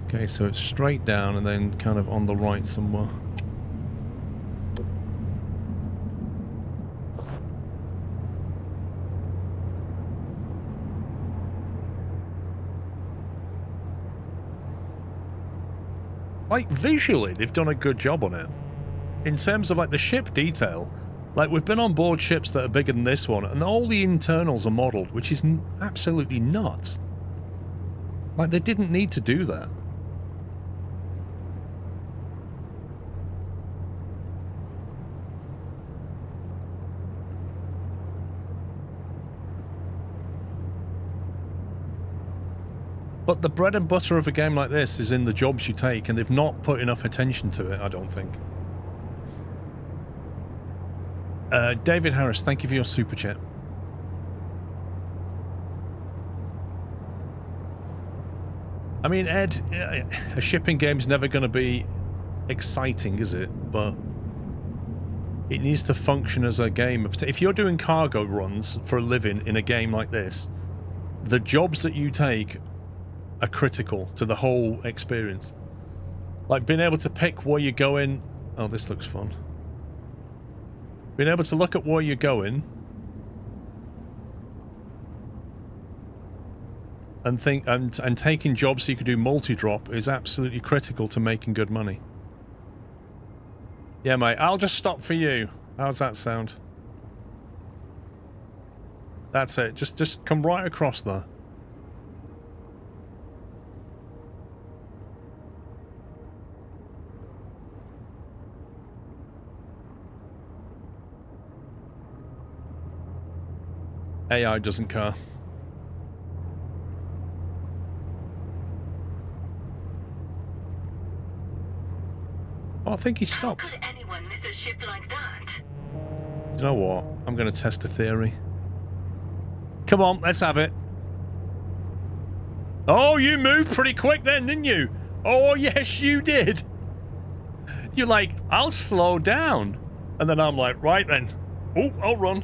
Speaker 1: Okay, so it's straight down and then kind of on the right somewhere. Like, visually, they've done a good job on it. In terms of, like, the ship detail, like, we've been on board ships that are bigger than this one, and all the internals are modelled, which is absolutely nuts. Like, they didn't need to do that. But the bread and butter of a game like this is in the jobs you take, and they've not put enough attention to it, I don't think. David Harris, thank you for your super chat. I mean, Ed, a shipping game's never going to be exciting, is it? But it needs to function as a game. If you're doing cargo runs for a living in a game like this, the jobs that you take are critical to the whole experience. Like being able to pick where you're going. Oh, this looks fun. Being able to look at where you're going and think and taking jobs so you could do multi-drop is absolutely critical to making good money. Yeah, mate, I'll just stop for you. How's that sound? That's it. Just come right across there. AI doesn't care. Oh, I think he stopped.
Speaker 3: How could anyone miss a ship like that?
Speaker 1: You know what? I'm going to test a theory. Come on, let's have it. Oh, you moved pretty quick then, didn't you? Oh, yes, you did. You're like, I'll slow down. And then I'm like, right then. Oh, I'll run.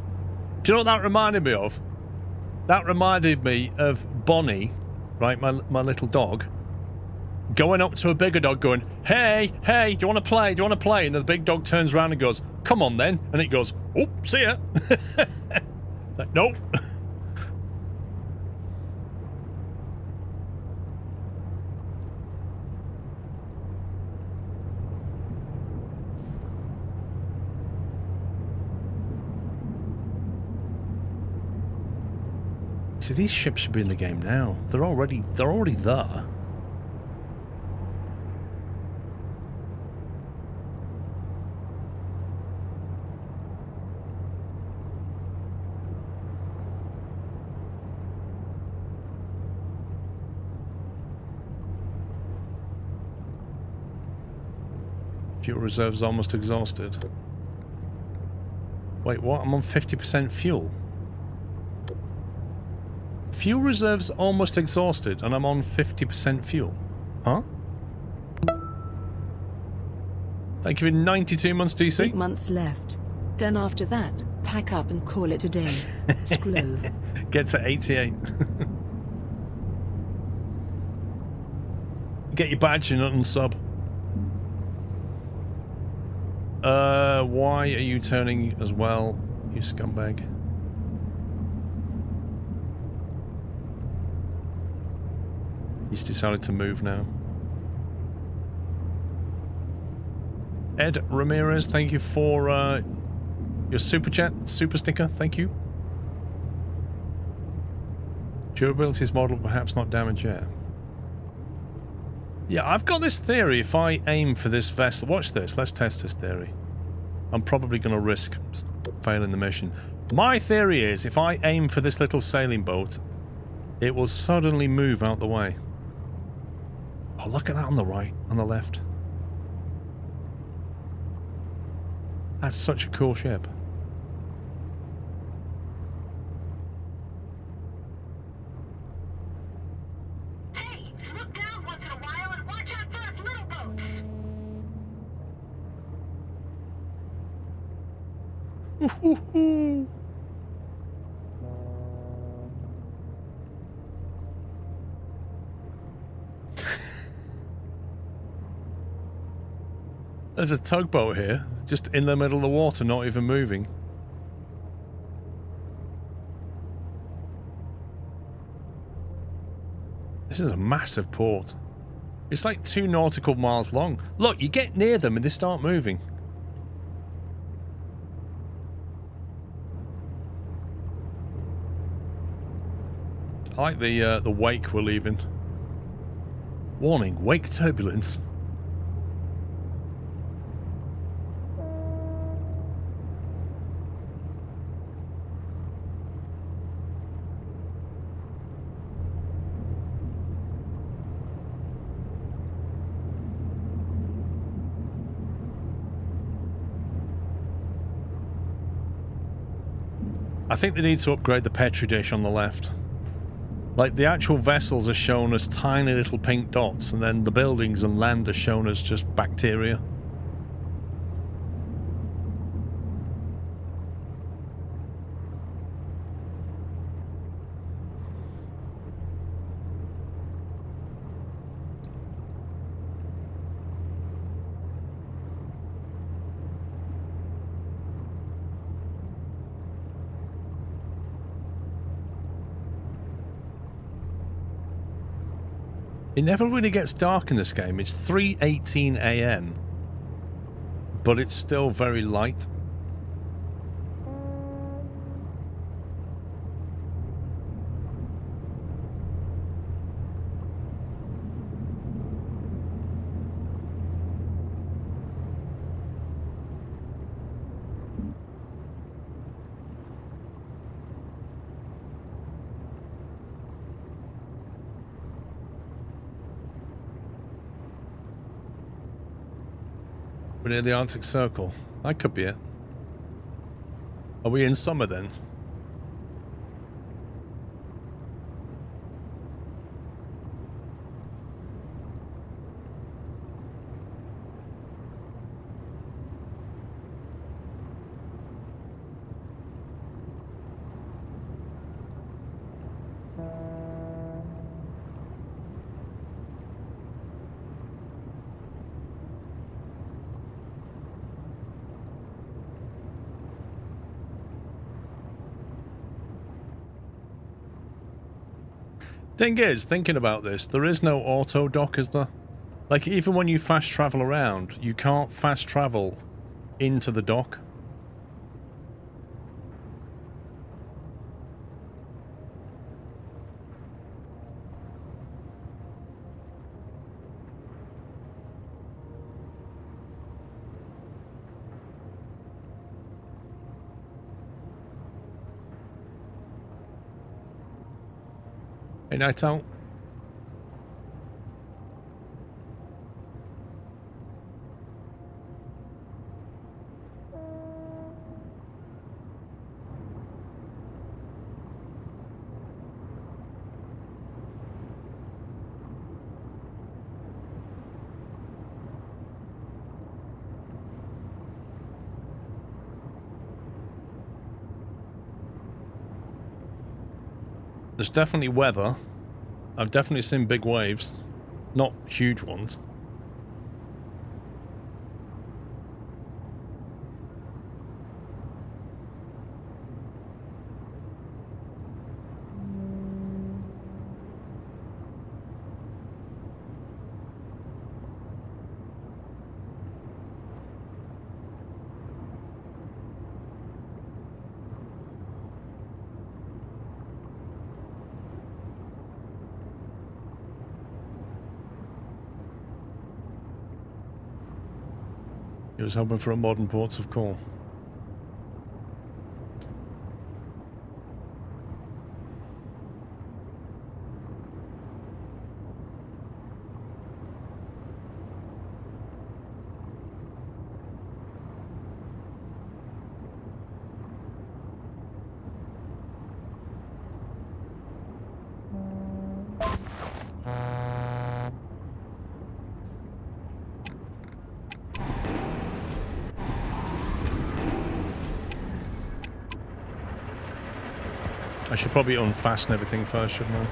Speaker 1: Do you know what that reminded me of? That reminded me of Bonnie, right, my little dog, going up to a bigger dog going, hey, do you want to play? Do you want to play? And the big dog turns around and goes, come on then. And it goes, oh, see ya. Like, nope. See, these ships should be in the game now. They're already there. Fuel reserves almost exhausted. Wait, what? I'm on 50% fuel. Fuel reserves almost exhausted, and I'm on 50% fuel. Huh? Thank you for 92 months, DC.
Speaker 9: 8 months left. Done after that. Pack up and call it a day. Scrove.
Speaker 1: Get to 88. Get your badge and unsub. Why are you turning as well, you scumbag? He's decided to move now. Ed Ramirez, thank you for your super chat, super sticker, thank you. Durability is modeled, perhaps not damaged yet. Yeah, I've got this theory. If I aim for this vessel, watch this, let's test this theory. I'm probably going to risk failing the mission. My theory is, if I aim for this little sailing boat, it will suddenly move out the way. Oh, look at that on the right, on the left. That's such a cool ship.
Speaker 3: Hey, look down once in a while and watch out for those little boats.
Speaker 1: Woohoo! There's a tugboat here, just in the middle of the water, not even moving. This is a massive port. It's like 2 nautical miles long. Look, you get near them and they start moving. I like the wake we're leaving. Warning, wake turbulence. I think they need to upgrade the Petri dish on the left. Like, the actual vessels are shown as tiny little pink dots, and then the buildings and land are shown as just bacteria. It never really gets dark in this game. It's 3:18 AM, but it's still very light. We're near the Arctic Circle. That could be it. Are we in summer then? Thing is, thinking about this, there is no auto dock, is there? Like, even when you fast travel around, you can't fast travel into the dock. Hey, night out. There's definitely weather. I've definitely seen big waves. Not huge ones. He was hoping for a modern ports of call. I should probably unfasten everything first, shouldn't I?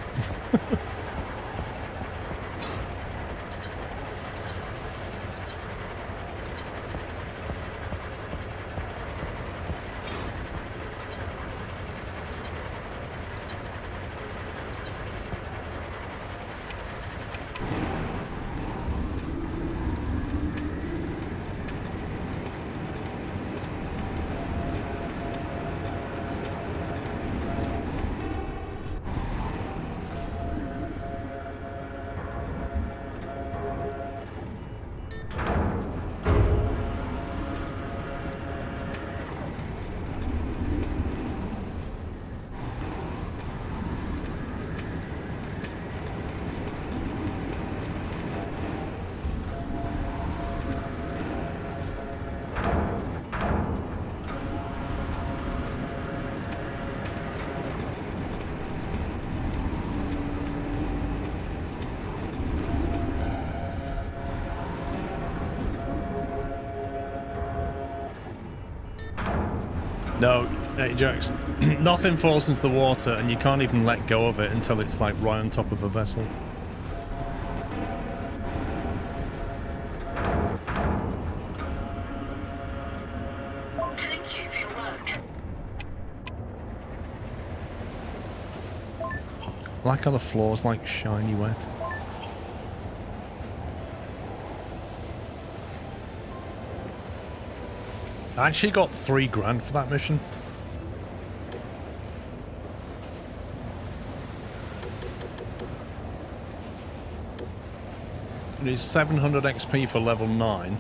Speaker 1: No, hey, Jax, nothing falls into the water and you can't even let go of it until it's like right on top of a vessel.
Speaker 3: Thank you for your work.
Speaker 1: I like how the floor's like shiny wet. I actually got $3 grand for that mission. It is 700 XP for level 9.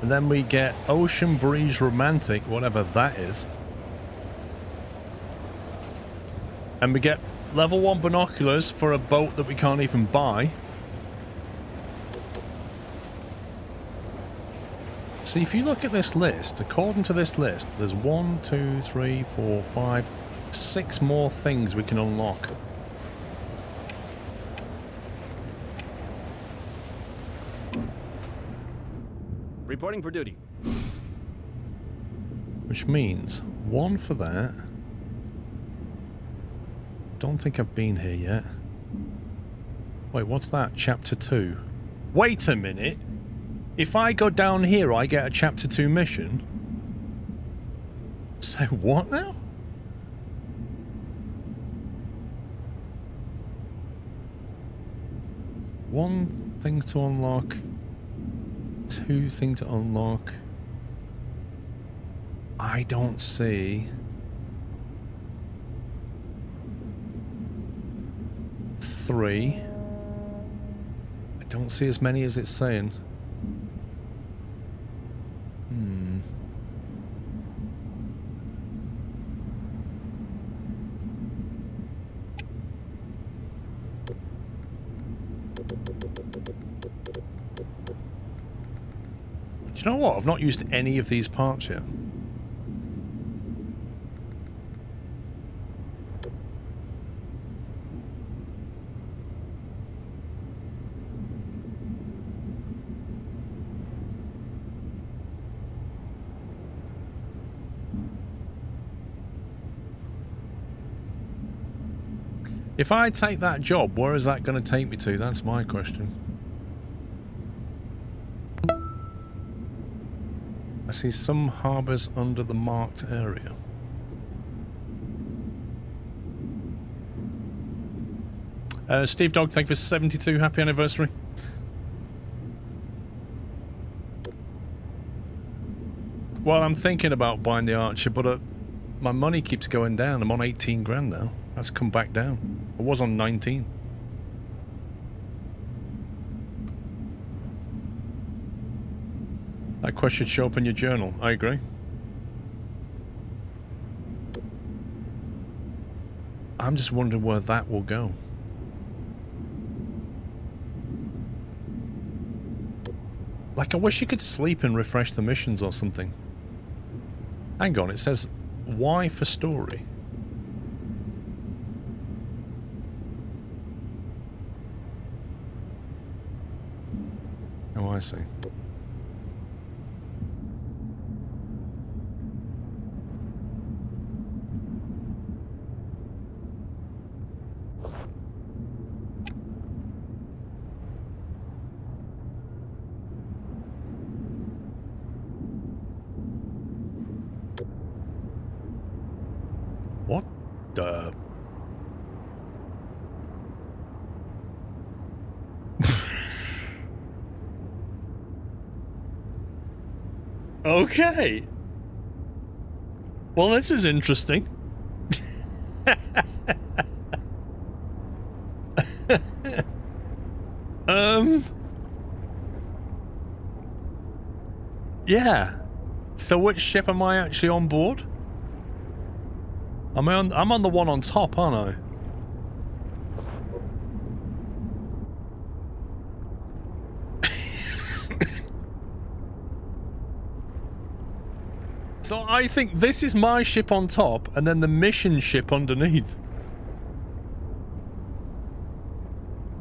Speaker 1: And then we get Ocean Breeze Romantic, whatever that is. And we get level 1 binoculars for a boat that we can't even buy. See, if you look at this list, according to this list, there's 1, 2, 3, 4, 5, 6 more things we can unlock.
Speaker 8: Reporting for duty.
Speaker 1: Which means 1 for that. Don't think I've been here yet. Wait, what's that? Chapter 2. Wait a minute. If I go down here, I get a Chapter 2 mission? So what now? One thing to unlock. 2 thing to unlock. I don't see. 3. I don't see as many as it's saying. Do you know what? I've not used any of these parts yet. If I take that job, where is that going to take me to? That's my question. I see some harbours under the marked area. Steve Dog, thank you for 72. Happy anniversary. Well, I'm thinking about buying the Archer, but my money keeps going down. I'm on 18 grand now. That's come back down. I was on 19. That question should show up in your journal. I agree. I'm just wondering where that will go. Like, I wish you could sleep and refresh the missions or something. Hang on, it says Y for story. Oh, I see. What the... Okay. Well, this is interesting. Yeah. So which ship am I actually on board? I'm on the one on top, aren't I? So I think this is my ship on top, and then the mission ship underneath.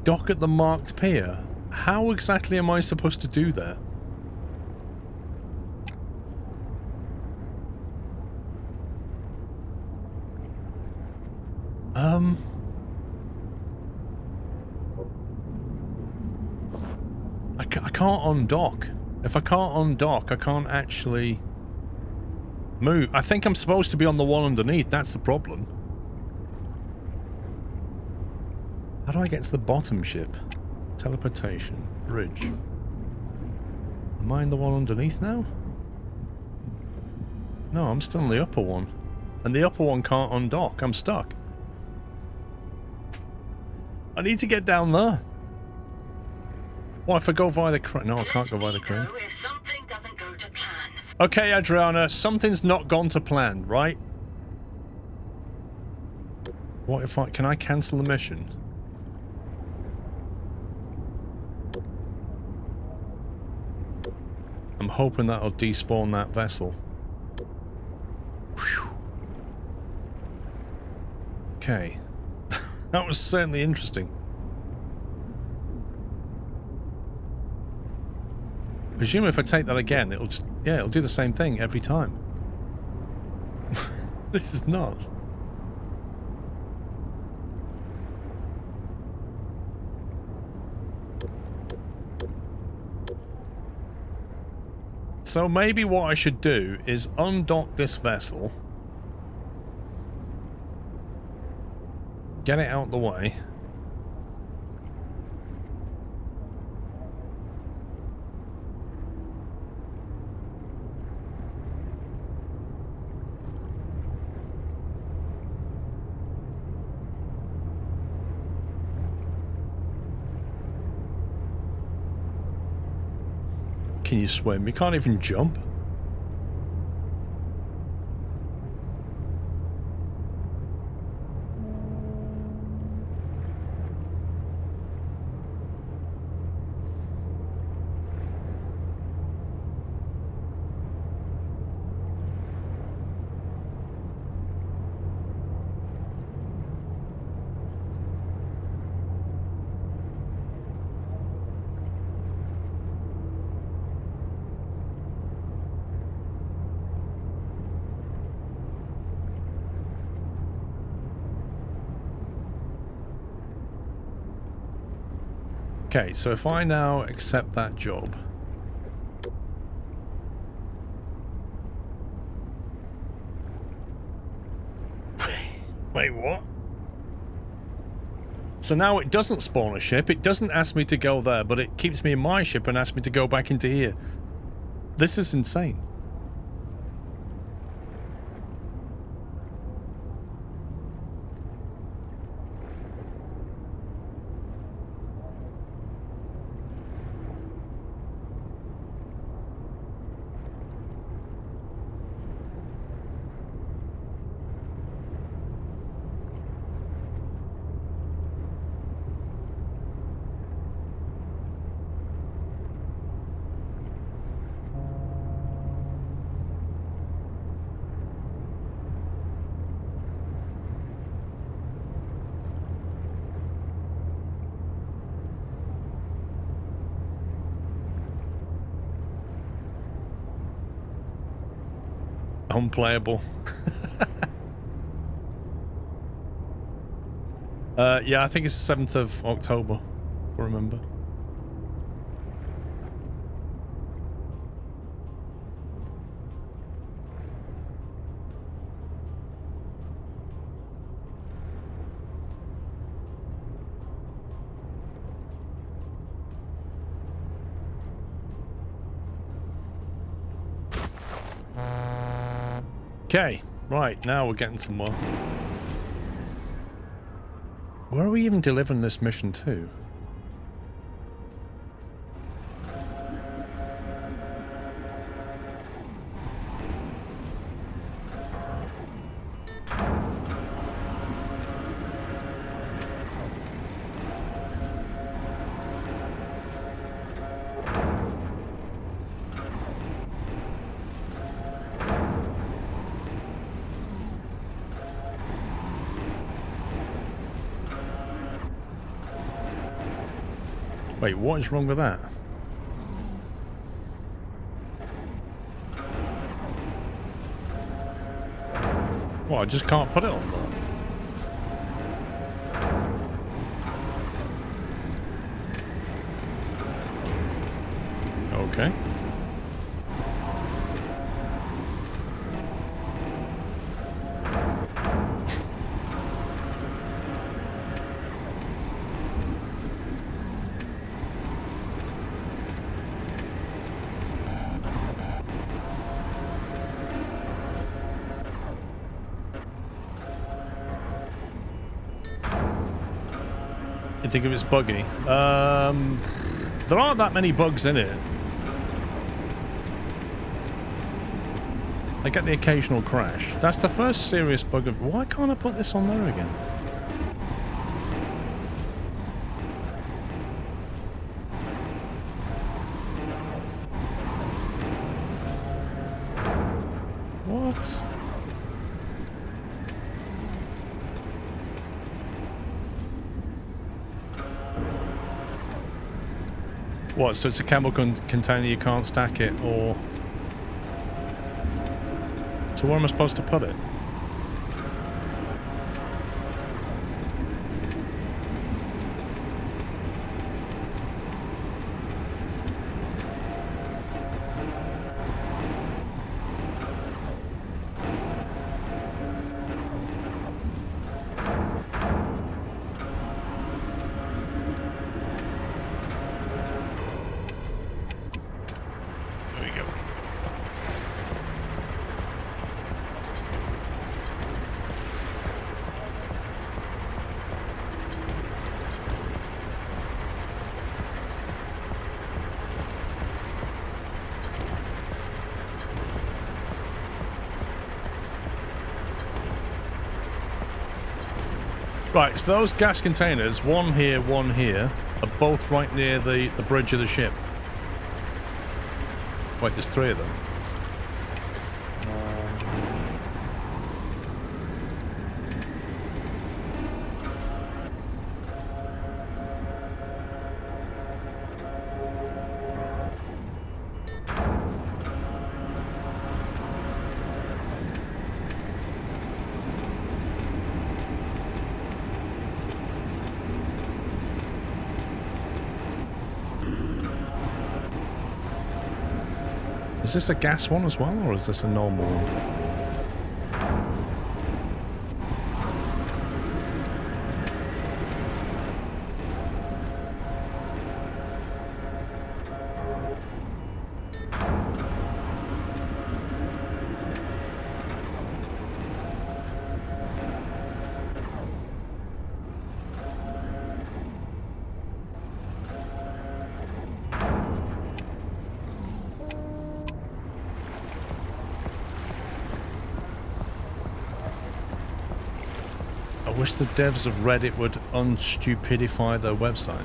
Speaker 1: Dock at the marked pier. How exactly am I supposed to do that? I can't undock. If I can't undock, I can't actually move. I think I'm supposed to be on the one underneath. That's the problem. How do I get to the bottom ship? Teleportation. Bridge. Am I in the one underneath now? No, I'm still in the upper one. And the upper one can't undock. I'm stuck. I need to get down there. What if I go via the crane? No, I can't go via the crane.
Speaker 3: If something doesn't go to plan.
Speaker 1: Okay, Adriana, something's not gone to plan, right? What if can I cancel the mission? I'm hoping that'll despawn that vessel. Whew. Okay. That was certainly interesting. Presume if I take that again, it'll just, yeah, it'll do the same thing every time. This is nuts. So maybe what I should do is undock this vessel, get it out the way. Can you swim? You can't even jump. Okay, so if I now accept that job... Wait, what? So now it doesn't spawn a ship, it doesn't ask me to go there, but it keeps me in my ship and asks me to go back into here. This is insane. Unplayable. Yeah, I think it's the 7th of October, if I remember. Okay, right, now we're getting somewhere. Where are we even delivering this mission to? Wait, what is wrong with that? Well, I just can't put it on there. Okay. You think if it's buggy? There aren't that many bugs in it. I get the occasional crash. That's the first serious bug of... Why can't I put this on there again? What? What, so it's a chemical container, you can't stack it, or... So where am I supposed to put it? Right, so those gas containers, one here, are both right near the bridge of the ship. Wait, there's three of them. Is this a gas one as well, or is this a normal one? I wish the devs of Reddit would unstupidify their website.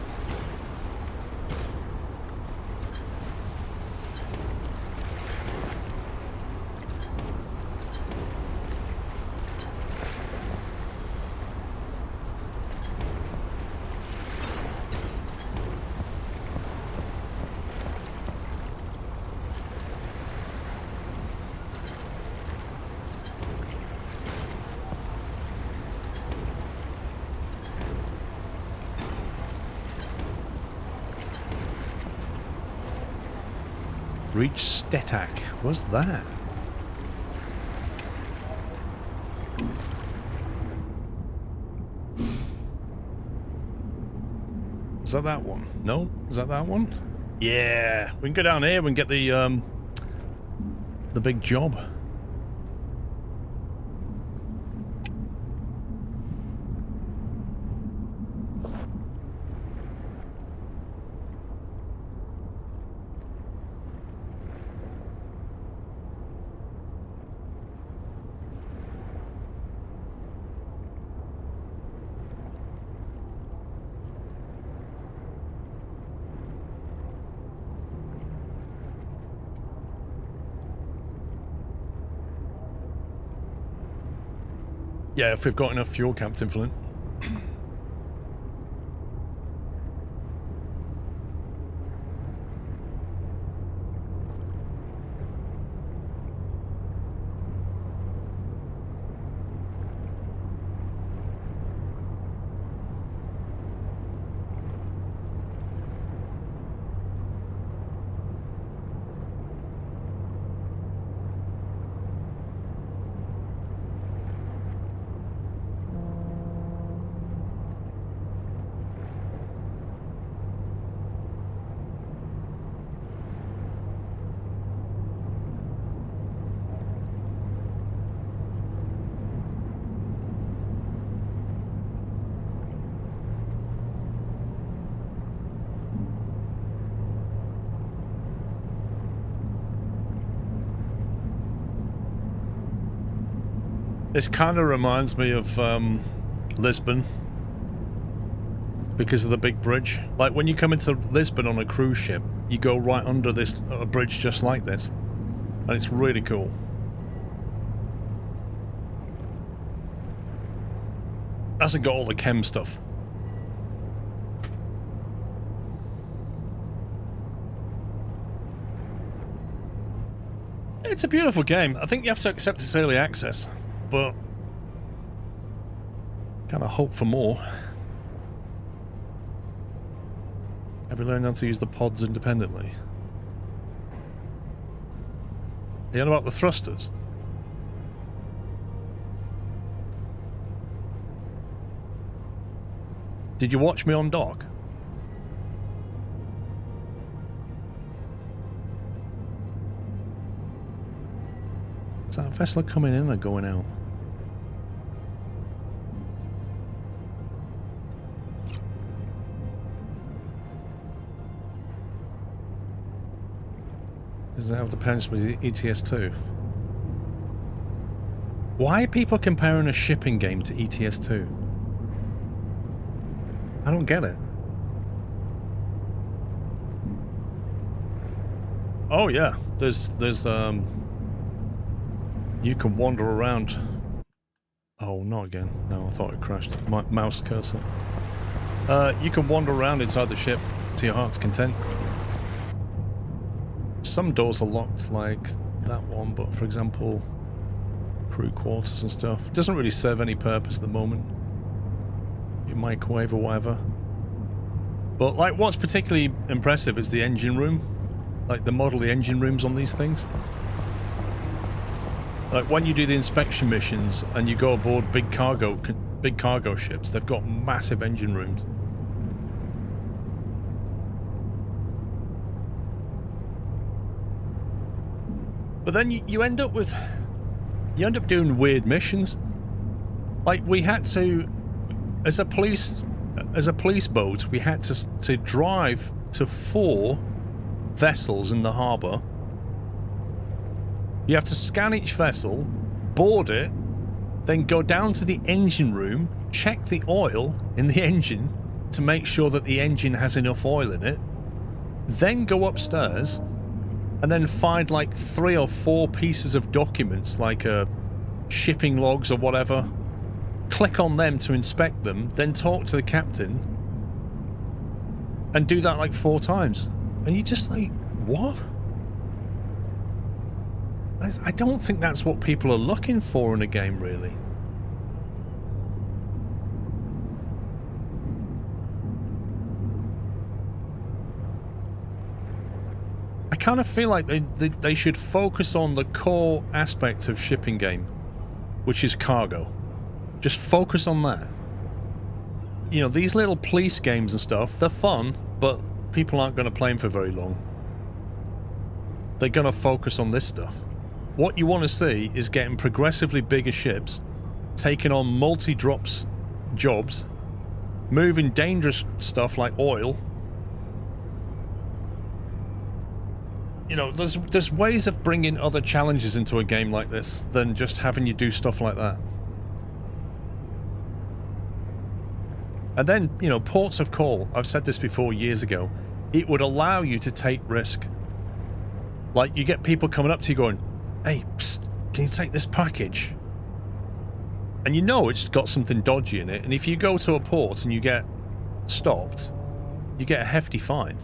Speaker 1: Reach Stetak. What's that? Is that one? No? Is that one? Yeah. We can go down here and get the big job. Yeah, if we've got enough fuel, Captain Flint. This kind of reminds me of Lisbon because of the big bridge. Like when you come into Lisbon on a cruise ship, you go right under this bridge just like this, and it's really cool. Hasn't got all the chem stuff. It's a beautiful game. I think you have to accept it's early access, but kind of hope for more. Have you learned how to use the pods independently? You know about the thrusters? Did you watch me on dock? Is that vessel coming in or going out? Does it have the pension with ETS2? Why are people comparing a shipping game to ETS2? I don't get it. Oh yeah, there's you can wander around. Oh, not again. No, I thought it crashed. My mouse cursor. You can wander around inside the ship to your heart's content. Some doors are locked, like that one, but for example, crew quarters and stuff. It doesn't really serve any purpose at the moment. Your microwave or whatever. But like, what's particularly impressive is the engine room. Like the model, the engine rooms on these things. Like when you do the inspection missions and you go aboard big cargo ships, they've got massive engine rooms. But then you end up with, you end up doing weird missions. Like we had to, as a police boat, we had to drive to 4 vessels in the harbour. You have to scan each vessel, board it, then go down to the engine room, check the oil in the engine to make sure that the engine has enough oil in it, then go upstairs and then find like 3 or 4 pieces of documents like shipping logs or whatever, click on them to inspect them, then talk to the captain and do that like 4 times. And you're just like, what? I don't think that's what people are looking for in a game, really. I kind of feel like they should focus on the core aspect of shipping game, which is cargo. Just focus on that. You know, these little police games and stuff, they're fun, but people aren't going to play them for very long. They're going to focus on this stuff. What you want to see is getting progressively bigger ships, taking on multi-drops jobs, moving dangerous stuff like oil. You know, there's ways of bringing other challenges into a game like this than just having you do stuff like that. And then, you know, ports of call, I've said this before years ago, it would allow you to take risk. Like, you get people coming up to you going, hey, psst, can you take this package? And you know it's got something dodgy in it, and if you go to a port and you get stopped, you get a hefty fine.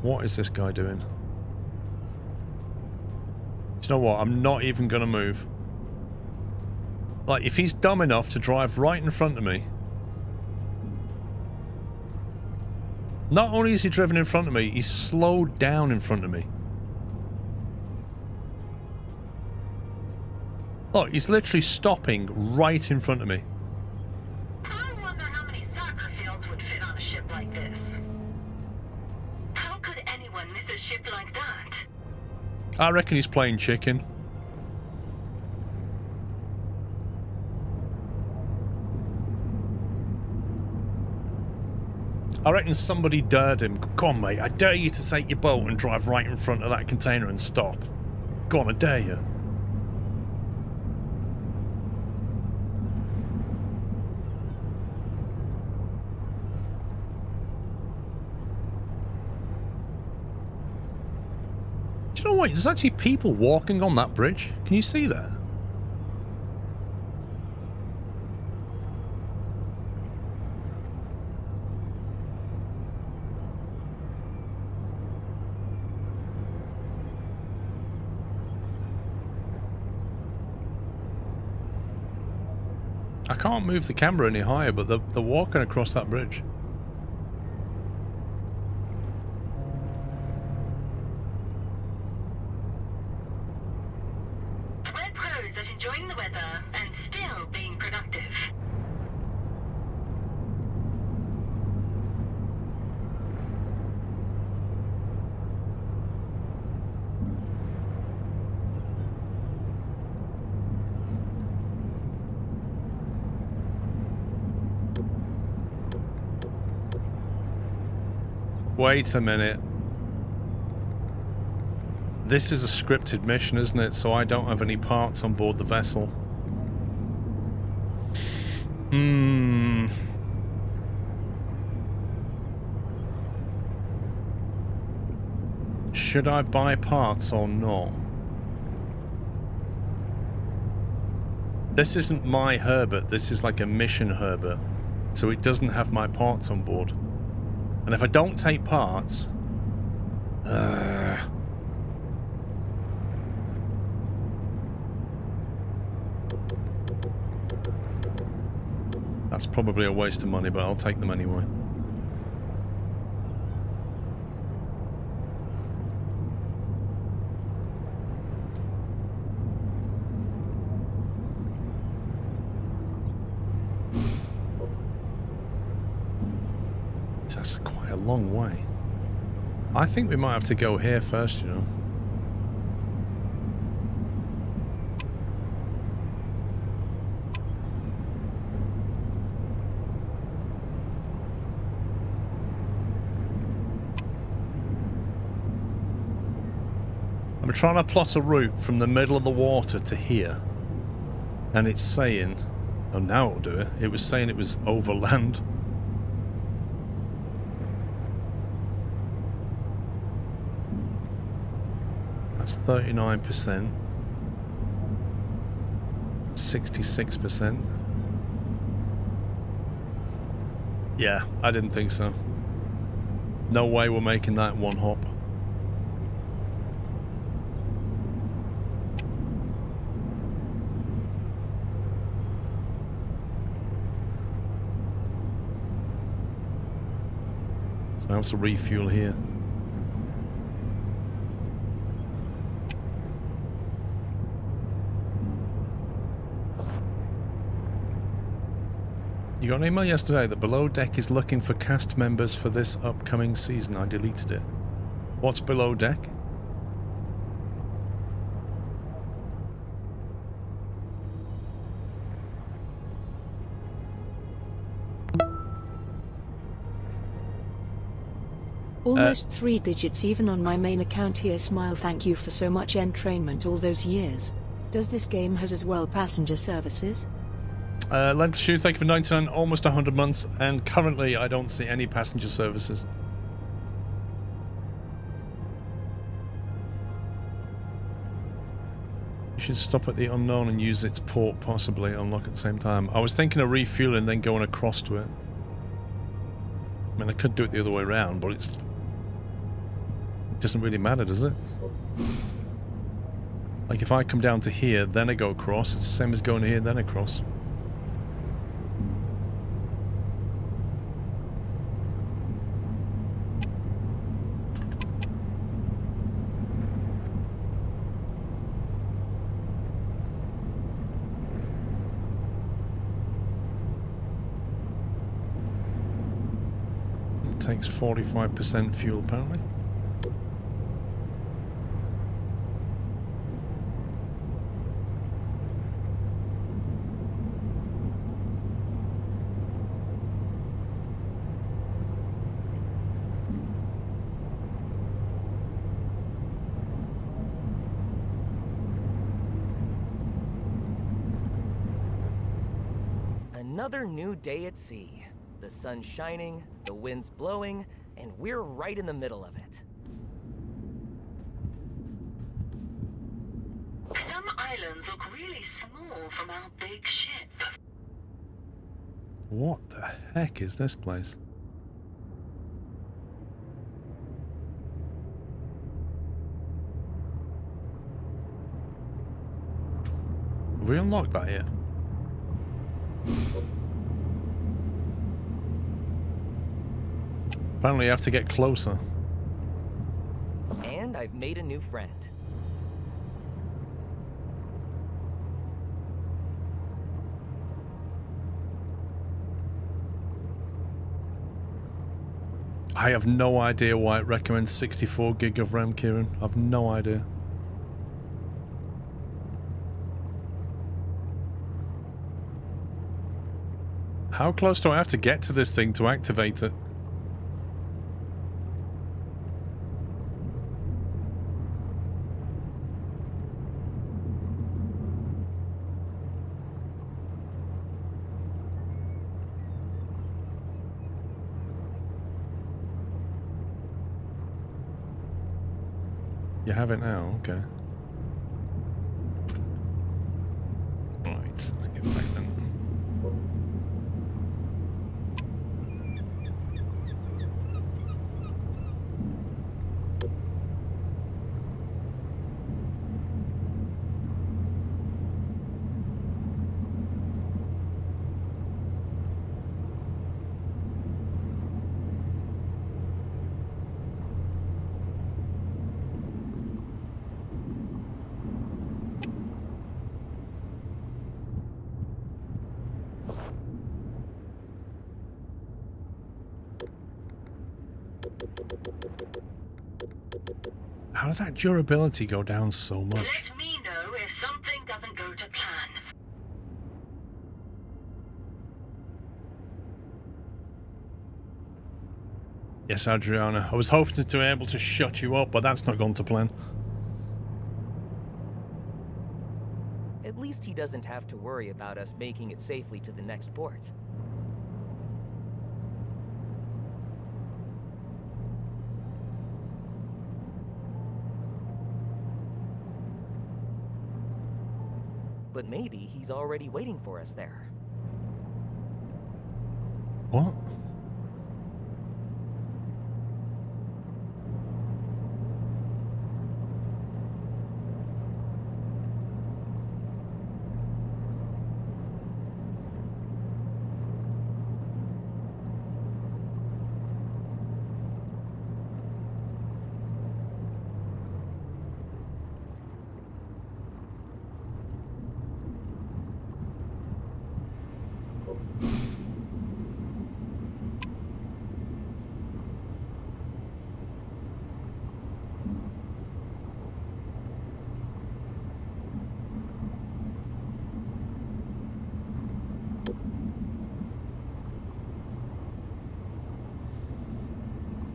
Speaker 1: What is this guy doing? Do you know what? I'm not even going to move. Like, if he's dumb enough to drive right in front of me... Not only is he driven in front of me, he's slowed down in front of me. Look, he's literally stopping right in front of me.
Speaker 3: I wonder how many soccer fields would fit on a ship like this. How could anyone miss a ship like that?
Speaker 1: I reckon he's playing chicken. I reckon somebody dared him. Come on, mate, I dare you to take your boat and drive right in front of that container and stop. Go on, I dare you. Do you know what? There's actually people walking on that bridge. Can you see that? I can't move the camera any higher, but they're walking across that bridge.
Speaker 3: We're pros at enjoying the weather and still being productive.
Speaker 1: Wait a minute. This is a scripted mission, isn't it? So I don't have any parts on board the vessel. Should I buy parts or not? This isn't my Herbert. This is like a mission Herbert. So it doesn't have my parts on board. And if I don't take parts... that's probably a waste of money, but I'll take them anyway. That's quite a long way. I think we might have to go here first, you know. I'm trying to plot a route from the middle of the water to here. And it's saying... oh, now it'll do it. It was saying it was overland. That's 39%. 66%. Yeah, I didn't think so. No way we're making that one hop. So I have to refuel here. You got an email yesterday that Below Deck is looking for cast members for this upcoming season. I deleted it. What's Below Deck?
Speaker 9: Almost 3 digits even on my main account here. Smile, thank you for so much entrainment all those years. Does this game has as well passenger services?
Speaker 1: Lamp Shoe, thank you for 99, almost 100 months, and currently I don't see any passenger services. You should stop at the unknown and use its port, possibly unlock at the same time. I was thinking of refueling then going across to it. I mean, I could do it the other way around, but it doesn't really matter, does it? Like if I come down to here, then I go across, it's the same as going here, then across. Takes 45% fuel apparently.
Speaker 11: Another new day at sea. The sun's shining, the wind's blowing, and we're right in the middle of it.
Speaker 3: Some islands look really small from our big ship.
Speaker 1: What the heck is this place? Have we unlocked that yet? Apparently you have to get closer.
Speaker 11: And I've made a new friend.
Speaker 1: I have no idea why it recommends 64 gig of RAM, Kieran. I've no idea. How close do I have to get to this thing to activate it? You have it now, okay. Right, let's get back then. How did that durability go down so much?
Speaker 3: Let me know if something doesn't go to plan.
Speaker 1: Yes, Adriana. I was hoping to be able to shut you up, but that's not gone to plan.
Speaker 11: At least he doesn't have to worry about us making it safely to the next port. But maybe he's already waiting for us there.
Speaker 1: What?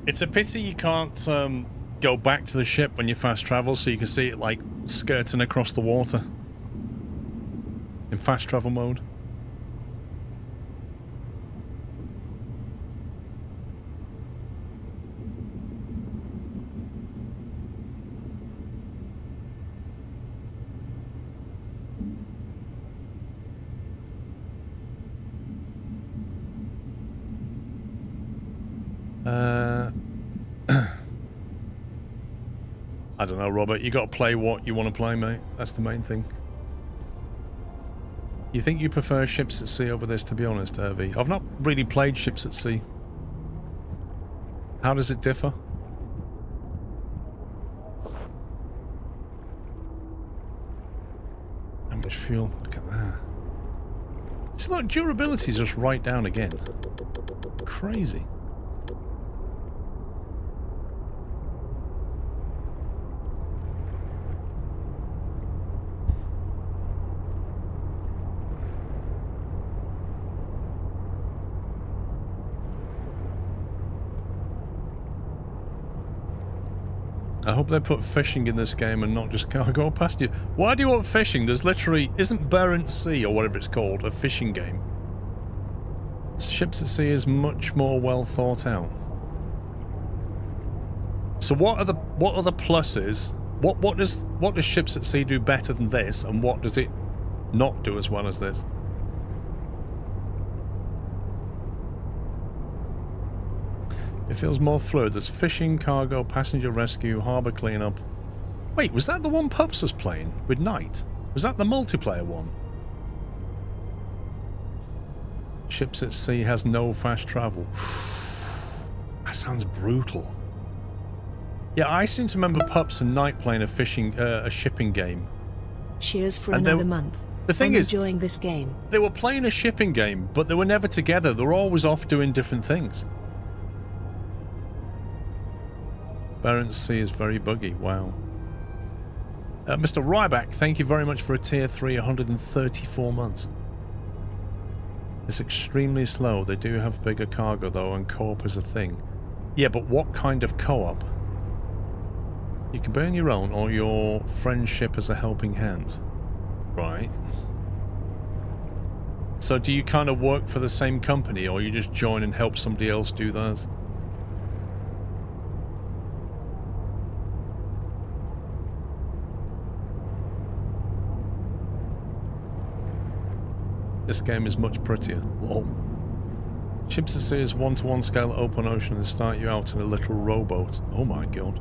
Speaker 1: It's a pity you can't go back to the ship when you fast travel so you can see it like skirting across the water in fast travel mode. I don't know, Robert. You got to play what you want to play, mate. That's the main thing. You think you prefer ships at sea over this, to be honest, Hervey? I've not really played ships at sea. How does it differ? How much fuel? Look at that. It's like durability's just right down again. Crazy. I hope they put fishing in this game and not just cargo past you. Why do you want fishing? There's literally... Isn't Barents Sea, or whatever it's called, a fishing game? Ships at sea is much more well thought out. So what are the pluses? What does Ships at Sea do better than this, and what does it not do as well as this? It feels more fluid. There's fishing, cargo, passenger rescue, harbour cleanup. Wait, was that the one Pups was playing with Knight? Was that the multiplayer one? Ships at Sea has no fast travel. That sounds brutal. Yeah, I seem to remember Pups and Knight playing a shipping game.
Speaker 9: Cheers for another month.
Speaker 1: The thing is,
Speaker 9: enjoying this game.
Speaker 1: They were playing a shipping game, but they were never together. They were always off doing different things. Barents Sea is very buggy. Wow. Mr. Ryback, thank you very much for a tier 3, 134 months. It's extremely slow. They do have bigger cargo though, and co-op is a thing. Yeah, but what kind of co-op? You can burn your own or your friend's ship as a helping hand. Right. So do you kind of work for the same company, or you just join and help somebody else do theirs? This game is much prettier. Lol. Ships at Sea is 1-to-1 scale open ocean and start you out in a little rowboat. Oh my god.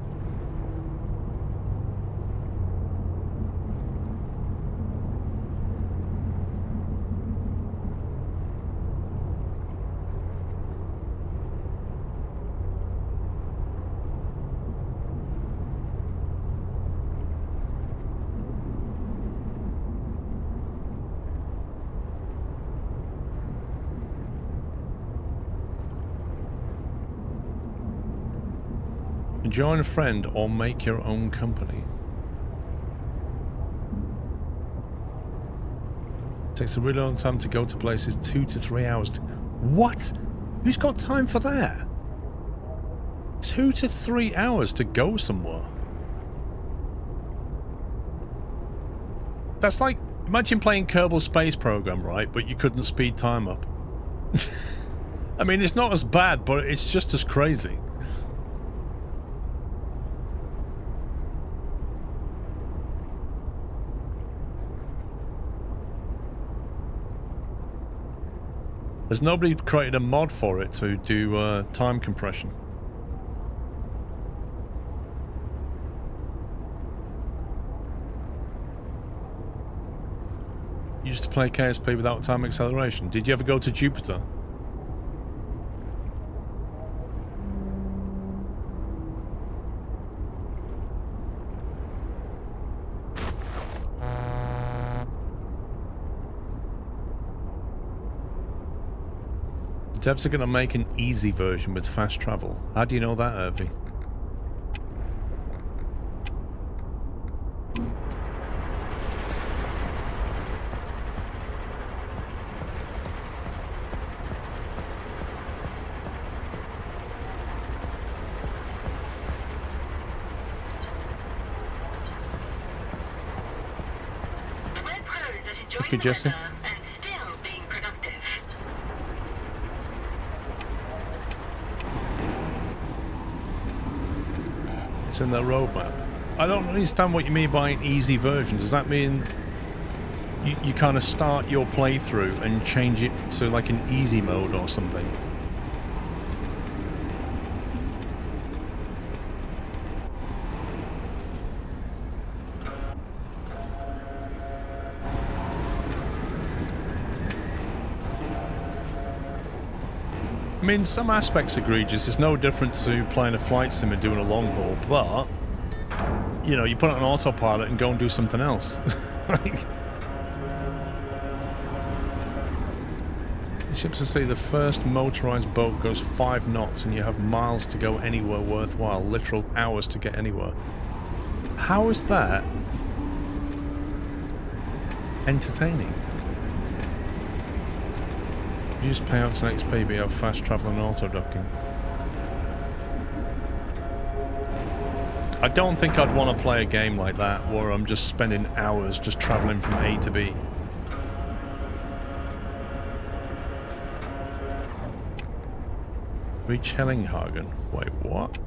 Speaker 1: Join a friend or make your own company. Takes a really long time to go to places, 2 to 3 hours. What? Who's got time for that? 2 to 3 hours to go somewhere. That's like, imagine playing Kerbal Space Program, right? But you couldn't speed time up. I mean, it's not as bad, but it's just as crazy. There's nobody created a mod for it to do time compression. You used to play KSP without time acceleration. Did you ever go to Jupiter? Devs are going to make an easy version with fast travel. How do you know that, Irvy? Okay, Jesse. It's in the roadmap. I don't understand what you mean by an easy version. Does that mean you kind of start your playthrough and change it to like an easy mode or something? I mean, some aspects egregious. It's no different to playing a flight sim and doing a long haul, but, you know, you put it on autopilot and go and do something else. Like, Ships at Sea, the first motorized boat goes 5 knots and you have miles to go anywhere worthwhile, literal hours to get anywhere. How is that entertaining? Use payouts and XP, but you have fast travel and auto docking. I don't think I'd want to play a game like that where I'm just spending hours just traveling from A to B. Reach Hellinghagen. Wait, what?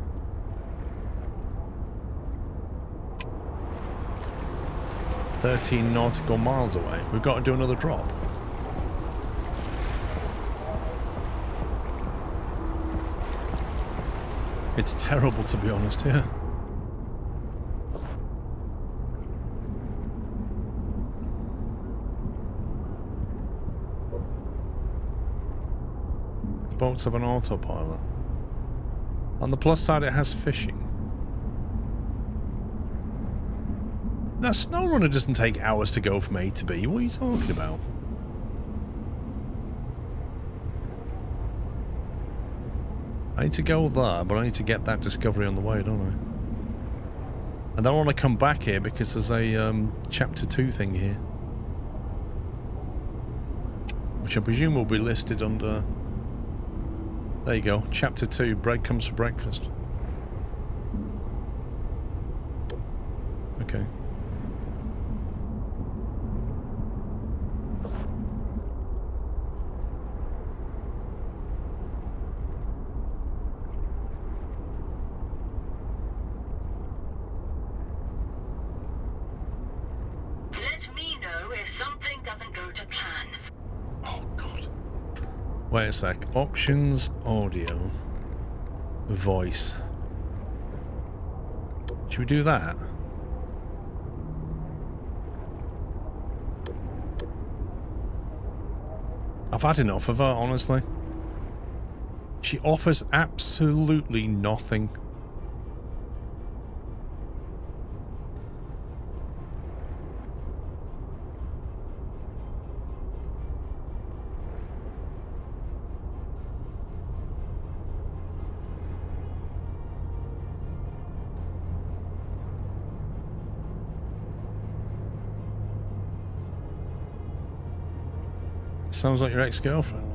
Speaker 1: "13 nautical miles away. We've got to do another drop." It's terrible, to be honest, yeah. The boats have an autopilot. On the plus side, it has fishing. Now, SnowRunner doesn't take hours to go from A to B. What are you talking about? I need to go there, but I need to get that discovery on the way, don't I? I don't want to come back here because there's a chapter 2 thing here. Which I presume will be listed under... There you go. Chapter 2, bread comes for breakfast. Okay.
Speaker 3: Let me know if something doesn't go to plan.
Speaker 1: Oh, God. Wait a sec. Options, audio, voice. Should we do that? I've had enough of her, honestly. She offers absolutely nothing. Sounds like your ex-girlfriend.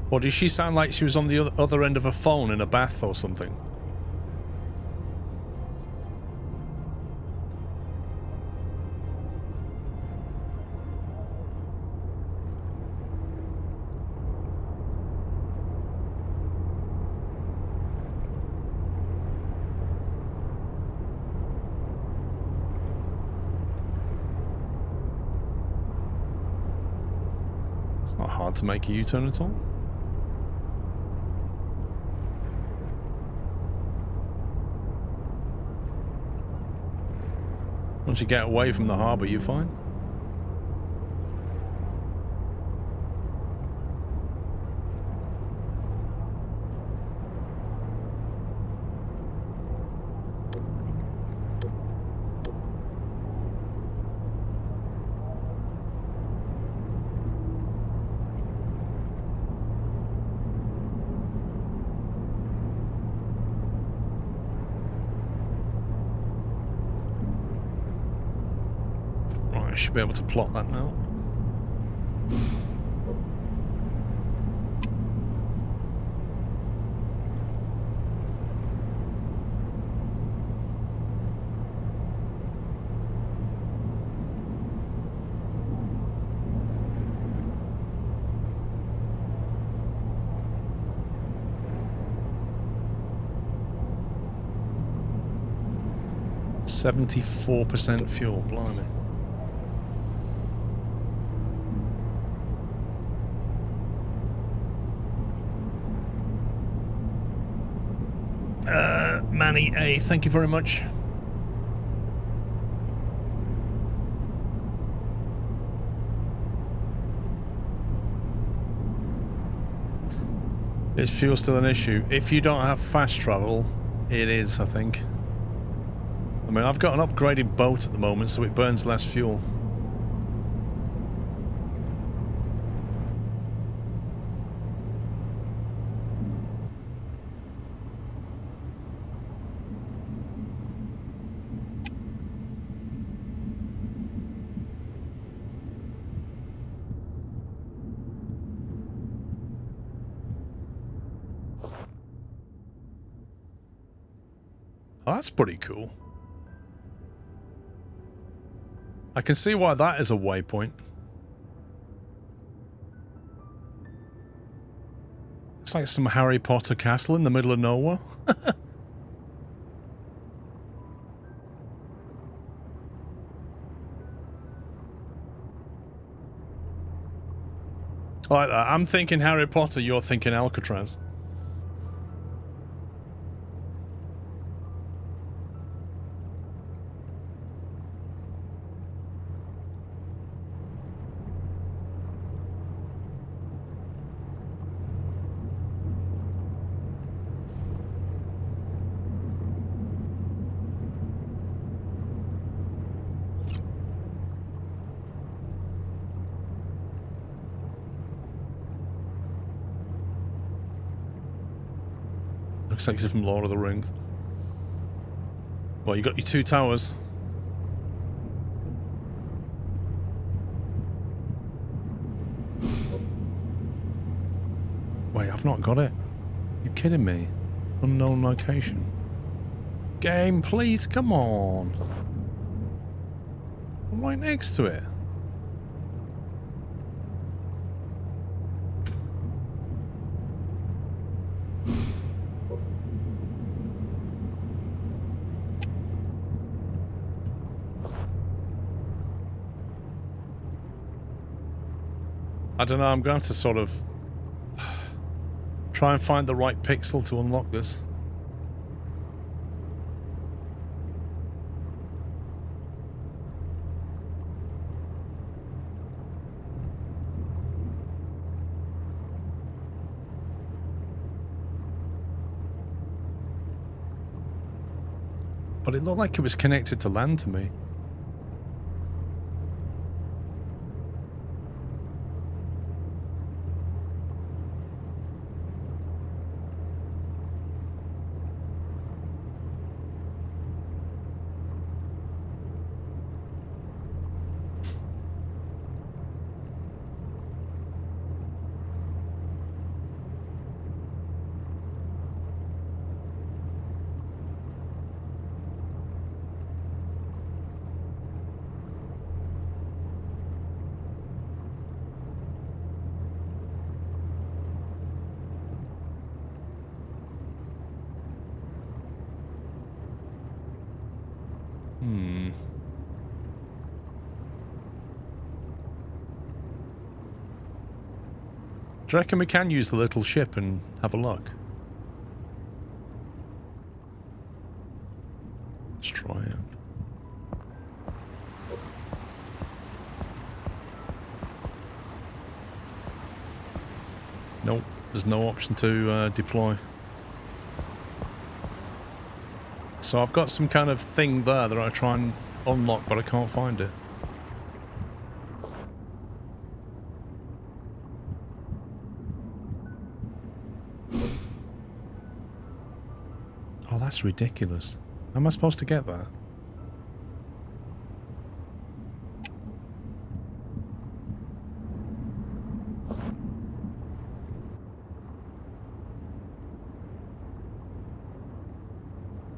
Speaker 1: Or does she sound like she was on the other end of a phone in a bath or something? Not hard to make a U-turn at all. Once you get away from the harbour, you're fine. I should be able to plot that now. %74% fuel, blimey. Manny A, thank you very much. Is fuel still an issue? If you don't have fast travel, it is, I think. I mean, I've got an upgraded boat at the moment, so it burns less fuel. Oh, that's pretty cool. I can see why that is a waypoint. It's like some Harry Potter castle in the middle of nowhere. I like that. I'm thinking Harry Potter, you're thinking Alcatraz. Looks like it's from Lord of the Rings. Well, you got your 2 towers. Wait, I've not got it. You're kidding me. Unknown location. Game, please, come on. I'm right next to it. I don't know, I'm going to sort of try and find the right pixel to unlock this. But it looked like it was connected to land to me. Do you reckon we can use the little ship and have a look? Let's try it. Nope, there's no option to deploy. So I've got some kind of thing there that I try and unlock, but I can't find it. Oh, that's ridiculous. How am I supposed to get that?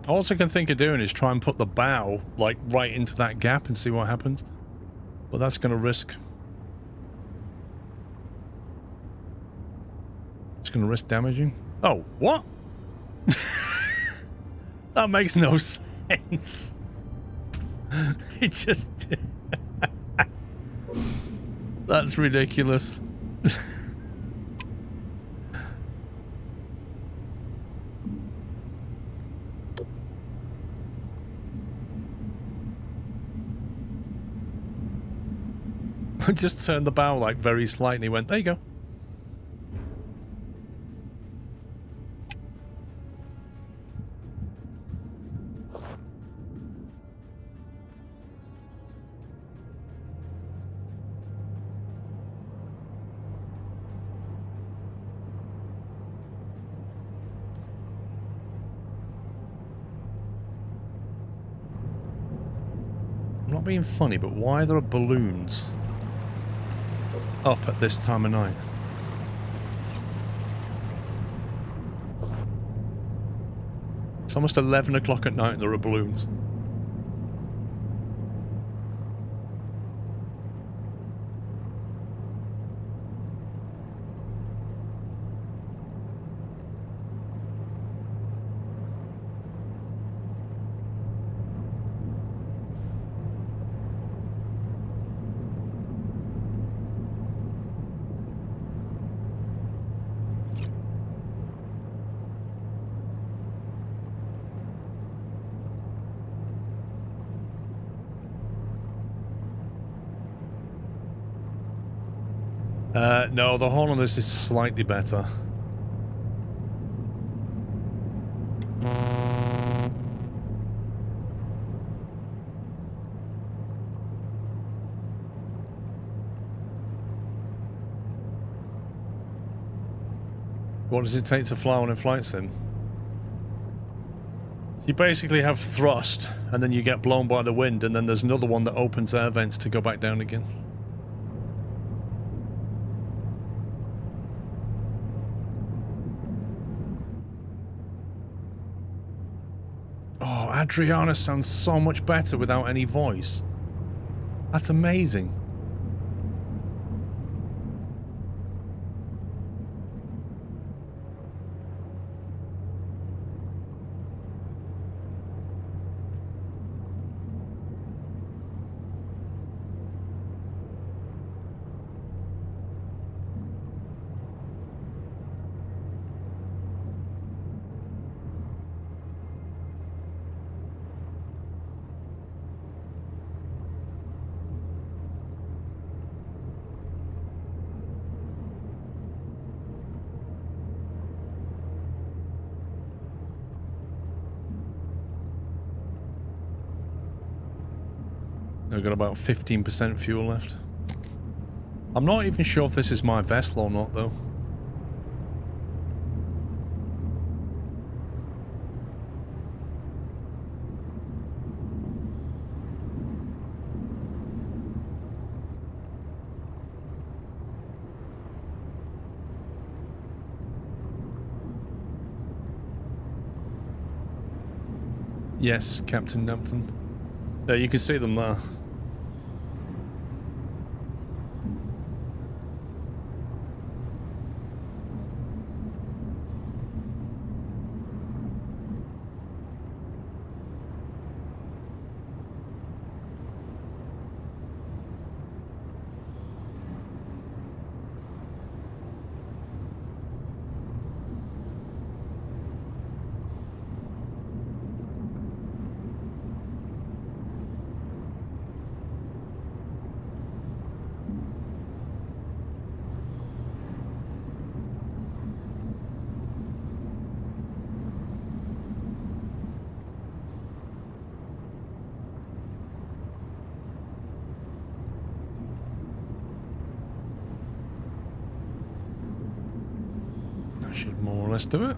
Speaker 1: All I can think of doing is try and put the bow, like, right into that gap and see what happens. But that's going to risk... It's going to risk damaging. Oh, what? That makes no sense. It just... That's ridiculous. I just turned the bow like very slightly, went, there you go. I'm not being funny, but why there are balloons up at this time of night? It's almost 11 o'clock at night and there are balloons. No, the horn on this is slightly better. What does it take to fly one in flight sim? You basically have thrust, and then you get blown by the wind, and then there's another one that opens air vents to go back down again. Oh, Adriana sounds so much better without any voice. That's amazing. I've got about 15% fuel left. I'm not even sure if this is my vessel or not, though. Yes, Captain Nampton. Yeah, you can see them there. Should more or less do it.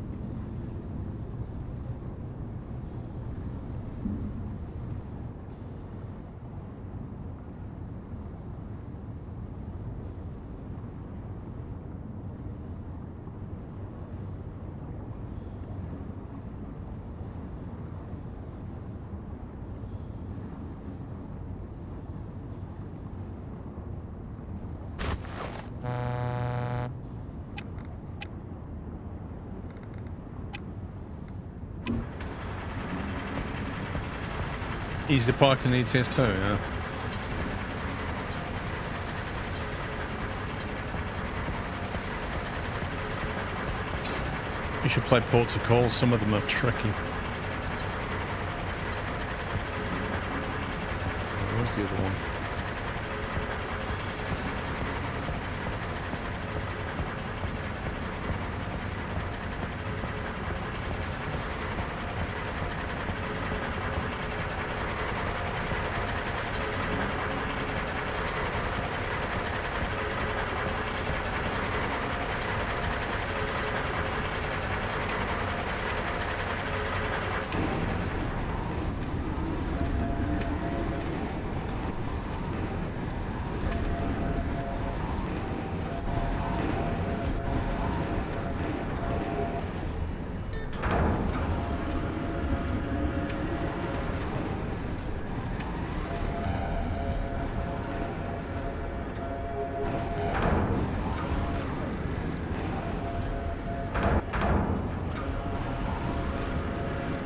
Speaker 1: Easy parking ETS2, yeah. You should play ports of call, some of them are tricky. Where's the other one?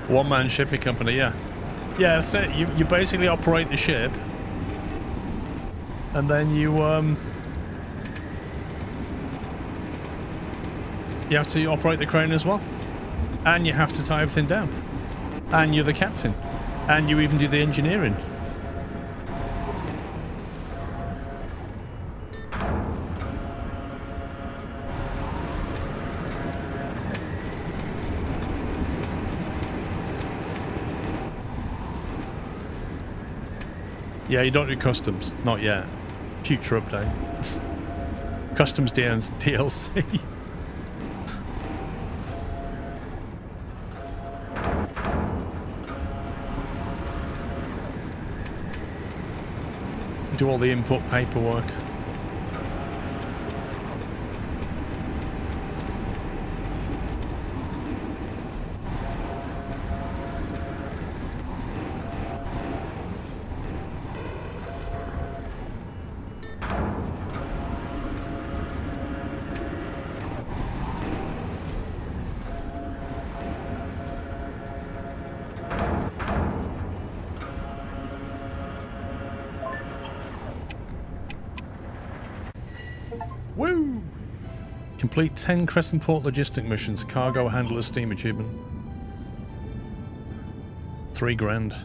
Speaker 1: One-man shipping company, yeah. Yeah, that's it. You basically operate the ship, and then you have to operate the crane as well, and you have to tie everything down, and you're the captain, and you even do the engineering. Yeah, you don't do customs. Not yet. Future update. Customs DLC. Do all the input paperwork. Woo! Complete 10 Crescent Port logistic missions. Cargo handler steam achievement. 3 grand.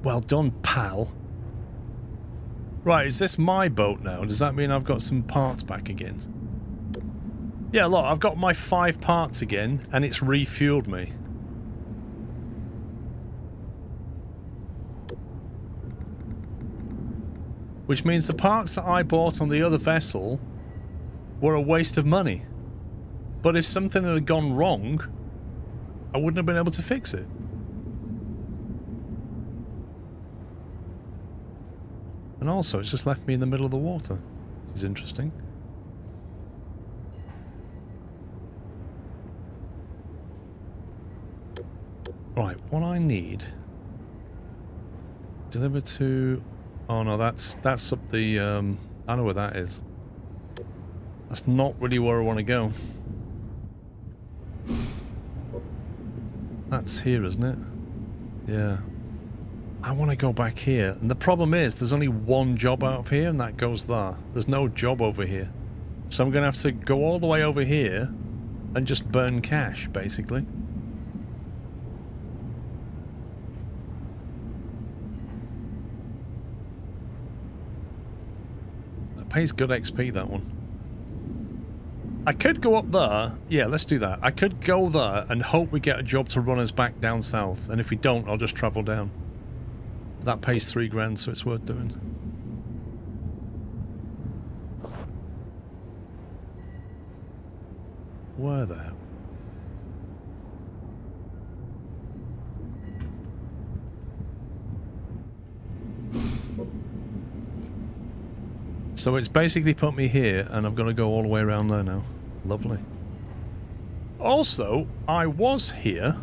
Speaker 1: Well done, pal. Right, is this my boat now? Does that mean I've got some parts back again? Yeah, look, I've got my 5 parts again, and it's refueled me. Which means the parts that I bought on the other vessel were a waste of money. But if something had gone wrong, I wouldn't have been able to fix it. And also, it's just left me in the middle of the water, which is interesting. Right, what I need... Deliver to... Oh no, that's up the, I know where that is. That's not really where I want to go. That's here, isn't it? Yeah. I want to go back here. And the problem is, there's only one job out of here, and that goes there. There's no job over here. So I'm going to have to go all the way over here and just burn cash, basically. Pays good XP, that one. I could go up there. Yeah, let's do that. I could go there and hope we get a job to run us back down south. And if we don't, I'll just travel down. That pays 3 grand, so it's worth doing. Where the hell? So it's basically put me here, and I'm going to go all the way around there now. Lovely. Also, I was here.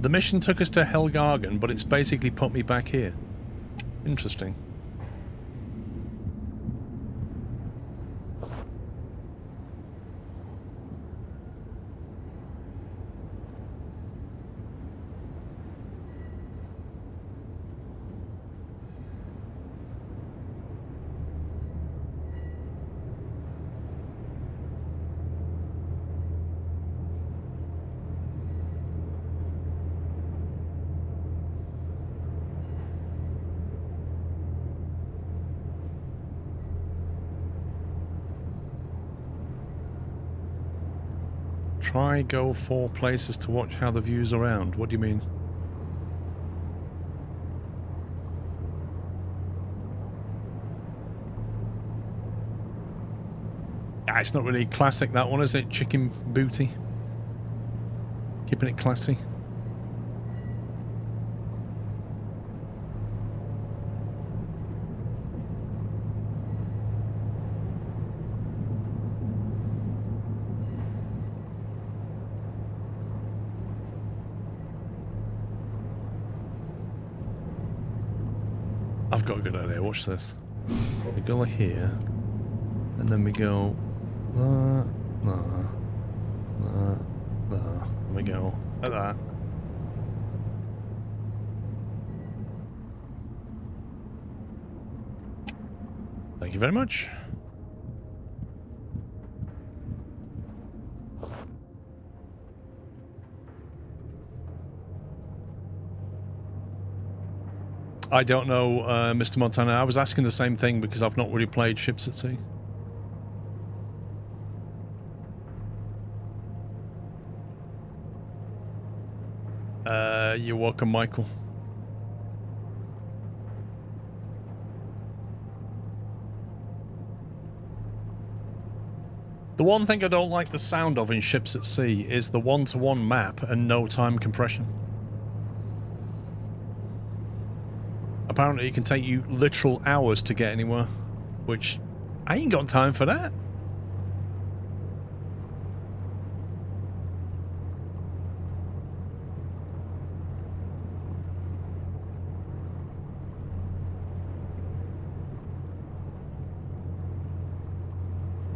Speaker 1: The mission took us to Helgargan, but it's basically put me back here. Interesting. Try go 4 places to watch how the view's around. What do you mean? Ah, it's not really classic, that one, is it? Chicken booty. Keeping it classy. I've got a good idea. Watch this. We go here, and then we go there, and we go like that. Thank you very much. I don't know, Mr. Montana. I was asking the same thing because I've not really played Ships at Sea. You're welcome, Michael. The one thing I don't like the sound of in ships at sea is the one-to-one map and no time compression. Apparently it can take you literal hours to get anywhere, which I ain't got time for that.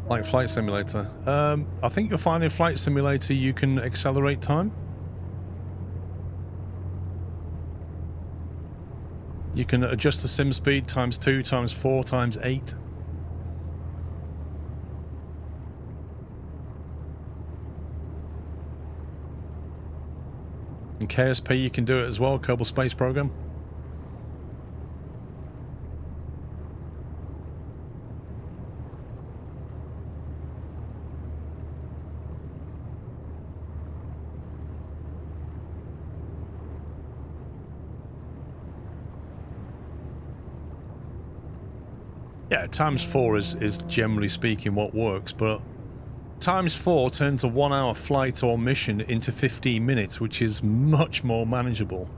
Speaker 1: Like Flight Simulator. I think you'll find in Flight Simulator you can accelerate time. You can adjust the sim speed times 2, times 4, times 8. In KSP you can do it as well, Kerbal Space Program. Yeah, times 4 is generally speaking what works, but times 4 turns a 1 hour flight or mission into 15 minutes, which is much more manageable.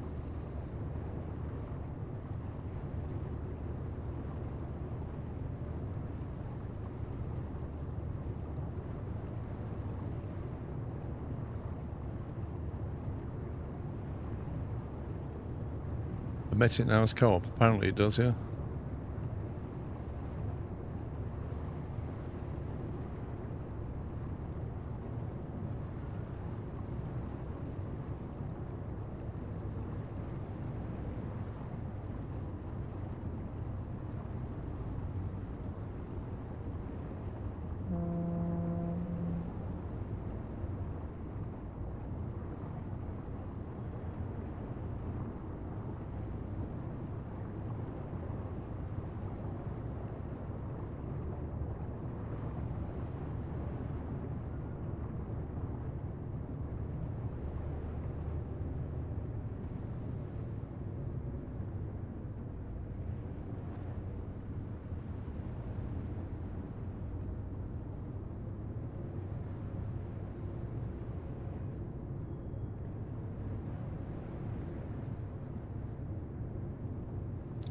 Speaker 1: I bet it now has co-op. Apparently it does, yeah.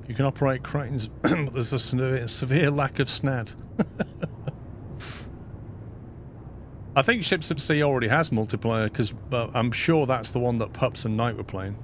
Speaker 1: You can operate cranes, but there's a severe lack of snad. I think Ships at Sea already has multiplayer, because I'm sure that's the one that Pups and Knight were playing.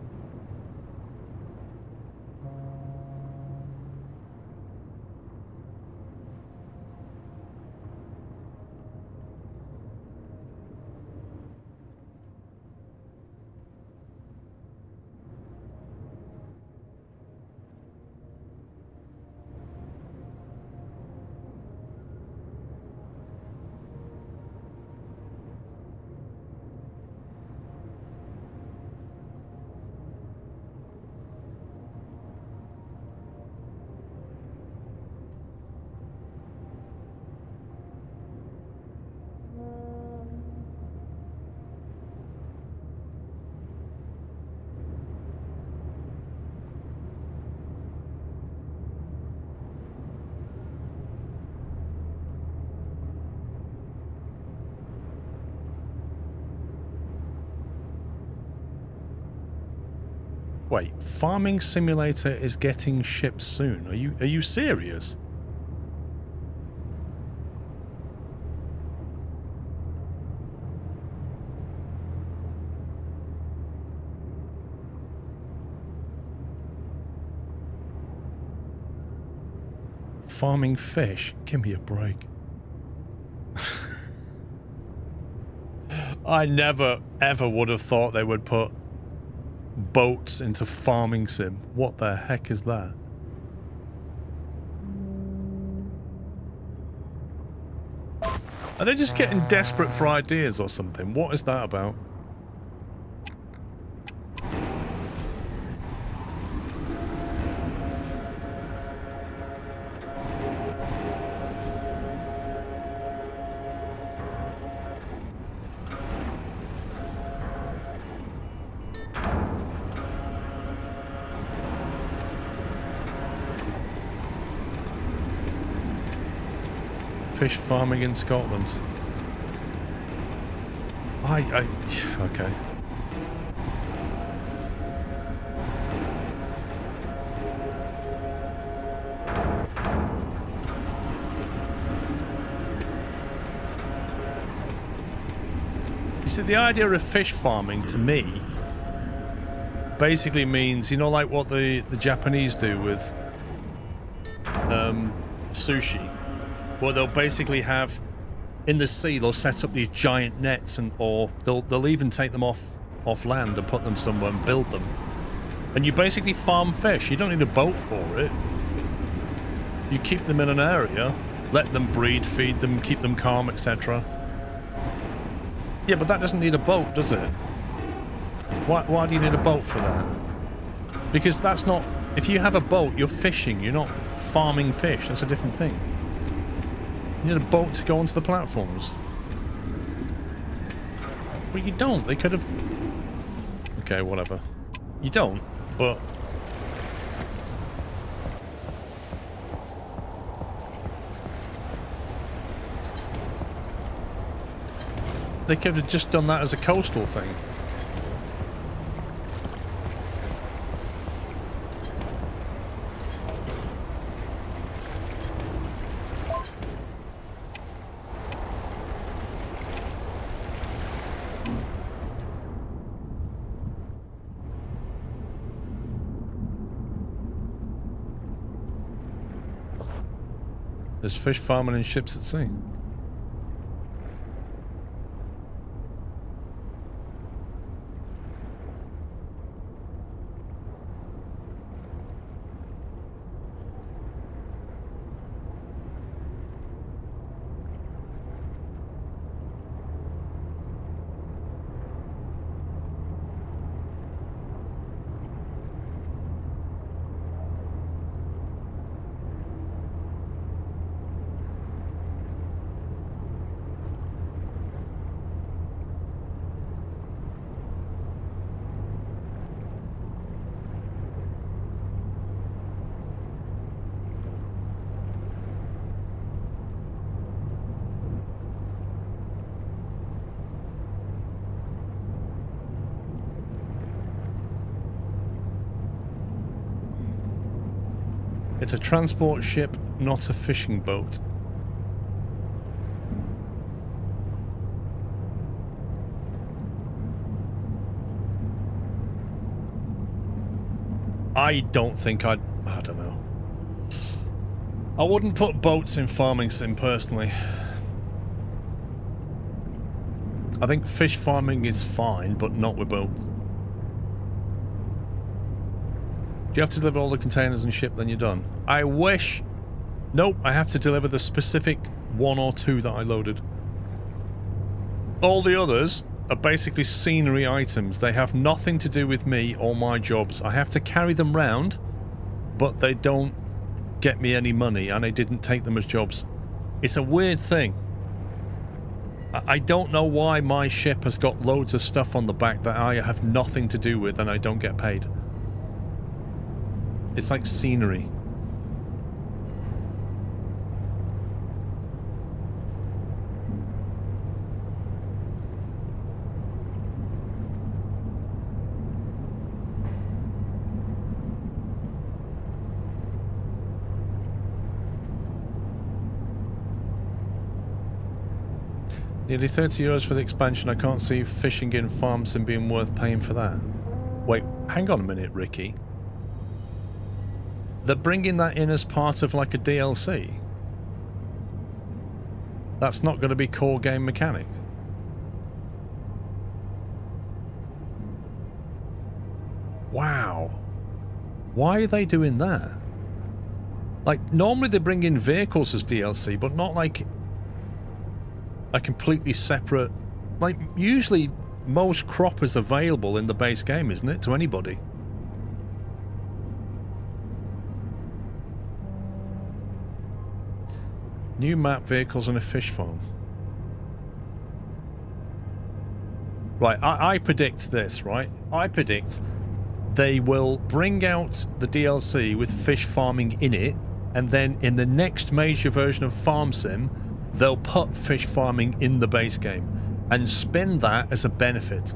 Speaker 1: Wait, Farming Simulator is getting shipped soon. Are you serious? Farming fish? Give me a break. I never ever would have thought they would put boats into farming sim. What the heck is that? Are they just getting desperate for ideas or something? What is that about? Fish farming in Scotland. Okay. See, the idea of fish farming to me basically means, you know, like what the Japanese do with sushi, where they'll basically have in the sea, they'll set up these giant nets, or they'll even take them off land and put them somewhere and build them, and you basically farm fish. You don't need a boat for it. You keep them in an area, let them breed, feed them, keep them calm, etc. Yeah, but that doesn't need a boat, does it? Why do you need a boat for that? Because that's not... If you have a boat, you're fishing. You're not farming fish. That's a different thing. You need a boat to go onto the platforms. But you don't. They could have... Okay, whatever. You don't, but... They could have just done that as a coastal thing. There's fish farming in ships at sea. It's a transport ship, not a fishing boat. I don't think I don't know. I wouldn't put boats in farming sim personally. I think fish farming is fine, but not with boats. Do you have to deliver all the containers and ship, then you're done? I wish. Nope, I have to deliver the specific 1 or 2 that I loaded. All the others are basically scenery items. They have nothing to do with me or my jobs. I have to carry them round, but they don't get me any money, and I didn't take them as jobs. It's a weird thing. I don't know why my ship has got loads of stuff on the back that I have nothing to do with and I don't get paid. It's like scenery. Nearly €30 for the expansion. I can't see fishing in farm sim being worth paying for that. Wait, hang on a minute, Ricky. They're bringing that in as part of like a DLC. That's not going to be core game mechanic. Wow. Why are they doing that? Like, normally they bring in vehicles as DLC, but not like a completely separate... Like, usually most crop is available in the base game, isn't it? To anybody. New map, vehicles, and a fish farm. Right, I predict this, right? I predict they will bring out the DLC with fish farming in it, and then in the next major version of Farm Sim, they'll put fish farming in the base game. and spin that as a benefit.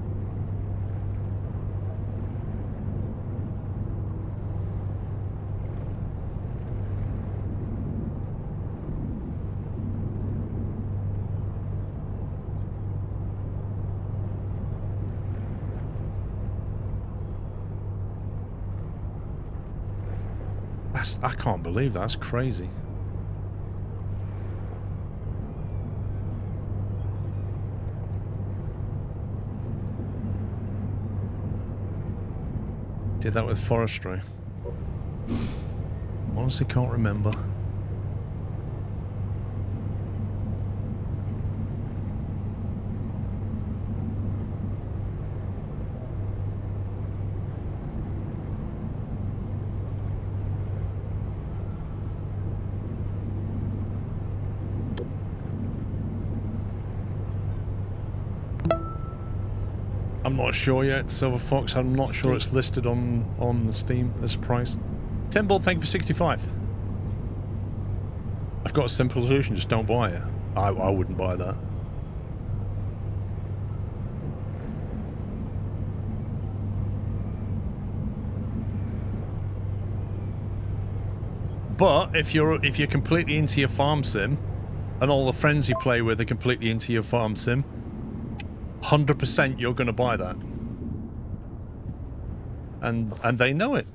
Speaker 1: I can't believe that's crazy. Did that with forestry. Honestly can't remember. I'm not sure yet, Silver Fox. I'm not sure it's listed on the Steam as a price. Temple, thank you for 65. I've got a simple solution, just don't buy it. I wouldn't buy that. But if you're completely into your farm sim, and all the friends you play with are completely into your farm sim, 100% you're going to buy that. And they know it.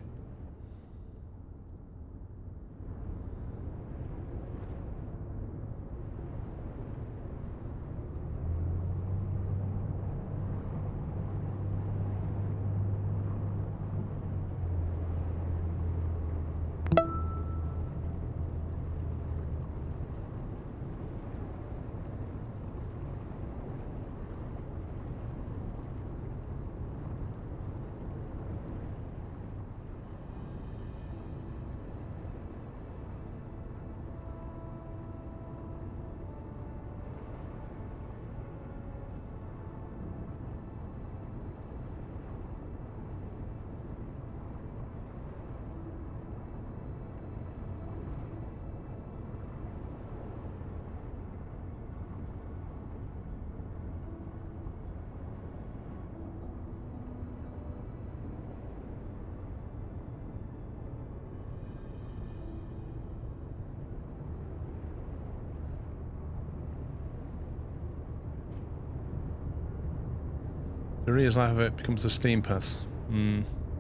Speaker 1: Arrears out of it becomes a Steam Pass.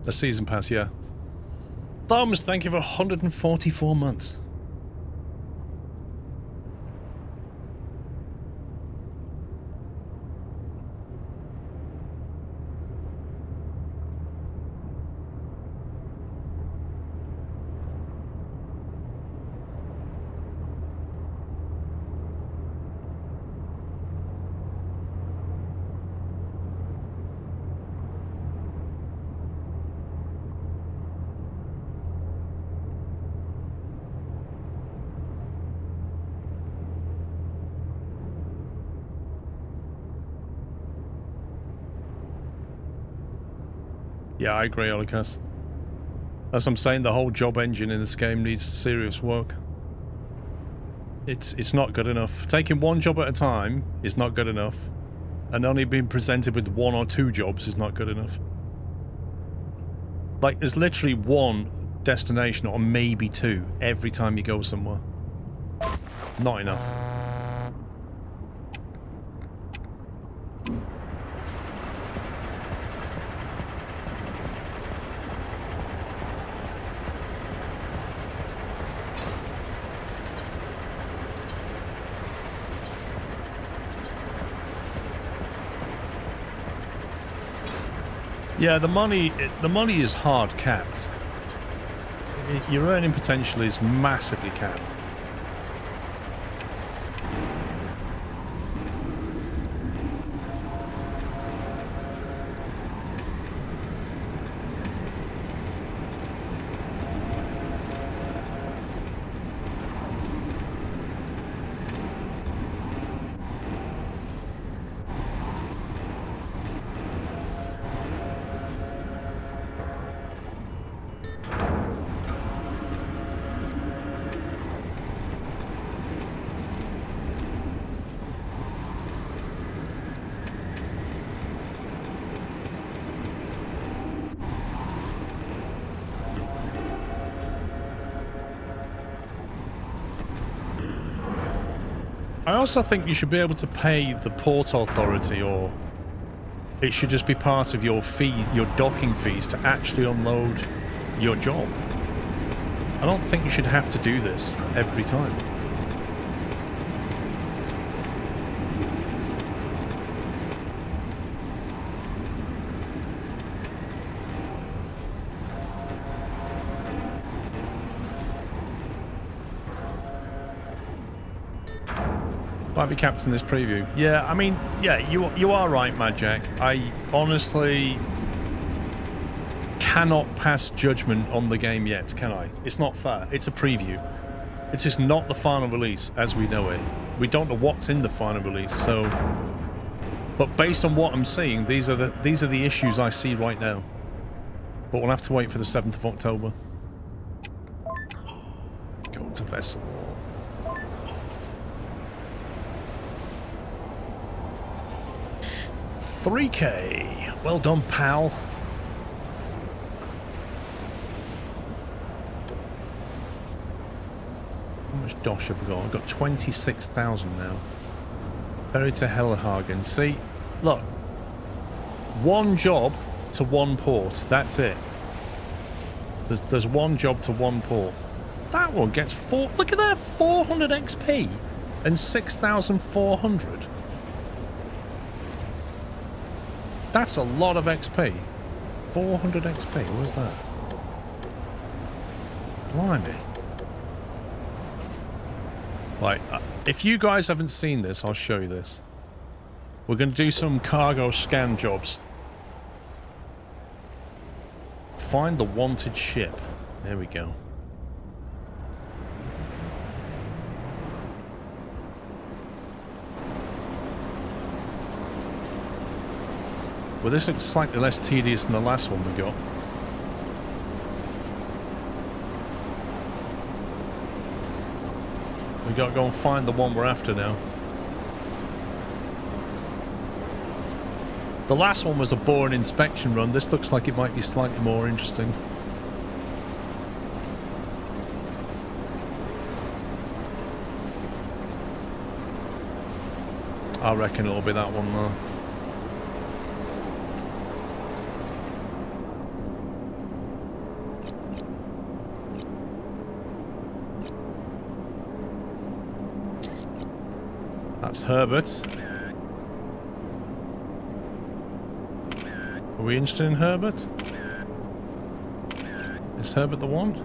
Speaker 1: A Season Pass, yeah. Thumbs, thank you for 144 months. Yeah, I agree, Olikas. As I'm saying, the whole job engine in this game needs serious work. It's not good enough. Taking one job at a time is not good enough. And only being presented with 1 or 2 jobs is not good enough. Like, there's literally 1 destination or maybe 2 every time you go somewhere. Not enough. Yeah, the money is hard capped. Your earning potential is massively capped. also think you should be able to pay the port authority, or it should just be part of your fee, your docking fees, to actually unload your job. I don't think you should have to do this every time. Might be captain this preview. Yeah, I mean, yeah, you are right, Mad Jack. I honestly cannot pass judgment on the game yet, can I? It's not fair. It's a preview. It's just not the final release as we know it. We don't know what's in the final release, so. But based on what I'm seeing, these are the issues I see right now. But we'll have to wait for the 7th of October. Go to vessel. 3K. Well done, pal. How much dosh have we got? I've got 26,000 now. Ferry to Hellehagen. See, look. One job to one port. That's it. There's one job to one port. That one gets look at that, 400 XP and 6,400. That's a lot of XP. 400 XP. Where's that? Blimey. Right, if you guys haven't seen this, I'll show you this. We're going to do some cargo scan jobs. Find the wanted ship. There we go. Well, this looks slightly less tedious than the last one we got. We got to go and find the one we're after now. The last one was a boring inspection run. This looks like it might be slightly more interesting. I reckon it'll be that one though. That's Herbert. Are we interested in Herbert? Is Herbert the one?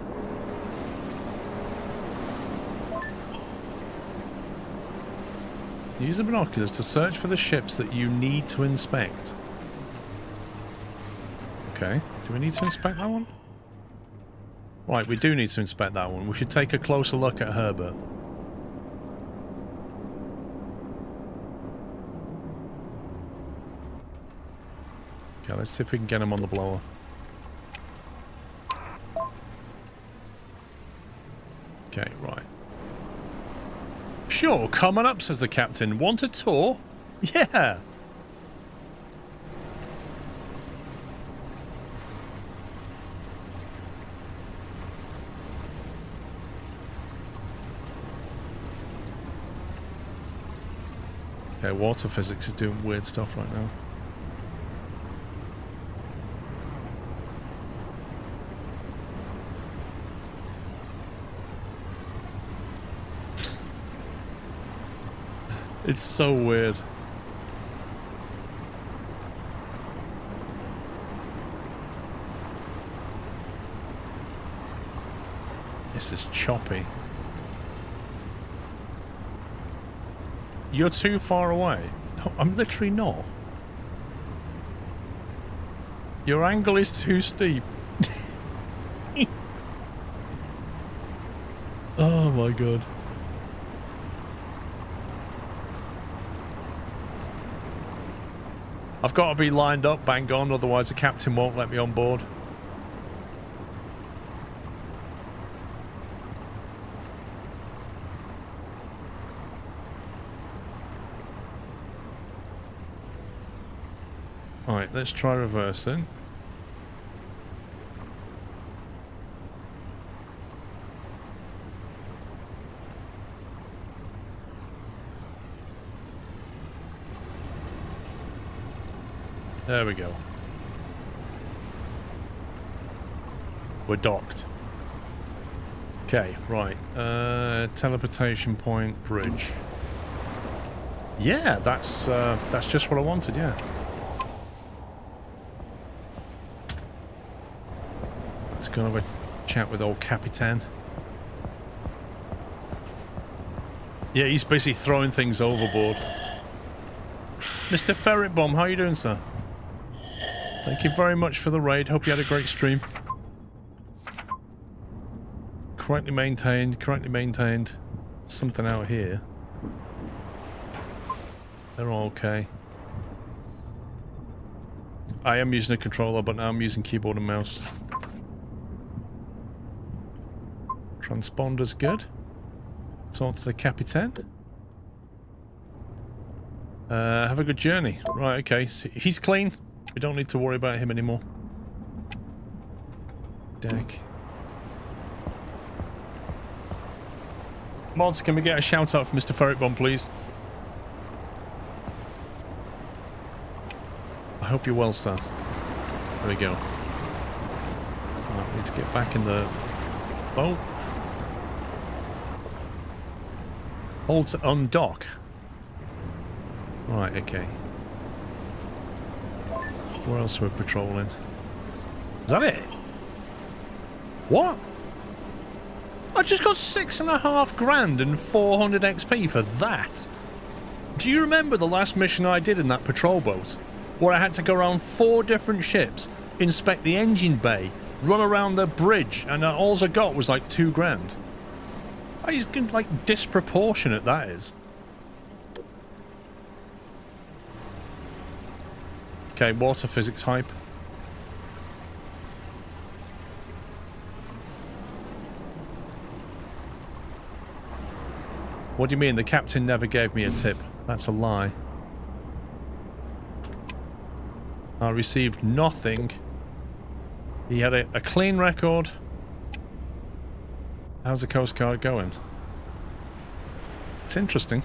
Speaker 1: Use the binoculars to search for the ships that you need to inspect. Okay. Do we need to inspect that one? Right, we do need to inspect that one. We should take a closer look at Herbert. Okay, let's see if we can get him on the blower. Okay, right. Sure, coming up, says the captain. Want a tour? Yeah. Okay, water physics is doing weird stuff right now. It's so weird. This is choppy. You're too far away. No, I'm literally not. Your angle is too steep. Oh my god. I've got to be lined up, bang on, otherwise the captain won't let me on board. Alright, let's try reversing. There we go. We're docked. Okay, right. Teleportation point, bridge. Yeah, that's just what I wanted, yeah. Let's go and have a chat with old Capitan. Yeah, he's basically throwing things overboard. Mr. Ferret Bomb, how are you doing, sir? Thank you very much for the raid. Hope you had a great stream. Correctly maintained, correctly maintained. Something out here. They're all okay. I am using a controller, but now I'm using keyboard and mouse. Transponder's good. Talk to the Capitan. Have a good journey. Right, okay. So he's clean. We don't need to worry about him anymore. Deck. Mods, can we get a shout out for Mr. Ferret Bomb, please? I hope you're well, sir. There we go. Right, we need to get back in the boat. Hold to undock. Right, okay. Where else are we patrolling? Is that it? What? I just got 6.5 grand and 400 XP for that. Do you remember the last mission I did in that patrol boat? Where I had to go around 4 different ships, inspect the engine bay, run around the bridge, and all I got was like 2 grand. It's like disproportionate, that is. Okay, water physics hype. What do you mean? The captain never gave me a tip. That's a lie. I received nothing. He had a clean record. How's the Coast Guard going? It's interesting.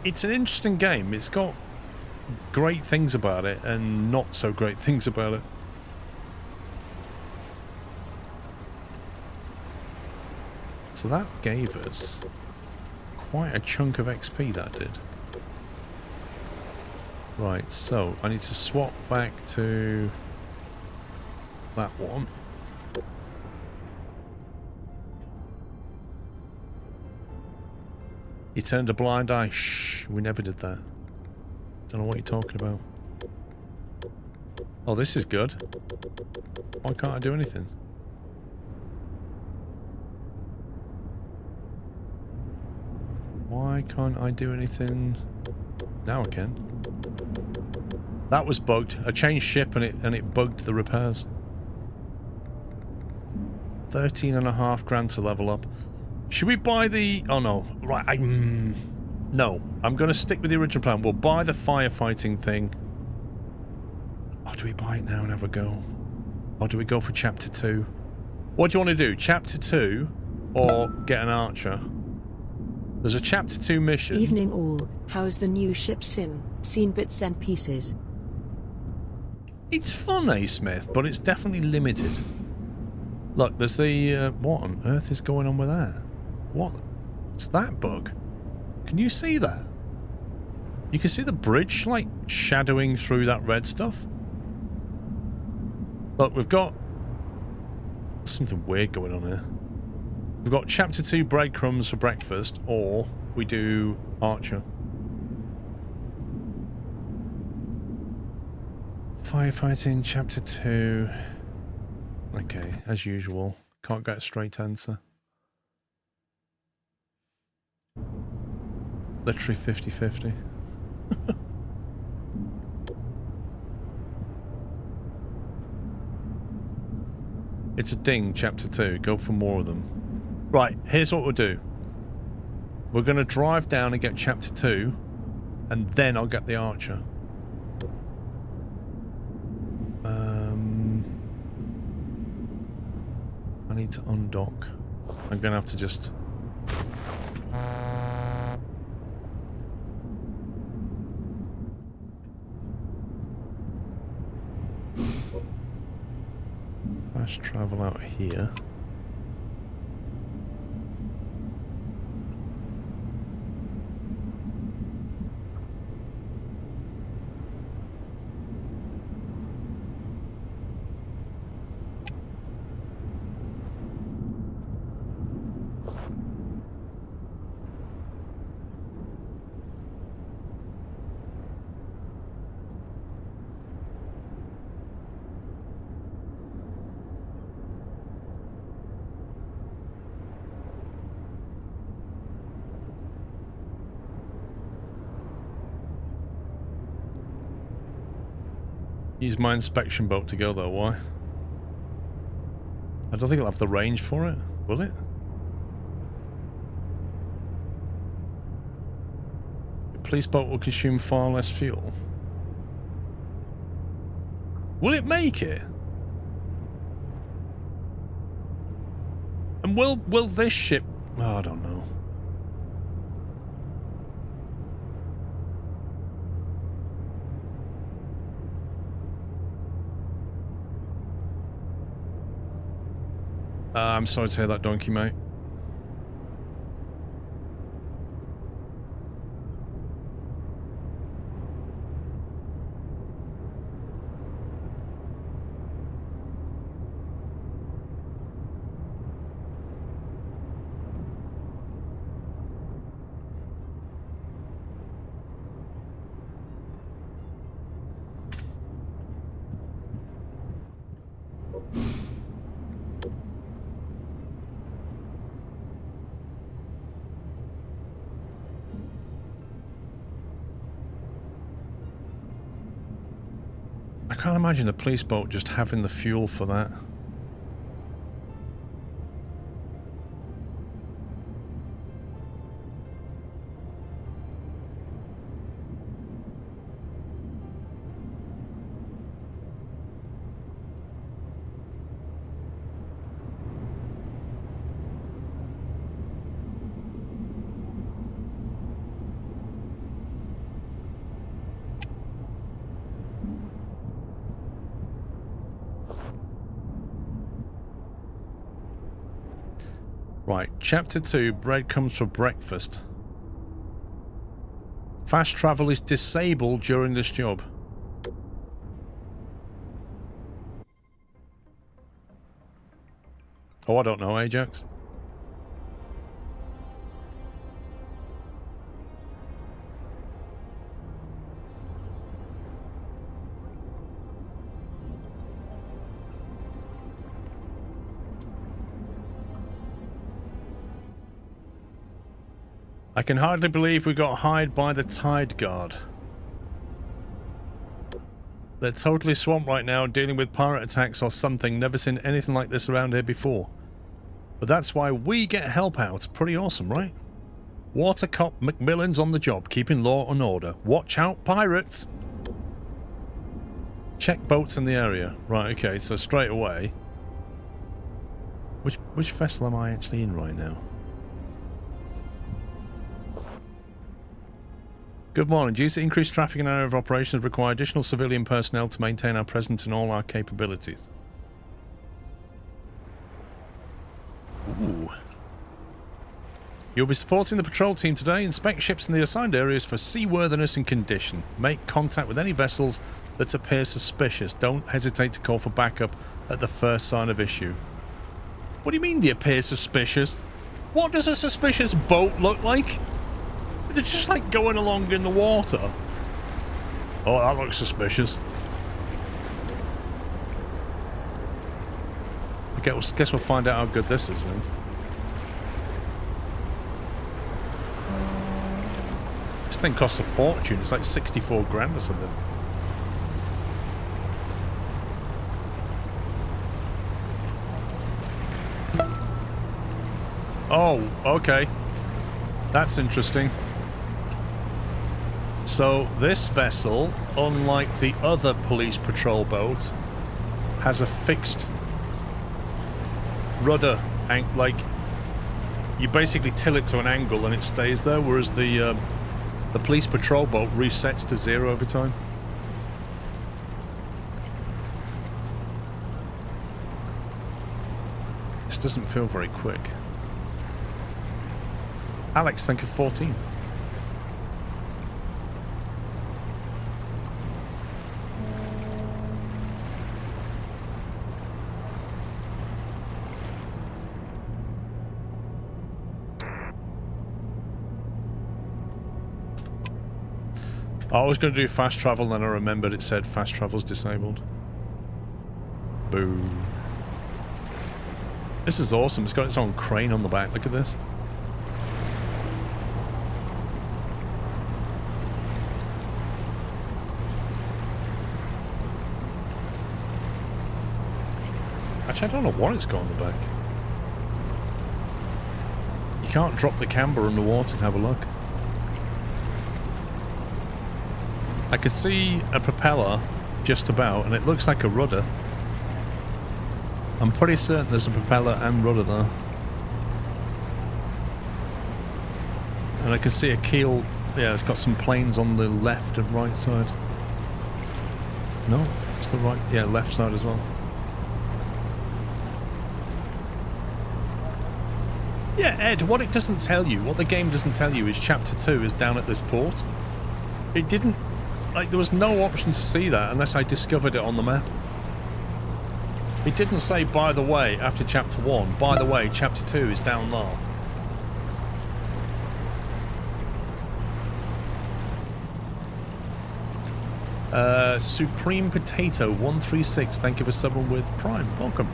Speaker 1: It's an interesting game. It's got great things about it and not so great things about it. So that gave us quite a chunk of XP, that did. Right, so I need to swap back to that one. He turned a blind eye. Shh, we never did that. Don't know what you're talking about. Oh, this is good. Why can't I do anything? Why can't I do anything? Now I can. That was bugged. I changed ship and it bugged the repairs. 13.5 grand to level up. Should we buy the... Oh no. Right. No. I'm going to stick with the original plan. We'll buy the firefighting thing. Or do we buy it now and have a go? Or do we go for chapter 2? What do you want to do? Chapter 2 or get an archer? There's a chapter 2 mission.
Speaker 9: Evening all. How's the new ship sim? Seen bits and pieces.
Speaker 1: It's fun, A. Smith, but it's definitely limited. Look, there's the... what on earth is going on with that? What's that bug? Can you see that? You can see the bridge, like, shadowing through that red stuff. Look, we've got... something weird going on here. We've got chapter 2 breadcrumbs for breakfast, or we do Archer. Firefighting, chapter 2. Okay, as usual. Can't get a straight answer. Literally 50-50. It's a ding, chapter 2. Go for more of them. Right, here's what we'll do. We're going to drive down and get chapter 2, and then I'll get the archer. I need to undock. I'm going to have to just... Fast travel out here. Use my inspection boat to go though, why? I don't think it'll have the range for it, will it? The police boat will consume far less fuel. Will it make it? And will this ship... Oh, I don't know. I'm sorry to hear that, donkey, mate. I can't imagine the police boat just having the fuel for that. Right, Chapter 2, bread comes for breakfast. Fast travel is disabled during this job. Oh, I don't know, Ajax. I can hardly believe we got hired by the Tide Guard. They're totally swamped right now dealing with pirate attacks or something. Never seen anything like this around here before. But that's why we get help out. Pretty awesome, right? Water Cop Macmillan's on the job, keeping law and order. Watch out, pirates! Check boats in the area. Right, okay, so straight away. Which vessel am I actually in right now? Good morning. Due to increased traffic and area of operations, require additional civilian personnel to maintain our presence and all our capabilities. Ooh. You'll be supporting the patrol team today. Inspect ships in the assigned areas for seaworthiness and condition. Make contact with any vessels that appear suspicious. Don't hesitate to call for backup at the first sign of issue. What do you mean they appear suspicious? What does a suspicious boat look like? They're just like going along in the water. Oh, that looks suspicious. I guess we'll find out how good this is then. This thing costs a fortune. It's like 64 grand or something. Oh, okay. That's interesting. So this vessel, unlike the other police patrol boat, has a fixed rudder, like you basically tilt it to an angle and it stays there, whereas the police patrol boat resets to 0 every time. Mailbox doesn't feel very quick. Alex, thank you 14. I was going to do fast travel, then I remembered it said fast travel's disabled. Boo. This is awesome. It's got its own crane on the back. Look at this. Actually, I don't know what it's got on the back. You can't drop the camber underwater to have a look. I can see a propeller just about, and it looks like a rudder. I'm pretty certain there's a propeller and rudder there. And I can see a keel. Yeah, it's got some planes on the left and right side. No, it's the right. Yeah, left side as well. Yeah, Ed, what it doesn't tell you, what the game doesn't tell you is Chapter 2 is down at this port. It didn't... Like, there was no option to see that unless I discovered it on the map. It didn't say, by the way, after Chapter 1, by the way, Chapter 2 is down there. Supreme Potato 136, thank you for subbing with Prime. Welcome.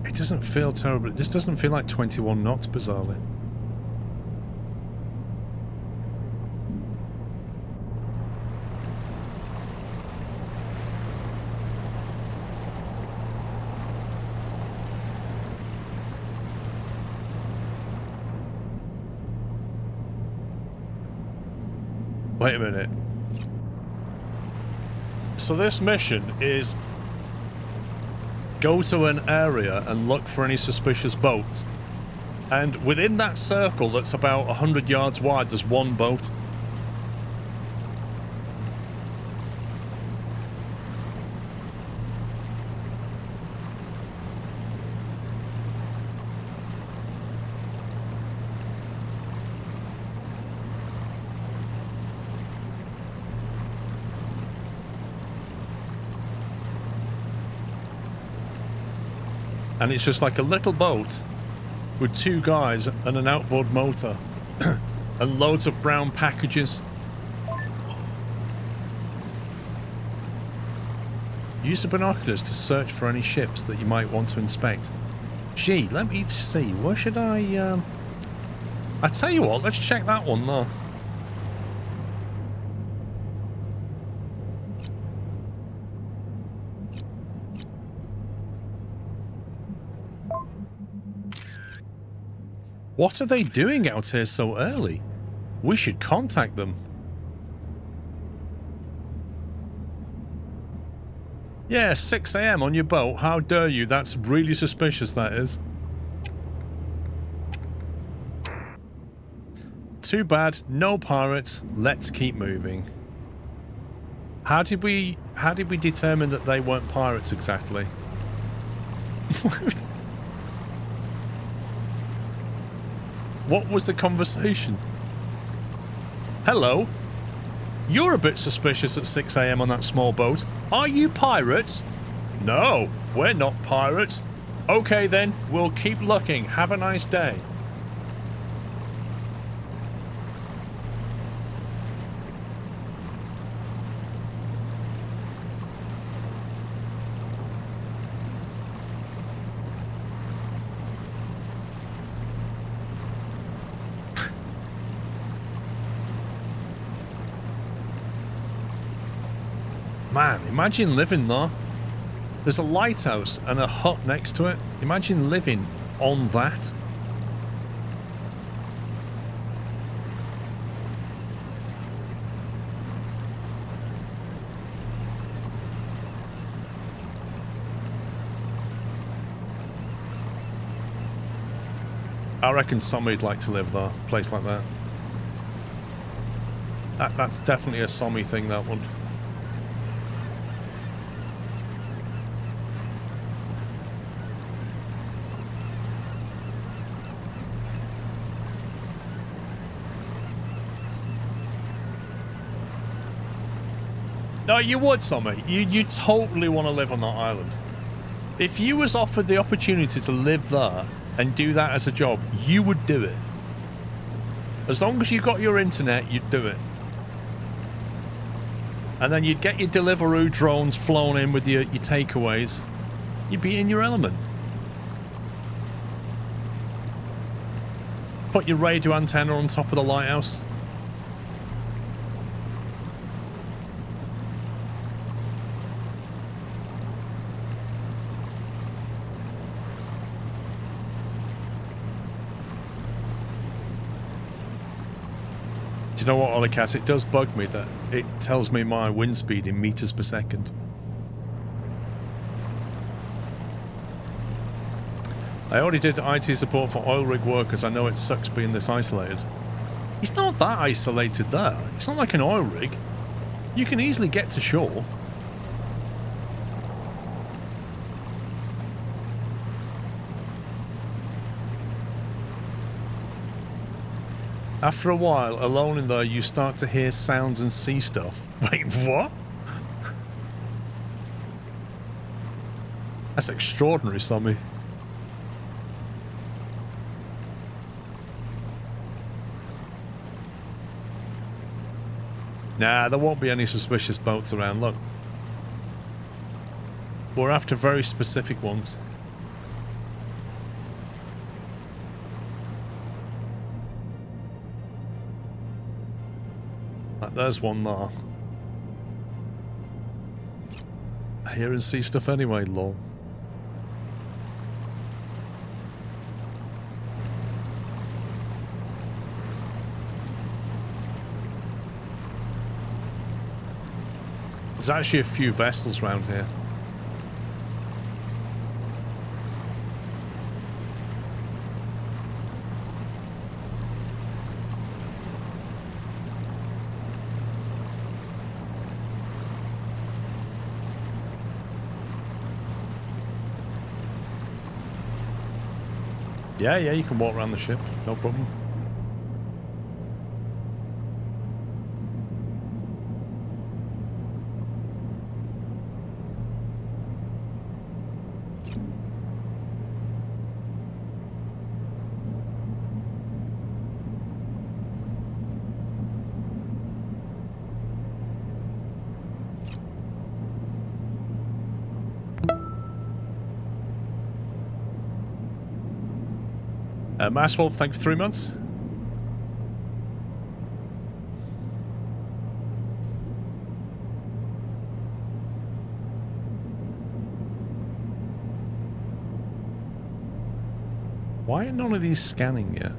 Speaker 1: It doesn't feel terrible. This doesn't feel like 21 knots, bizarrely. Wait a minute. So this mission is go to an area and look for any suspicious boats. And within that circle that's about 100 yards wide, there's one boat. And it's just like a little boat with two guys and an outboard motor and loads of brown packages. Use the binoculars to search for any ships that you might want to inspect. Gee, let me see. Where should I tell you what, let's check that one though. What are they doing out here so early? We should contact them. Yeah, 6 AM on your boat. How dare you? That's really suspicious, that is. Too bad. No pirates. Let's keep moving. How did we determine that they weren't pirates exactly? What was the conversation? Hello? You're a bit suspicious at 6 AM on that small boat. Are you pirates? No, we're not pirates. Okay then, we'll keep looking. Have a nice day. Man, imagine living there. There's a lighthouse and a hut next to it. Imagine living on that. I reckon somebody'd like to live there. A place like that. That's definitely a Sommy thing, that one. No, you would, Sommy. You totally want to live on that island. If you was offered the opportunity to live there and do that as a job, you would do it. As long as you got your internet, you'd do it. And then you'd get your Deliveroo drones flown in with your takeaways. You'd be in your element. Put your radio antenna on top of the lighthouse. Do you know what, Olicat? It does bug me that it tells me my wind speed in meters per second. I already did IT support for oil rig workers. I know it sucks being this isolated. It's not that isolated there. It's not like an oil rig. You can easily get to shore. After a while, alone in there, you start to hear sounds and see stuff. Wait, what? That's extraordinary, Sommy. Nah, there won't be any suspicious boats around, look. We're after very specific ones. There's one there. I hear and see stuff anyway, lol. There's actually a few vessels around here. Yeah, you can walk around the ship, no problem. Masswolf, thank you for 3 months. Why are none of these scanning yet?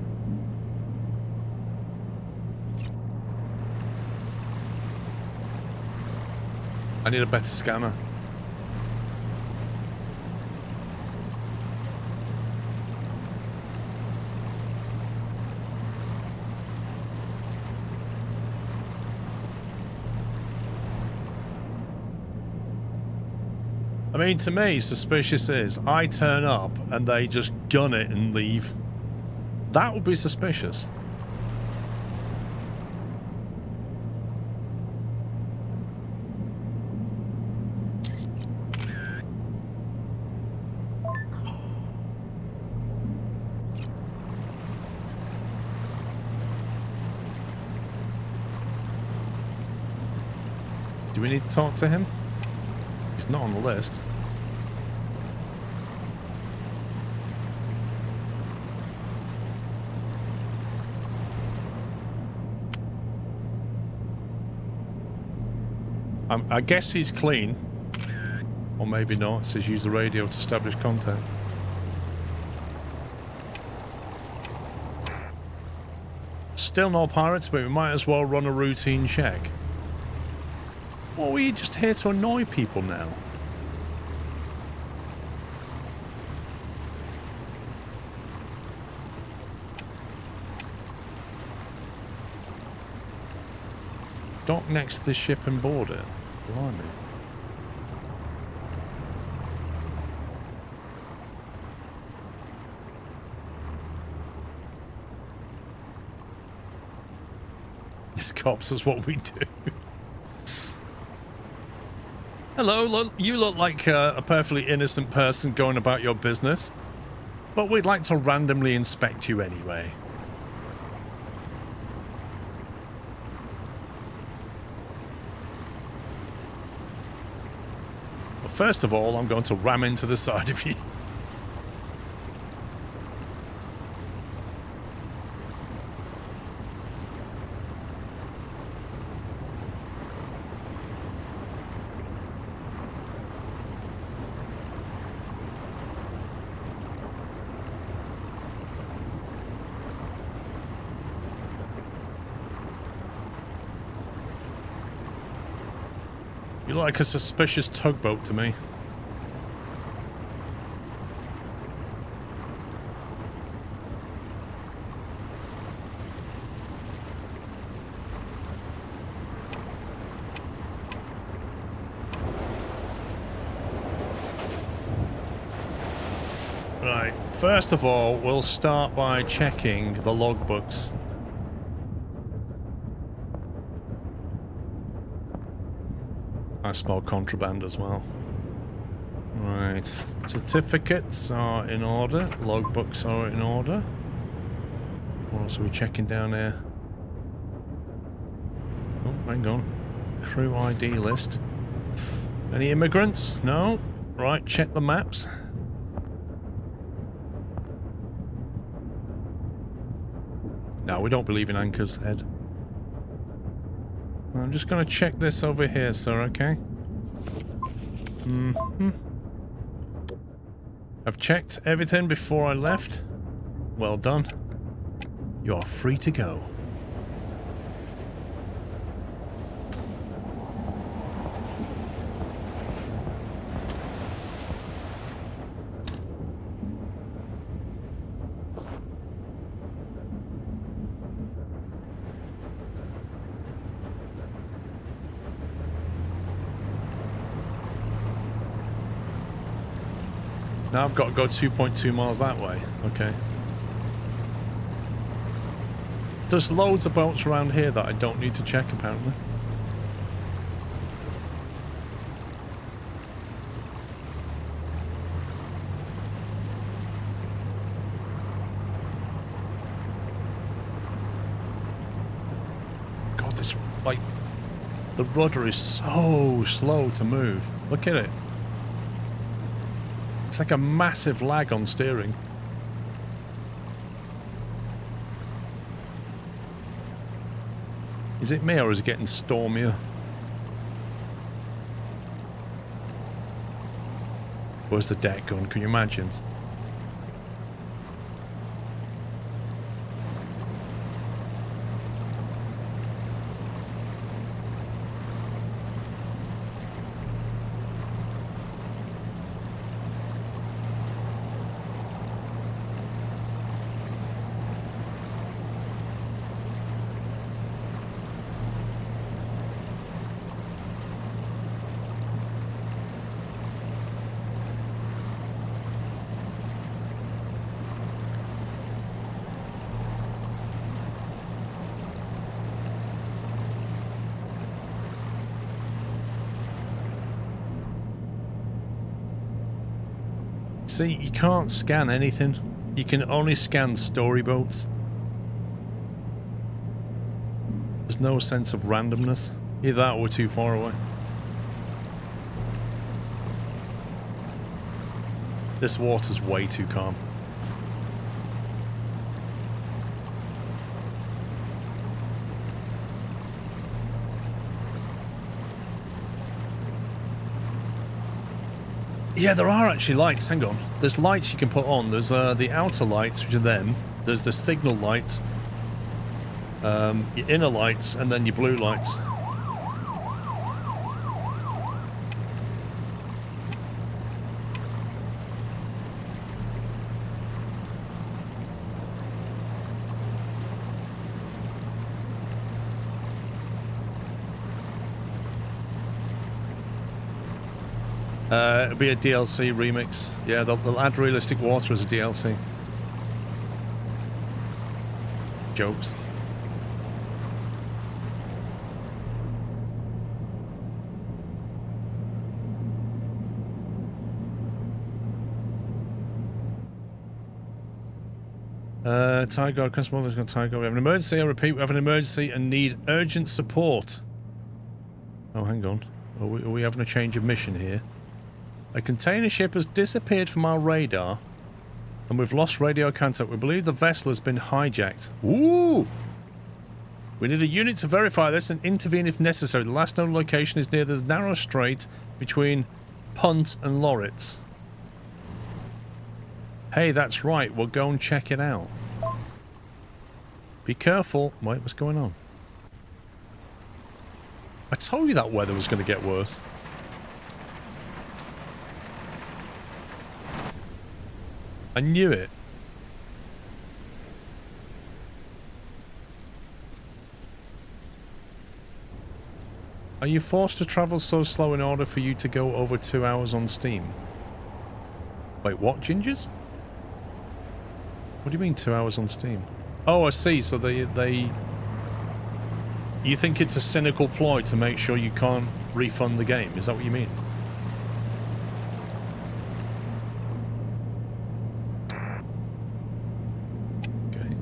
Speaker 1: I need a better scanner. I mean, to me, suspicious is I turn up and they just gun it and leave. That would be suspicious. Do we need to talk to him? He's not on the list. I guess he's clean. Or maybe not. It says use the radio to establish contact. Still no pirates, but we might as well run a routine check. Or are we just here to annoy people now? dock next to the ship and board it. Blimey. This cops is what we do. Hello, you look like a perfectly innocent person going about your business, but we'd like to randomly inspect you anyway. Well, first of all, I'm going to ram into the side of you. You look like a suspicious tugboat to me. Right, first of all, we'll start by checking the logbooks. I smell contraband as well. Right. Certificates are in order. Logbooks are in order. What else are we checking down here? Oh, hang on. Crew ID list. Any immigrants? No. Right, check the maps. No, we don't believe in anchors, Ed. I'm just going to check this over here, sir, okay? I've checked everything before I left. Well done. You are free to go. Now I've got to go 2.2 miles that way. Okay. There's loads of boats around here that I don't need to check, apparently. God, this, like, the rudder is so slow to move. Look at it. It's like a massive lag on steering. Is it me or is it getting stormier? Where's the deck gone? Can you imagine? See, you can't scan anything. You can only scan storyboats. There's no sense of randomness. Either that or we're too far away. This water's way too calm. Yeah, there are actually lights. Hang on. There's lights you can put on. There's the outer lights, which are them. There's the signal lights, your inner lights, and then your blue lights. It'll be a DLC remix. Yeah, they'll add realistic water as a DLC. Jokes. Tiger, customer has got Tiger. We have an emergency, I repeat, we have an emergency and need urgent support. Oh, hang on. Are we having a change of mission here? A container ship has disappeared from our radar and we've lost radio contact. We believe the vessel has been hijacked. Ooh! We need a unit to verify this and intervene if necessary. The last known location is near the narrow strait between Punt and Loritz. Hey, that's right. We'll go and check it out. Be careful. Wait, what's going on? I told you that weather was going to get worse. I knew it. Are you forced to travel so slow in order for you to go over 2 hours on Steam? Wait, what, Gingers? What do you mean 2 hours on Steam? Oh, I see. So they... You think it's a cynical ploy to make sure you can't refund the game? Is that what you mean? Okay.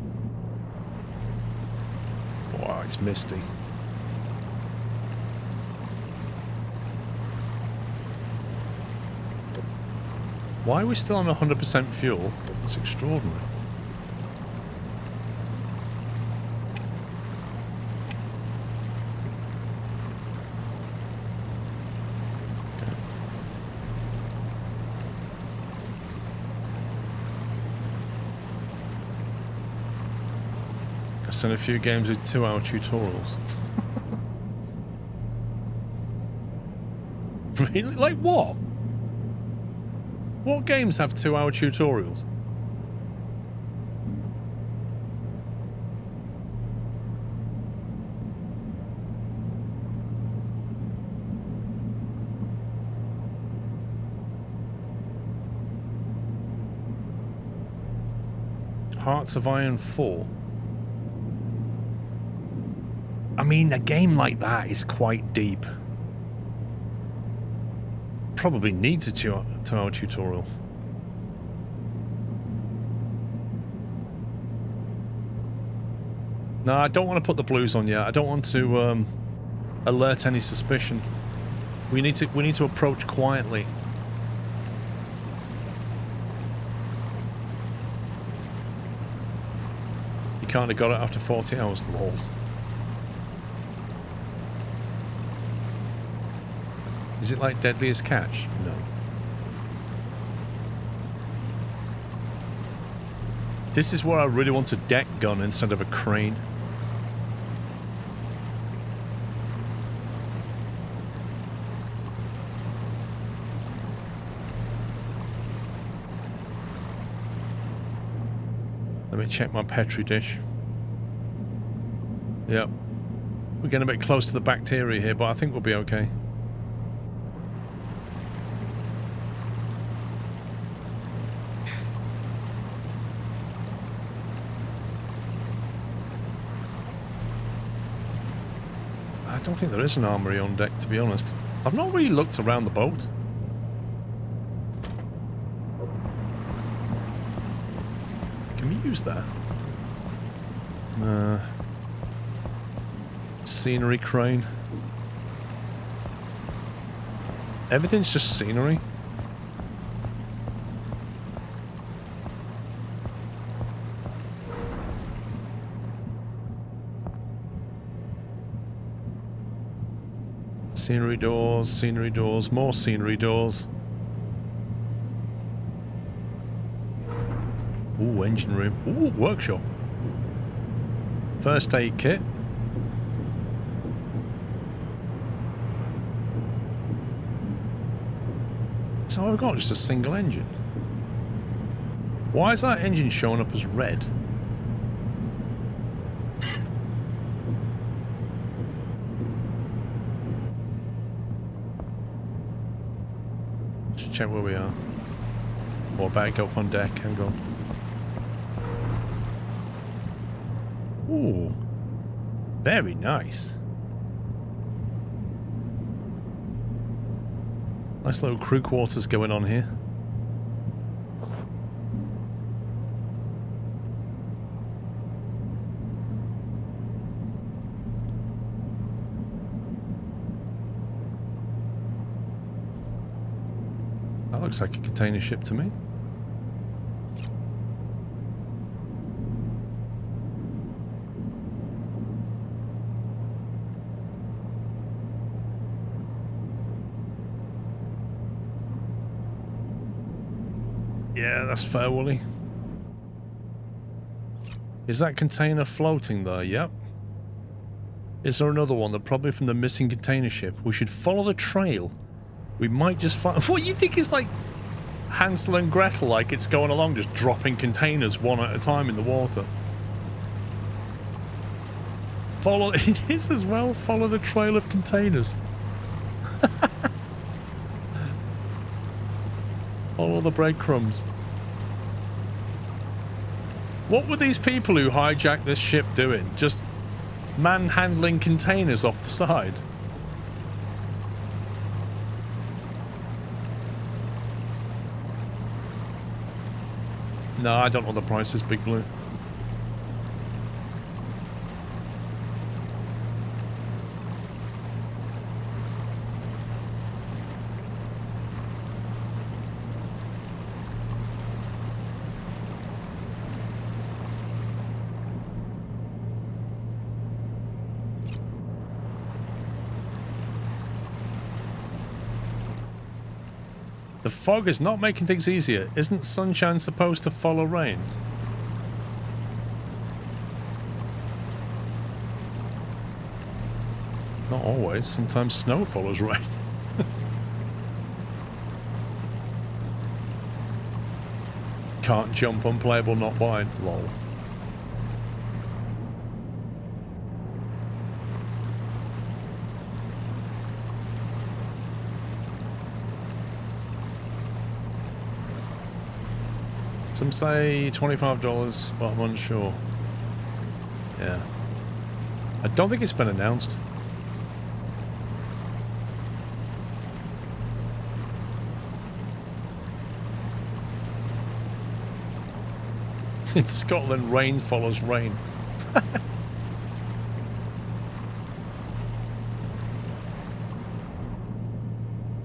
Speaker 1: Wow, it's misty. Why are we still on 100% fuel? It's extraordinary. I've done a few games with 2-hour tutorials. Really? Like what? What games have 2-hour tutorials? Hearts of Iron 4. I mean, a game like that is quite deep. Probably needs a 2-hour tutorial. No, I don't want to put the blues on yet. I don't want to alert any suspicion. We need to approach quietly. You can't have got it after 40 hours, lol. Is it like Deadliest Catch? No. This is where I really want a deck gun instead of a crane. Let me check my Petri dish. Yep. We're getting a bit close to the bacteria here, but I think we'll be okay. I don't think there is an armory on deck, to be honest. I've not really looked around the boat. Can we use that? Scenery crane. Everything's just scenery. Scenery doors, more scenery doors. Ooh, engine room. Ooh, workshop. First aid kit. So I've got just a single engine. Why is that engine showing up as red? Just check where we are. Or back up on deck. Hang on. Ooh. Very nice. Nice little crew quarters going on here. That looks like a container ship to me. Yeah, that's fair, Wooly. Is that container floating there? Yep. Is there another one? That probably from the missing container ship. We should follow the trail. We might just find... What, you think it's like Hansel and Gretel, like it's going along, just dropping containers one at a time in the water? Follow... It is as well. Follow the trail of containers. Follow the breadcrumbs. What were these people who hijacked this ship doing? Just manhandling containers off the side? No, I don't know the prices, Big Blue. The fog is not making things easier. Isn't sunshine supposed to follow rain? Not always. Sometimes snow follows rain. Can't jump, unplayable, not wide. Lol. Some say $25, but I'm unsure. Yeah. I don't think it's been announced. In Scotland, rain follows rain.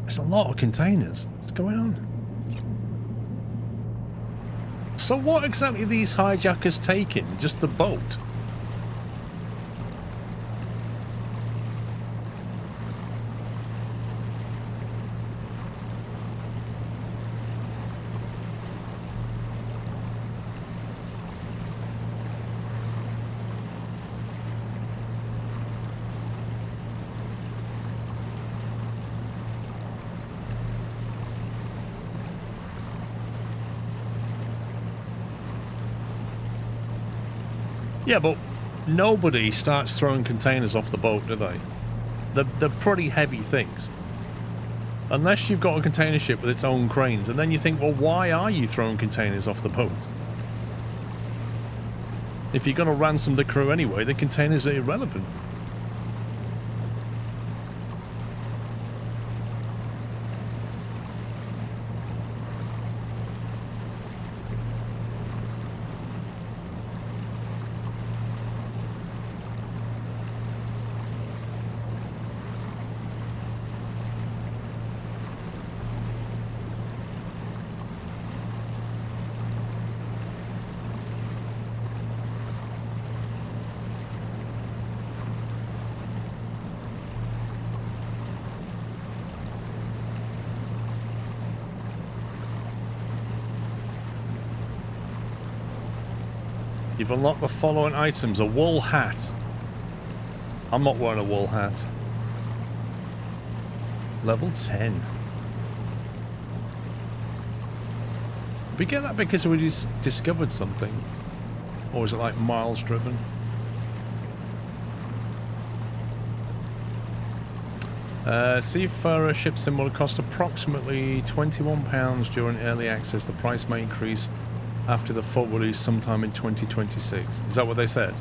Speaker 1: There's a lot of containers. What's going on? So what exactly are these hijackers taking? Just the boat? Yeah, but nobody starts throwing containers off the boat, do they? They're pretty heavy things. Unless you've got a container ship with its own cranes, and then you think, well, why are you throwing containers off the boat? If you're going to ransom the crew anyway, the containers are irrelevant. You've unlocked the following items. A wool hat. I'm not wearing a wool hat. Level 10. Did we get that because we just discovered something? Or is it like miles driven? Seafarer ship sim will cost approximately £21 during early access. The price may increase after the full release sometime in 2026. Is that what they said?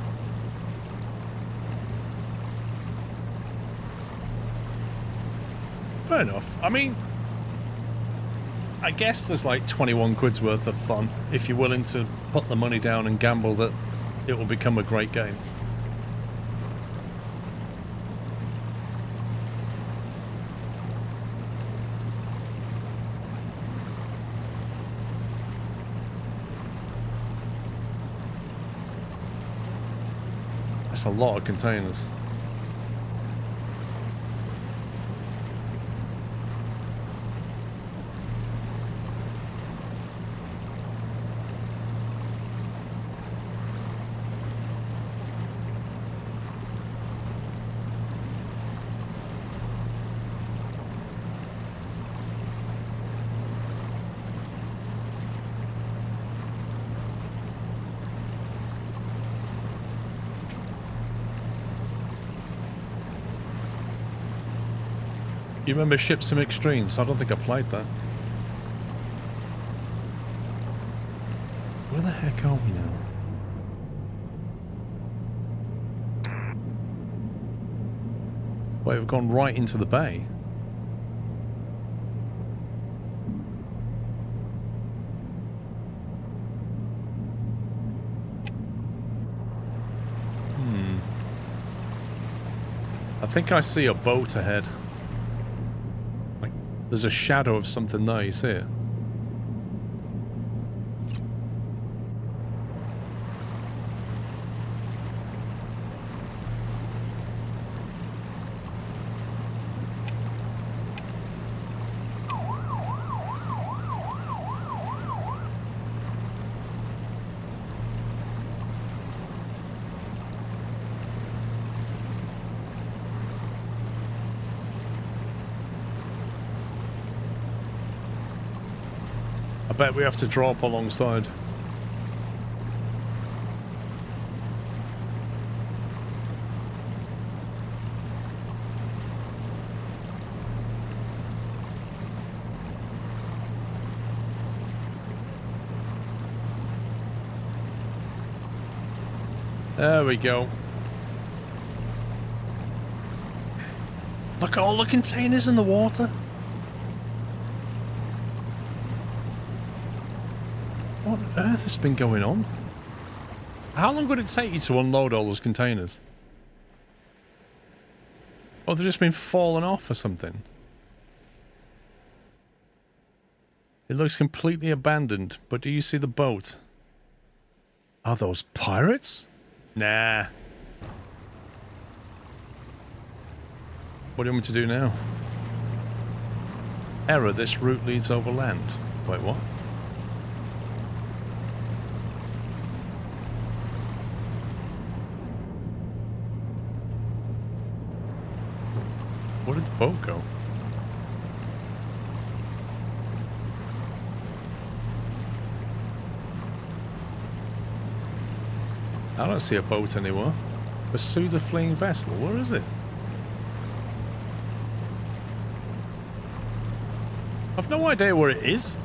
Speaker 1: Fair enough. I mean, I guess there's like 21 quid's worth of fun if you're willing to put the money down and gamble that it will become a great game. That's a lot of containers. You remember Ship Sim Extremes? I don't think I played that. Where the heck are we now? Wait, we've gone right into the bay. I think I see a boat ahead. There's a shadow of something there, you see it? I bet we have to drop alongside. There we go. Look at all the containers in the water. What on earth has been going on? How long would it take you to unload all those containers? Oh, they've just been falling off or something. It looks completely abandoned, but do you see the boat? Are those pirates? Nah. What do you want me to do now? Error, this route leads over land. Wait, what? Where did the boat go? I don't see a boat anywhere. Pursue the fleeing vessel. Where is it? I've no idea where it is.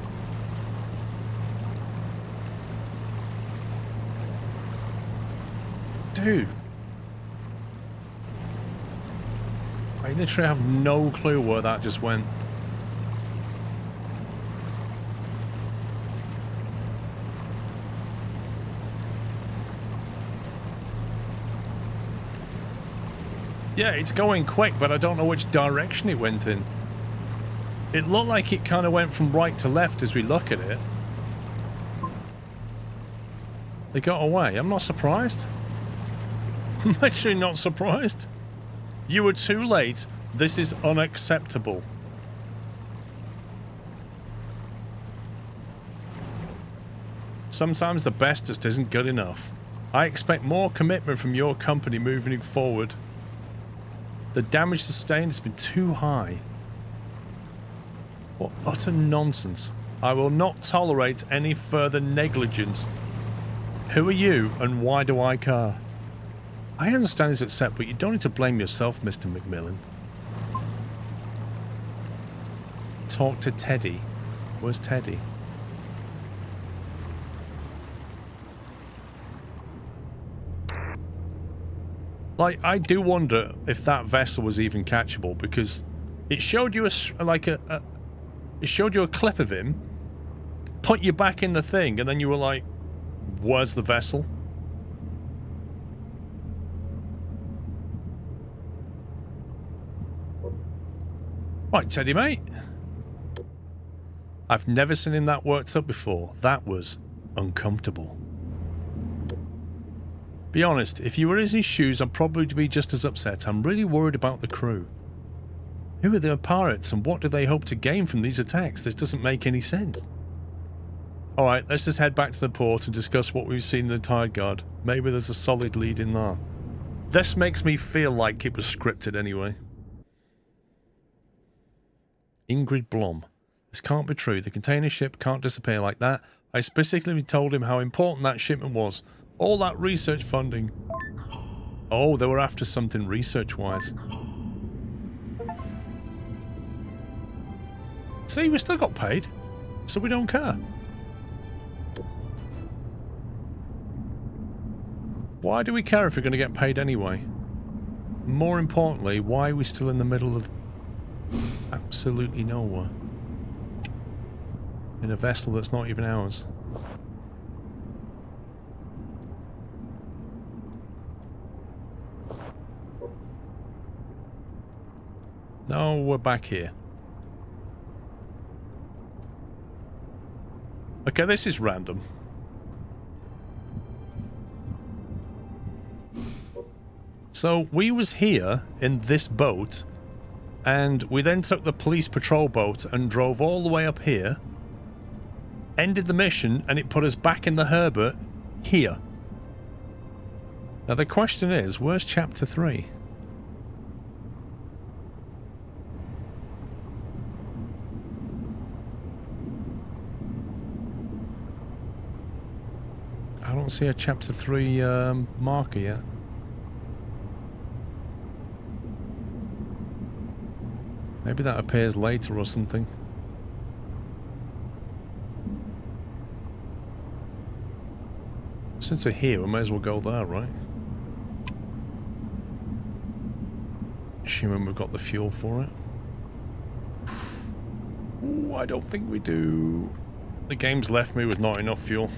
Speaker 1: Dude. I literally have no clue where that just went. Yeah, it's going quick, but I don't know which direction it went in. It looked like it kind of went from right to left as we look at it. They got away. I'm not surprised. I'm actually not surprised. You were too late. This is unacceptable. Sometimes the best just isn't good enough. I expect more commitment from your company moving forward. The damage sustained has been too high. What utter nonsense. I will not tolerate any further negligence. Who are you and why do I care? I understand it's upset, but you don't need to blame yourself, Mr. McMillan. talk to Teddy. Where's Teddy? Like, I do wonder if that vessel was even catchable, because it showed you it showed you a clip of him, put you back in the thing, and then you were like, where's the vessel? Right, Teddy, mate. I've never seen him that worked up before. That was uncomfortable. Be honest, if you were in his shoes, I'd probably be just as upset. I'm really worried about the crew. Who are the pirates and what do they hope to gain from these attacks? This doesn't make any sense. Alright, let's just head back to the port and discuss what we've seen in the Tide Guard. Maybe there's a solid lead in there. This makes me feel like it was scripted anyway. Ingrid Blom. This can't be true. The container ship can't disappear like that. I specifically told him how important that shipment was. All that research funding. Oh, they were after something research-wise. See, we still got paid, so we don't care. Why do we care if we're going to get paid anyway? More importantly, why are we still in the middle of absolutely nowhere? In a vessel that's not even ours. No, we're back here. Okay, this is random. So, we was here in this boat, and we then took the police patrol boat and drove all the way up here, ended the mission, and it put us back in the Herbert here. Now the question is, where's Chapter 3? I don't see a Chapter 3 marker yet. Maybe that appears later or something. Since we're here, we may as well go there, right? Assuming we've got the fuel for it. Ooh, I don't think we do. The game's left me with not enough fuel.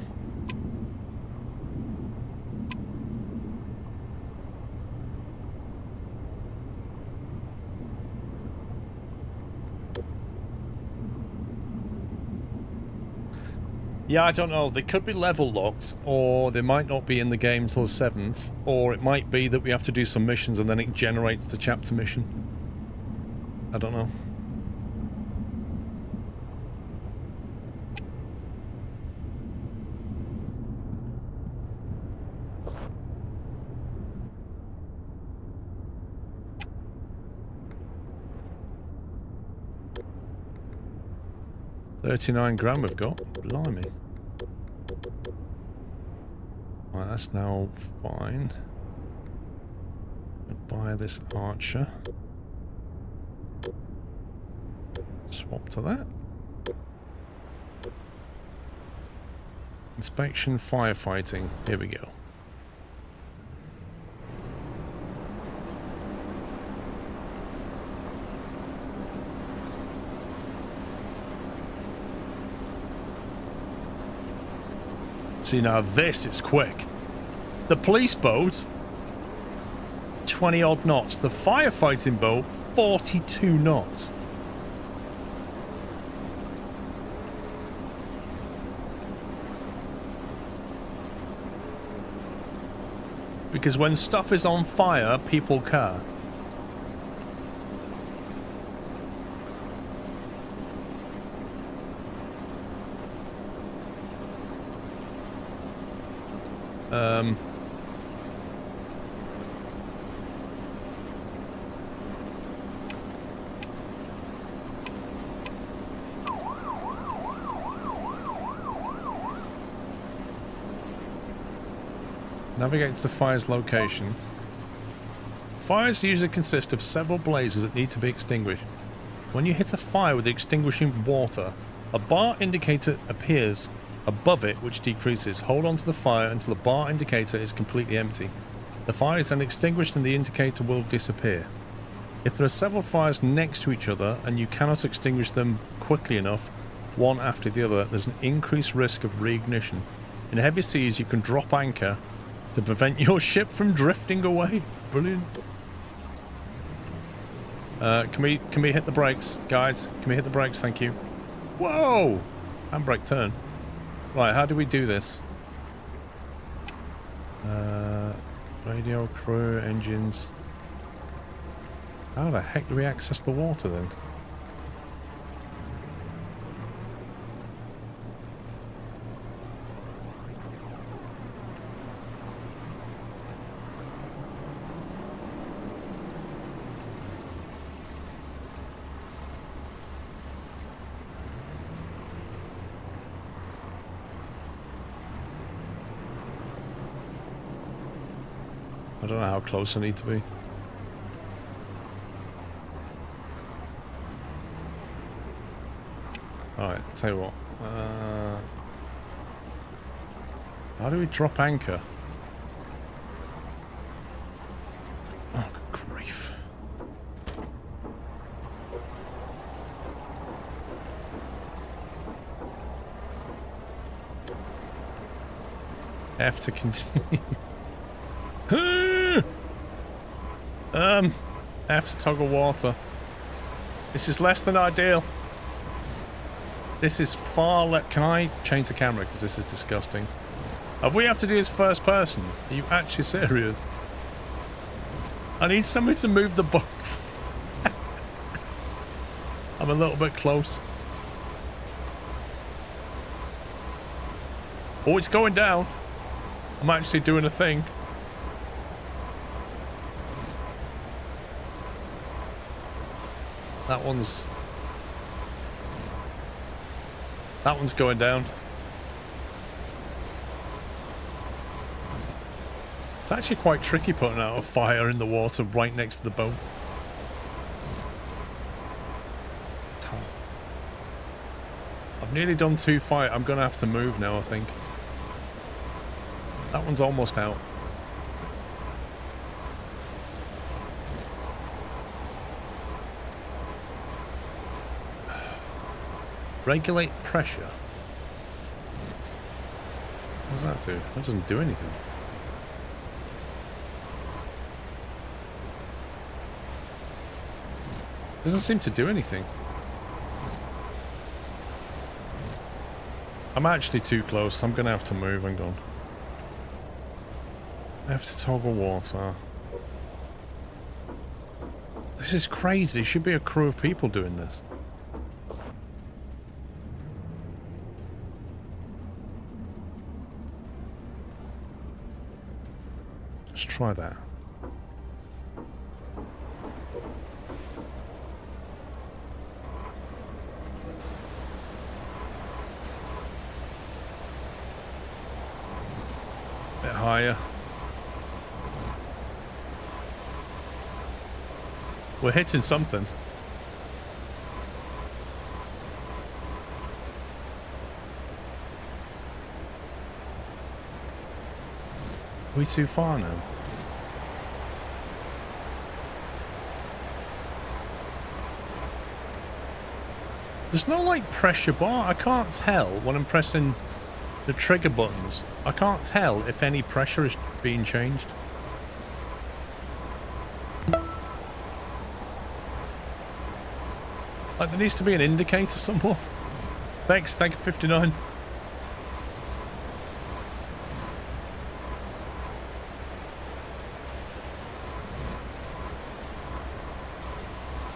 Speaker 1: Yeah, I don't know. They could be level locked, or they might not be in the game till the 7th, or it might be that we have to do some missions and then it generates the chapter mission. I don't know. $39,000 we've got. Blimey. Right, that's now fine. I'll buy this Archer. Swap to that. Inspection, firefighting. Here we go. See, now this is quick. The police boat, 20 odd knots. The firefighting boat, 42 knots. Because when stuff is on fire, people care. Navigate to the fire's location. Fires usually consist of several blazes that need to be extinguished. When you hit a fire with extinguishing water, a bar indicator appears above it, which decreases. Hold on to the fire until the bar indicator is completely empty. The fire is then extinguished and the indicator will disappear. If there are several fires next to each other and you cannot extinguish them quickly enough, one after the other, there's an increased risk of reignition. In heavy seas, you can drop anchor to prevent your ship from drifting away. Brilliant. Can we hit the brakes, guys? Can we hit the brakes? Thank you. Whoa! Handbrake turn. Right, how do we do this? Radio, crew, engines. How the heck do we access the water then? I don't know how close I need to be. Alright, tell you what. How do we drop anchor? Oh, good grief. F to continue. F to toggle water. This is less than ideal. This is far less. Can I change the camera? Because this is disgusting. If we have to do this first person, are you actually serious? I need somebody to move the boat. I'm a little bit close. Oh, it's going down. I'm actually doing a thing. That one's going down. It's actually quite tricky putting out a fire in the water right next to the boat. I've nearly done 2 fire. I'm gonna have to move now, I think. That one's almost out. Regulate pressure. What does that do? That doesn't do anything. Doesn't seem to do anything. I'm actually too close. I'm gonna have to move. Hang on. I have to toggle water. This is crazy. There should be a crew of people doing this. Let's try that. Bit higher. We're hitting something. Are we too far now? There's no like pressure bar. I can't tell when I'm pressing the trigger buttons. I can't tell if any pressure is being changed. Like there needs to be an indicator somewhere. Thanks, thank you 59.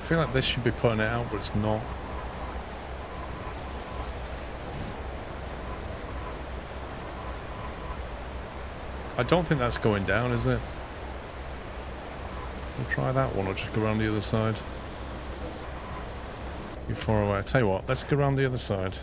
Speaker 1: I feel like this should be putting it out, but it's not. I don't think that's going down, is it? We'll try that one, or just go around the other side. Too far away. I tell you what, let's go around the other side.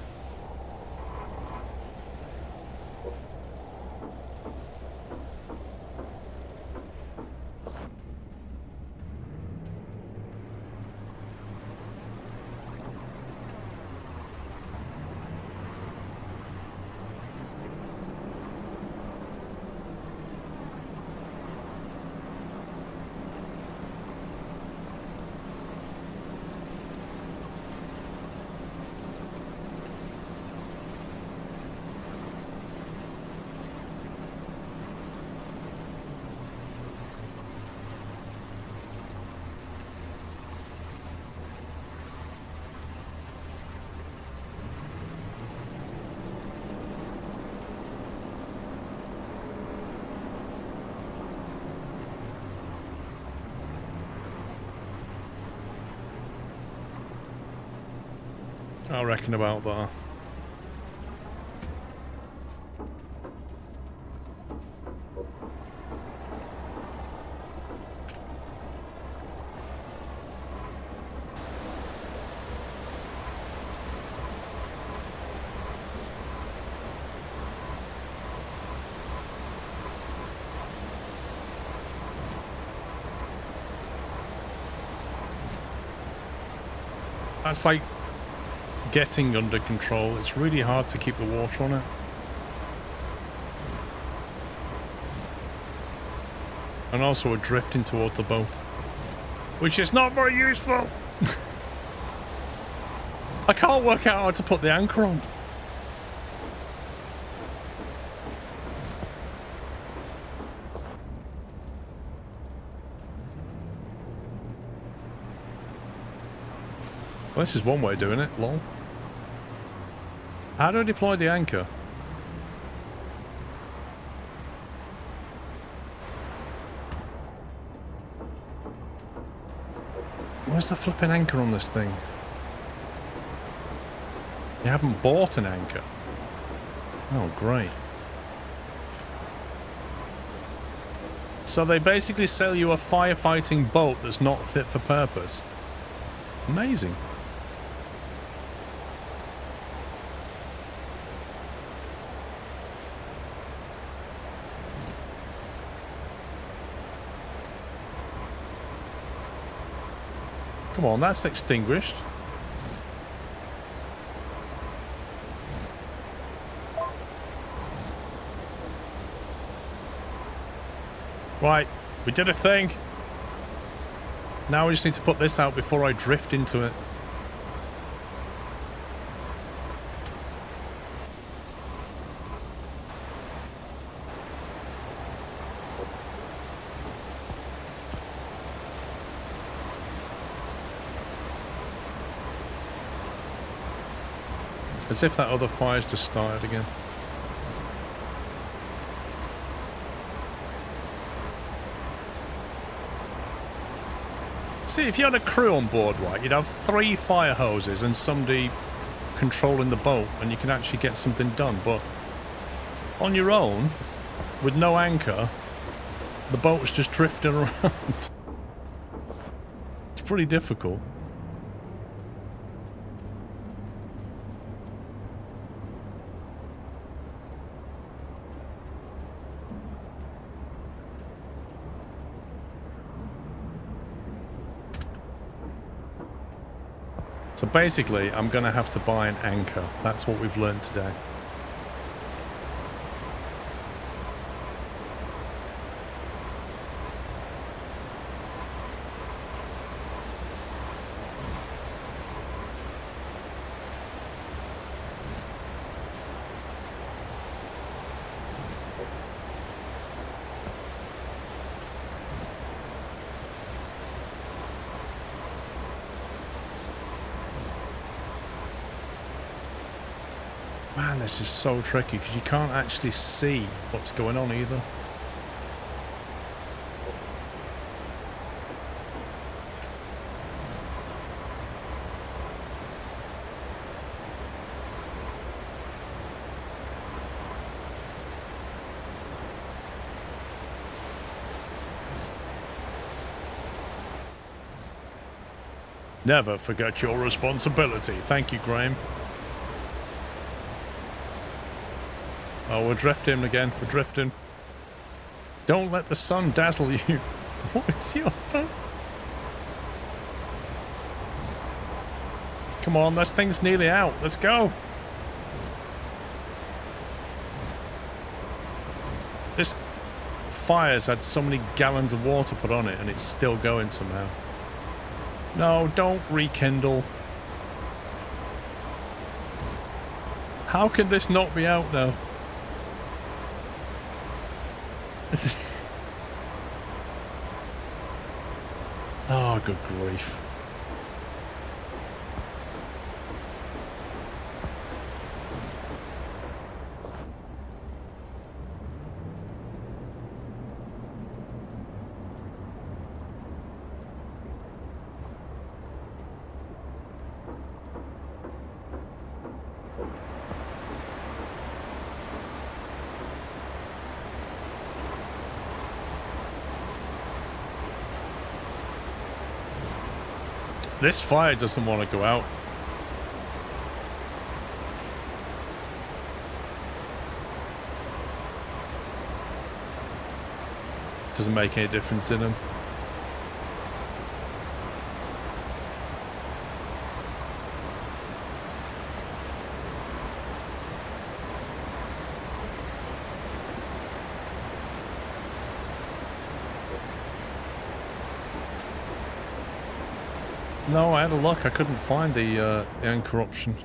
Speaker 1: I reckon about that. That's like getting under control. It's really hard to keep the water on it. And also we're drifting towards the boat, which is not very useful. I can't work out how to put the anchor on. Well, this is one way of doing it, lol. How do I deploy the anchor? Where's the flipping anchor on this thing? You haven't bought an anchor. Oh, great. So they basically sell you a firefighting boat that's not fit for purpose. Amazing. Come on, that's extinguished. Right, we did a thing. Now we just need to put this out before I drift into it. As if that other fire's just started again. See, if you had a crew on board, right, you'd have 3 fire hoses and somebody controlling the boat, and you can actually get something done. But on your own, with no anchor, the boat's just drifting around. It's pretty difficult. So basically, I'm going to have to buy an anchor. That's what we've learned today. Man, this is so tricky because you can't actually see what's going on either. Never forget your responsibility. Thank you, Graham. Oh, we're drifting again. We're drifting. Don't let the sun dazzle you. What is your fault? Come on, this thing's nearly out. Let's go. This fire's had so many gallons of water put on it and it's still going somehow. No, don't rekindle. How can this not be out now? Oh, good grief. This fire doesn't want to go out. Doesn't make any difference in them. No, I had a look. I couldn't find the anchor option.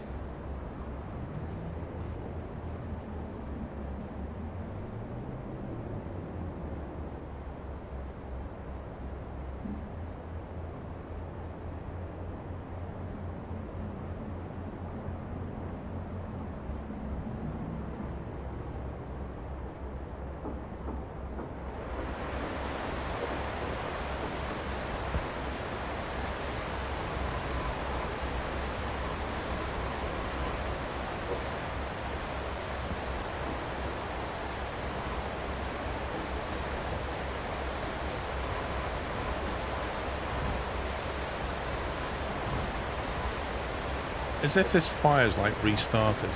Speaker 1: As if this fire's like restarted.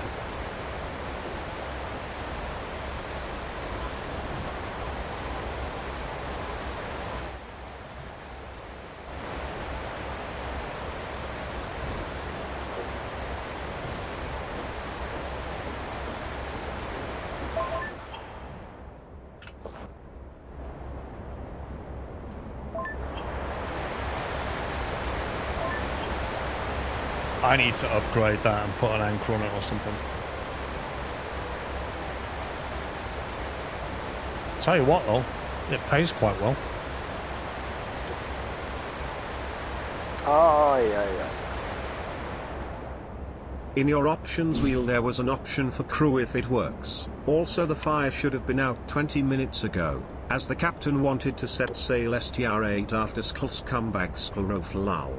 Speaker 1: I need to upgrade that and put an anchor on it or something. Tell you what though, it pays quite well.
Speaker 12: Oh, yeah.
Speaker 10: In your options wheel there was an option for crew if it works. Also the fire should have been out 20 minutes ago, as the captain wanted to set sail STR8 after Skull's comeback Skullroflal.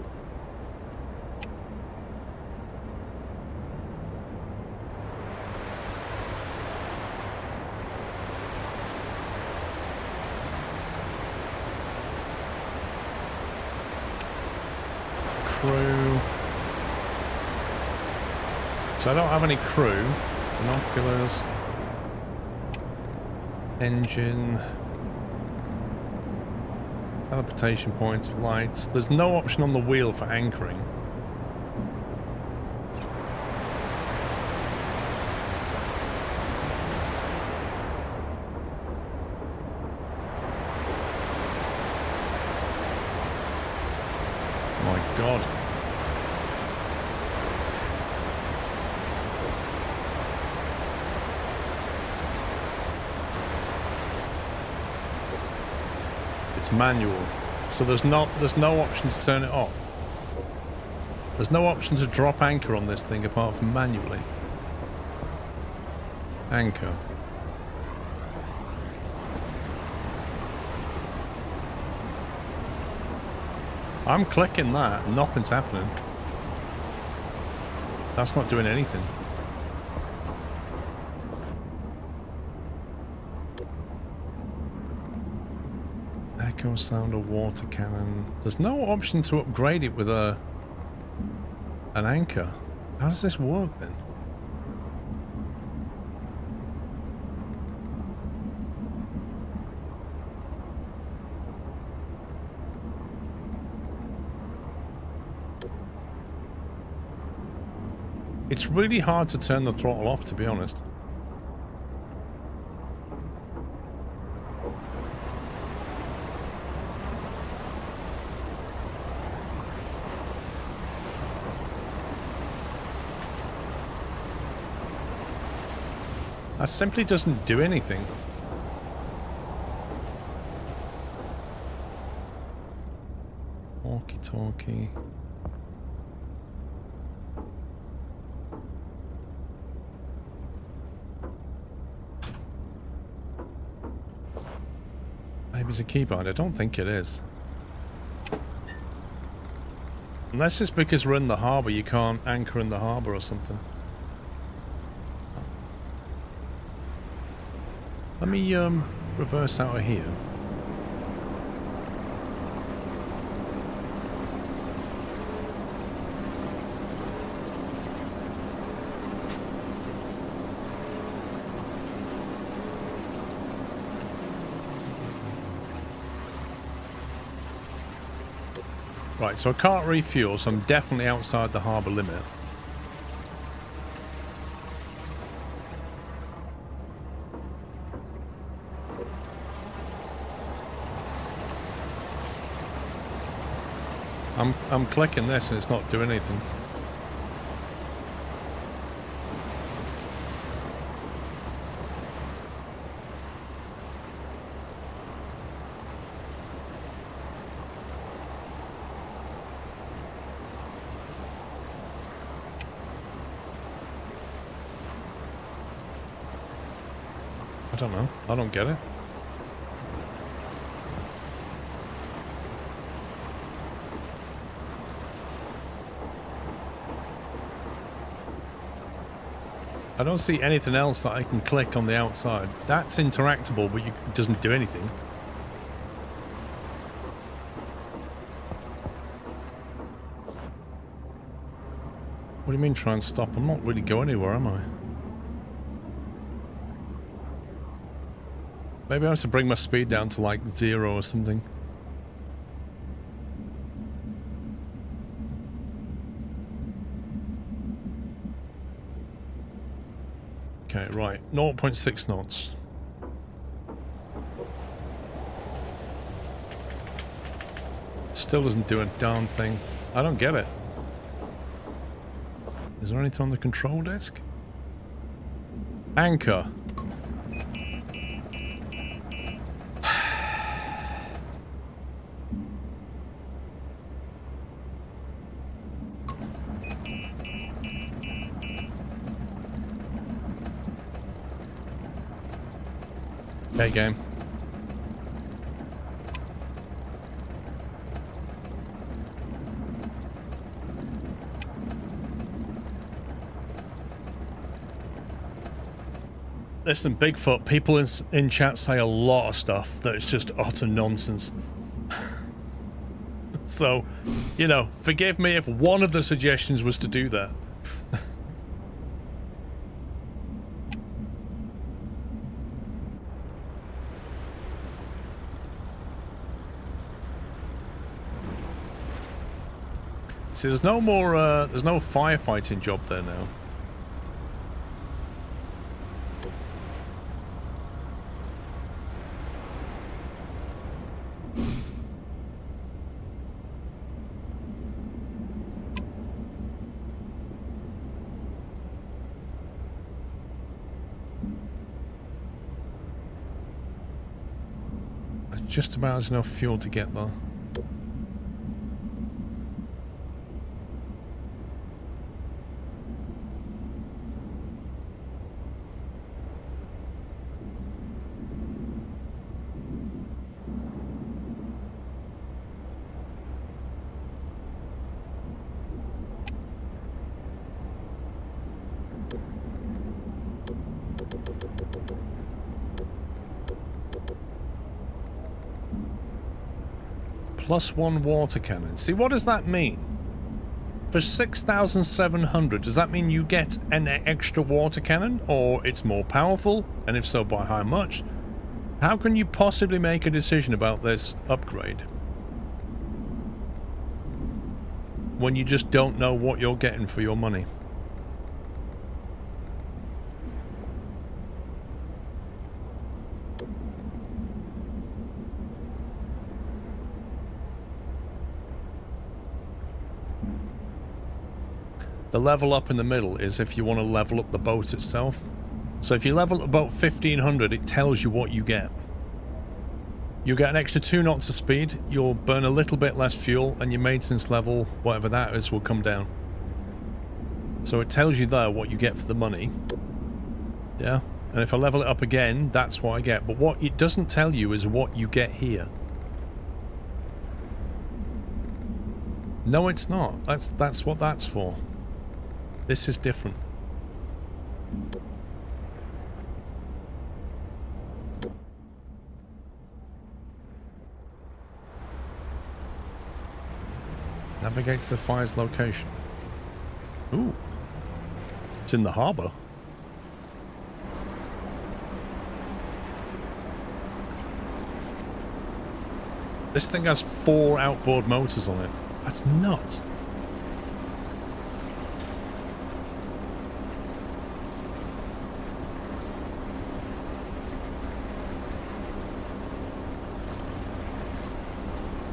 Speaker 1: Crew. So I don't have any crew. Binoculars. Engine. Teleportation points, lights. There's no option on the wheel for anchoring. God. It's manual. So there's no option to turn it off. There's no option to drop anchor on this thing apart from manually. Anchor. I'm clicking that, nothing's happening. That's not doing anything. Echo sound or water cannon. There's no option to upgrade it with an anchor. How does this work then? It's really hard to turn the throttle off, to be honest. That simply doesn't do anything. Walkie-talkie. Maybe it's a keybind. I don't think it is. Unless it's because we're in the harbour, you can't anchor in the harbour or something. Let me reverse out of here. Right, so I can't refuel, so I'm definitely outside the harbour limit. I'm clicking this and it's not doing anything. I don't know. I don't get it. I don't see anything else that I can click on the outside. That's interactable, but it doesn't do anything. What do you mean try and stop? I'm not really going anywhere, am I? Maybe I have to bring my speed down to like 0 or something. Okay, right. 0.6 knots. Still doesn't do a darn thing. I don't get it. Is there anything on the control desk? Anchor. Okay, game. Listen, Bigfoot, people in chat say a lot of stuff that is just utter nonsense. So, you know, forgive me if one of the suggestions was to do that. See, there's no more, there's no firefighting job there now. Just about has enough fuel to get there. +1 water cannon. See, what does that mean? For 6,700, does that mean you get an extra water cannon, or it's more powerful? And if so, by how much? How can you possibly make a decision about this upgrade when you just don't know what you're getting for your money? The level up in the middle is if you want to level up the boat itself. So if you level up about 1500, it tells you what you get. You get an extra 2 knots of speed, you'll burn a little bit less fuel, and your maintenance level, whatever that is, will come down. So it tells you there what you get for the money. Yeah, and if I level it up again, that's what I get. But what it doesn't tell you is what you get here. No, it's not. That's what that's for. This is different. Navigate to the fire's location. Ooh. It's in the harbour. This thing has 4 outboard motors on it. That's nuts.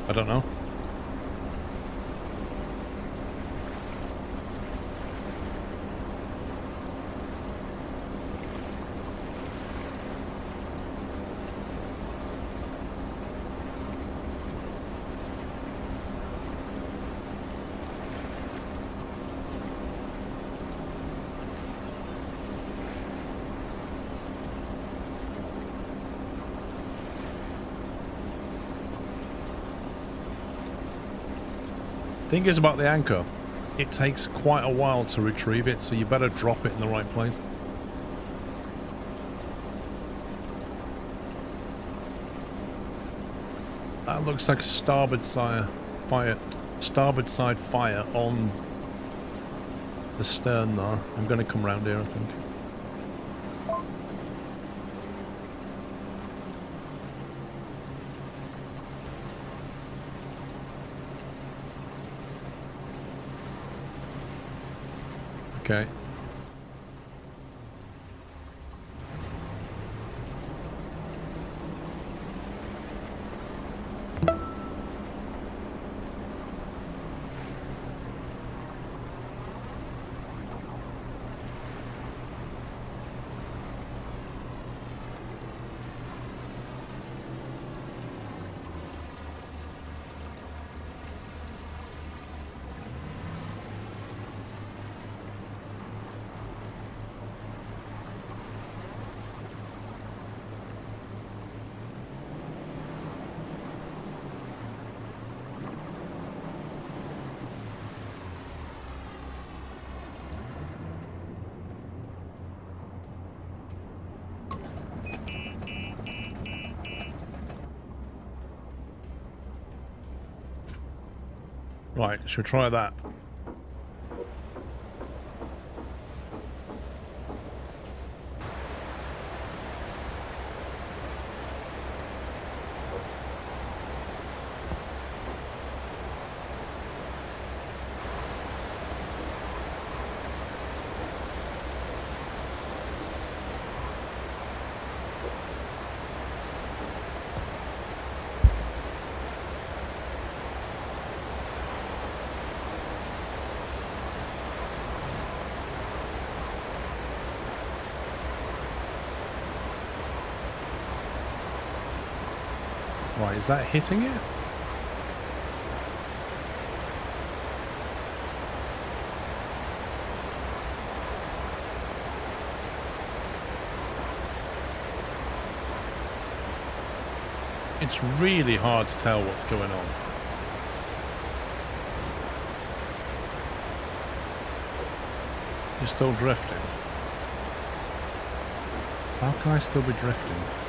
Speaker 1: I don't know. Thing is about the anchor, it takes quite a while to retrieve it, so you better drop it in the right place. That looks like starboard side fire on the stern there. I'm going to come round here, I think. Okay. Right, should we try that? Right, is that hitting it? It's really hard to tell what's going on. You're still drifting. How can I still be drifting?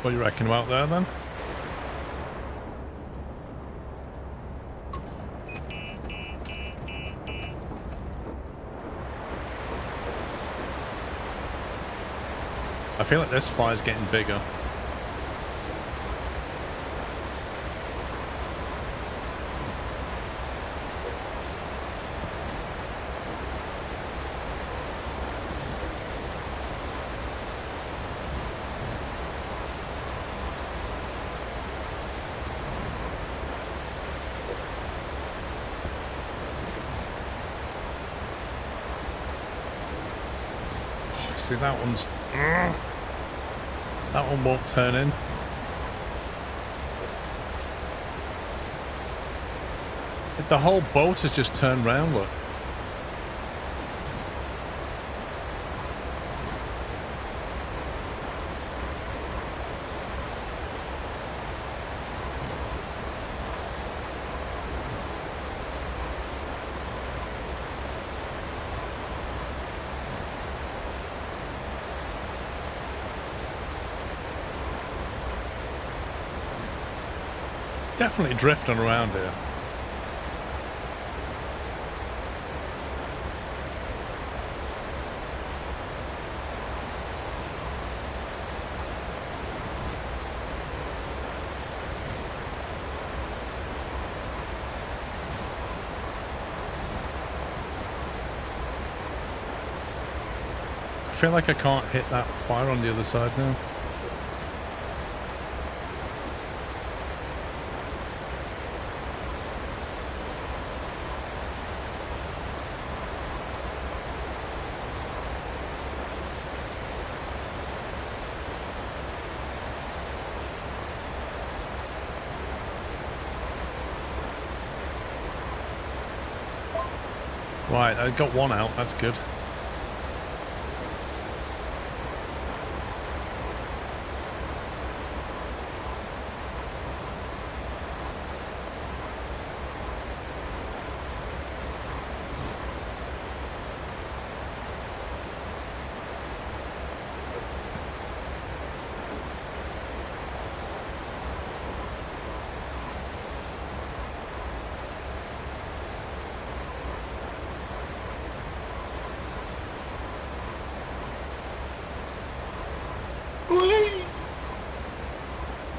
Speaker 1: What do you reckon about there then? I feel like this fire's getting bigger. See, that one's... that one won't turn in. The whole boat has just turned round, look. definitely drifting around here. I feel like I can't hit that fire on the other side now. Right, I got one out, that's good.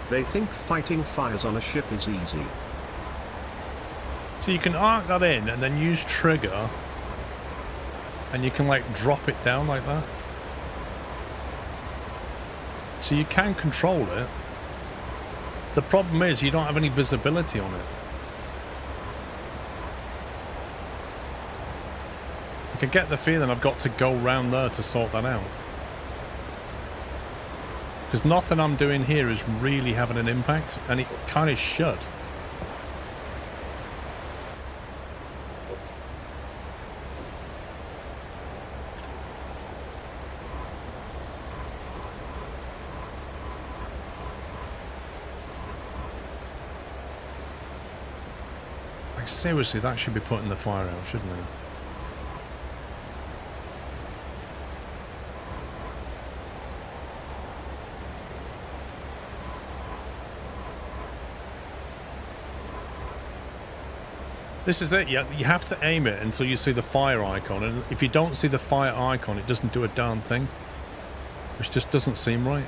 Speaker 10: They think fighting fires on a ship is easy.
Speaker 1: So you can arc that in and then use trigger and you can like drop it down like that. So you can control it. The problem is you don't have any visibility on it. I can get the feeling I've got to go round there to sort that out. Because nothing I'm doing here is really having an impact, and it kind of should. Like, seriously, that should be putting the fire out, shouldn't it? This is it, yeah. You have to aim it until you see the fire icon, and if you don't see the fire icon, it doesn't do a darn thing, which just doesn't seem right.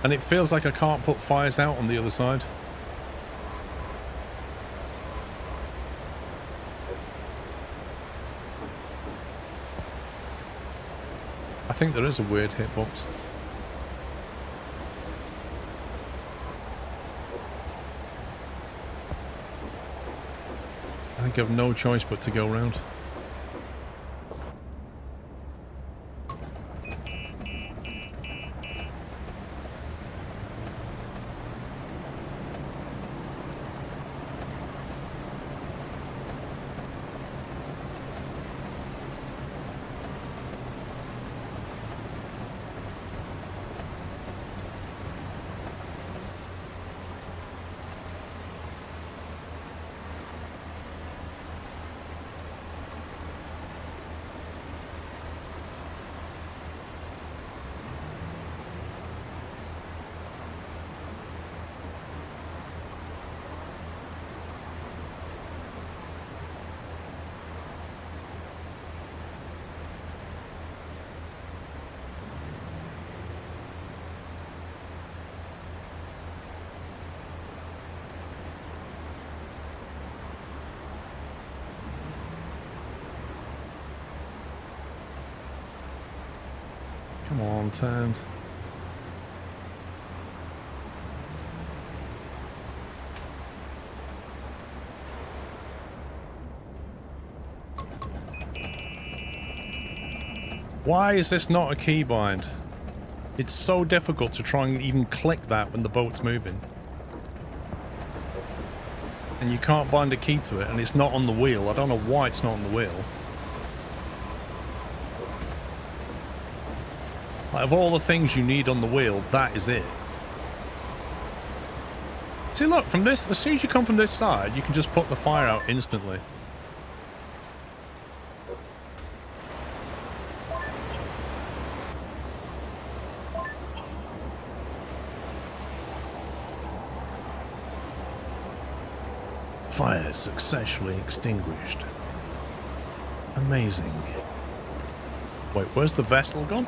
Speaker 1: And it feels like I can't put fires out on the other side. I think there is a weird hitbox. I think I have no choice but to go round. Come on, turn. Why is this not a keybind? It's so difficult to try and even click that when the boat's moving. And you can't bind a key to it, and it's not on the wheel. I don't know why it's not on the wheel. Like, of all the things you need on the wheel, that is it. See, look, from this, as soon as you come from this side, you can just put the fire out instantly. Fire successfully extinguished. Amazing. Wait, where's the vessel gone?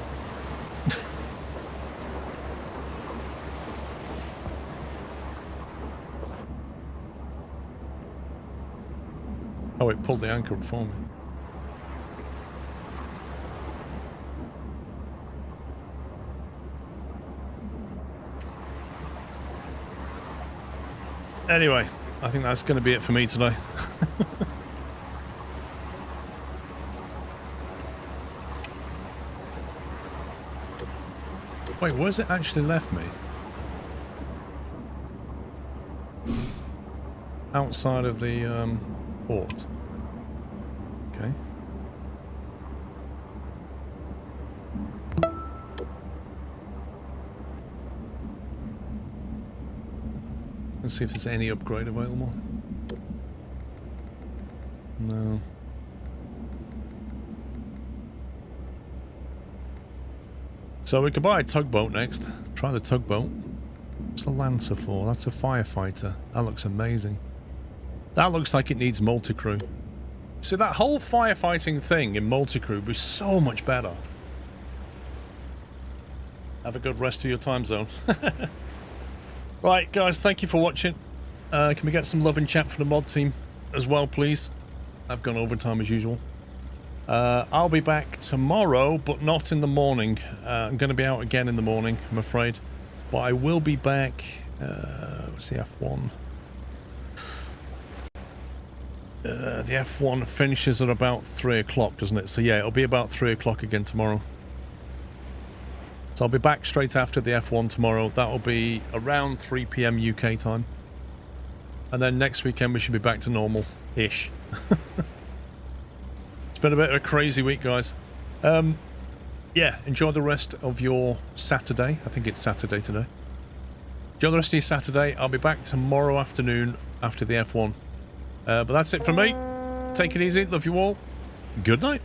Speaker 1: Oh, it pulled the anchor up for me. Anyway, I think that's going to be it for me today. Wait, where's it actually left me? Outside of the port. Okay. Let's see if there's any upgrade available. No. So we could buy a tugboat next. Try the tugboat. What's the Lancer for? That's a firefighter. That looks amazing. That looks like it needs multi-crew. See, that whole firefighting thing in multi-crew was so much better. Have a good rest of your time zone. Right, guys, thank you for watching. Can we get some love and chat for the mod team as well, please? I've gone overtime as usual. I'll be back tomorrow, but not in the morning. I'm going to be out again in the morning, I'm afraid. But I will be back... what's the F1? The F1 finishes at about 3 o'clock, doesn't it? So yeah, it'll be about 3 o'clock again tomorrow. So I'll be back straight after the F1 tomorrow. That'll be around 3 PM UK time. And then next weekend we should be back to normal-ish. It's been a bit of a crazy week, guys. Yeah, enjoy the rest of your Saturday. I think it's Saturday today. Enjoy the rest of your Saturday. I'll be back tomorrow afternoon after the F1. But that's it from me. Take it easy. Love you all. Good night.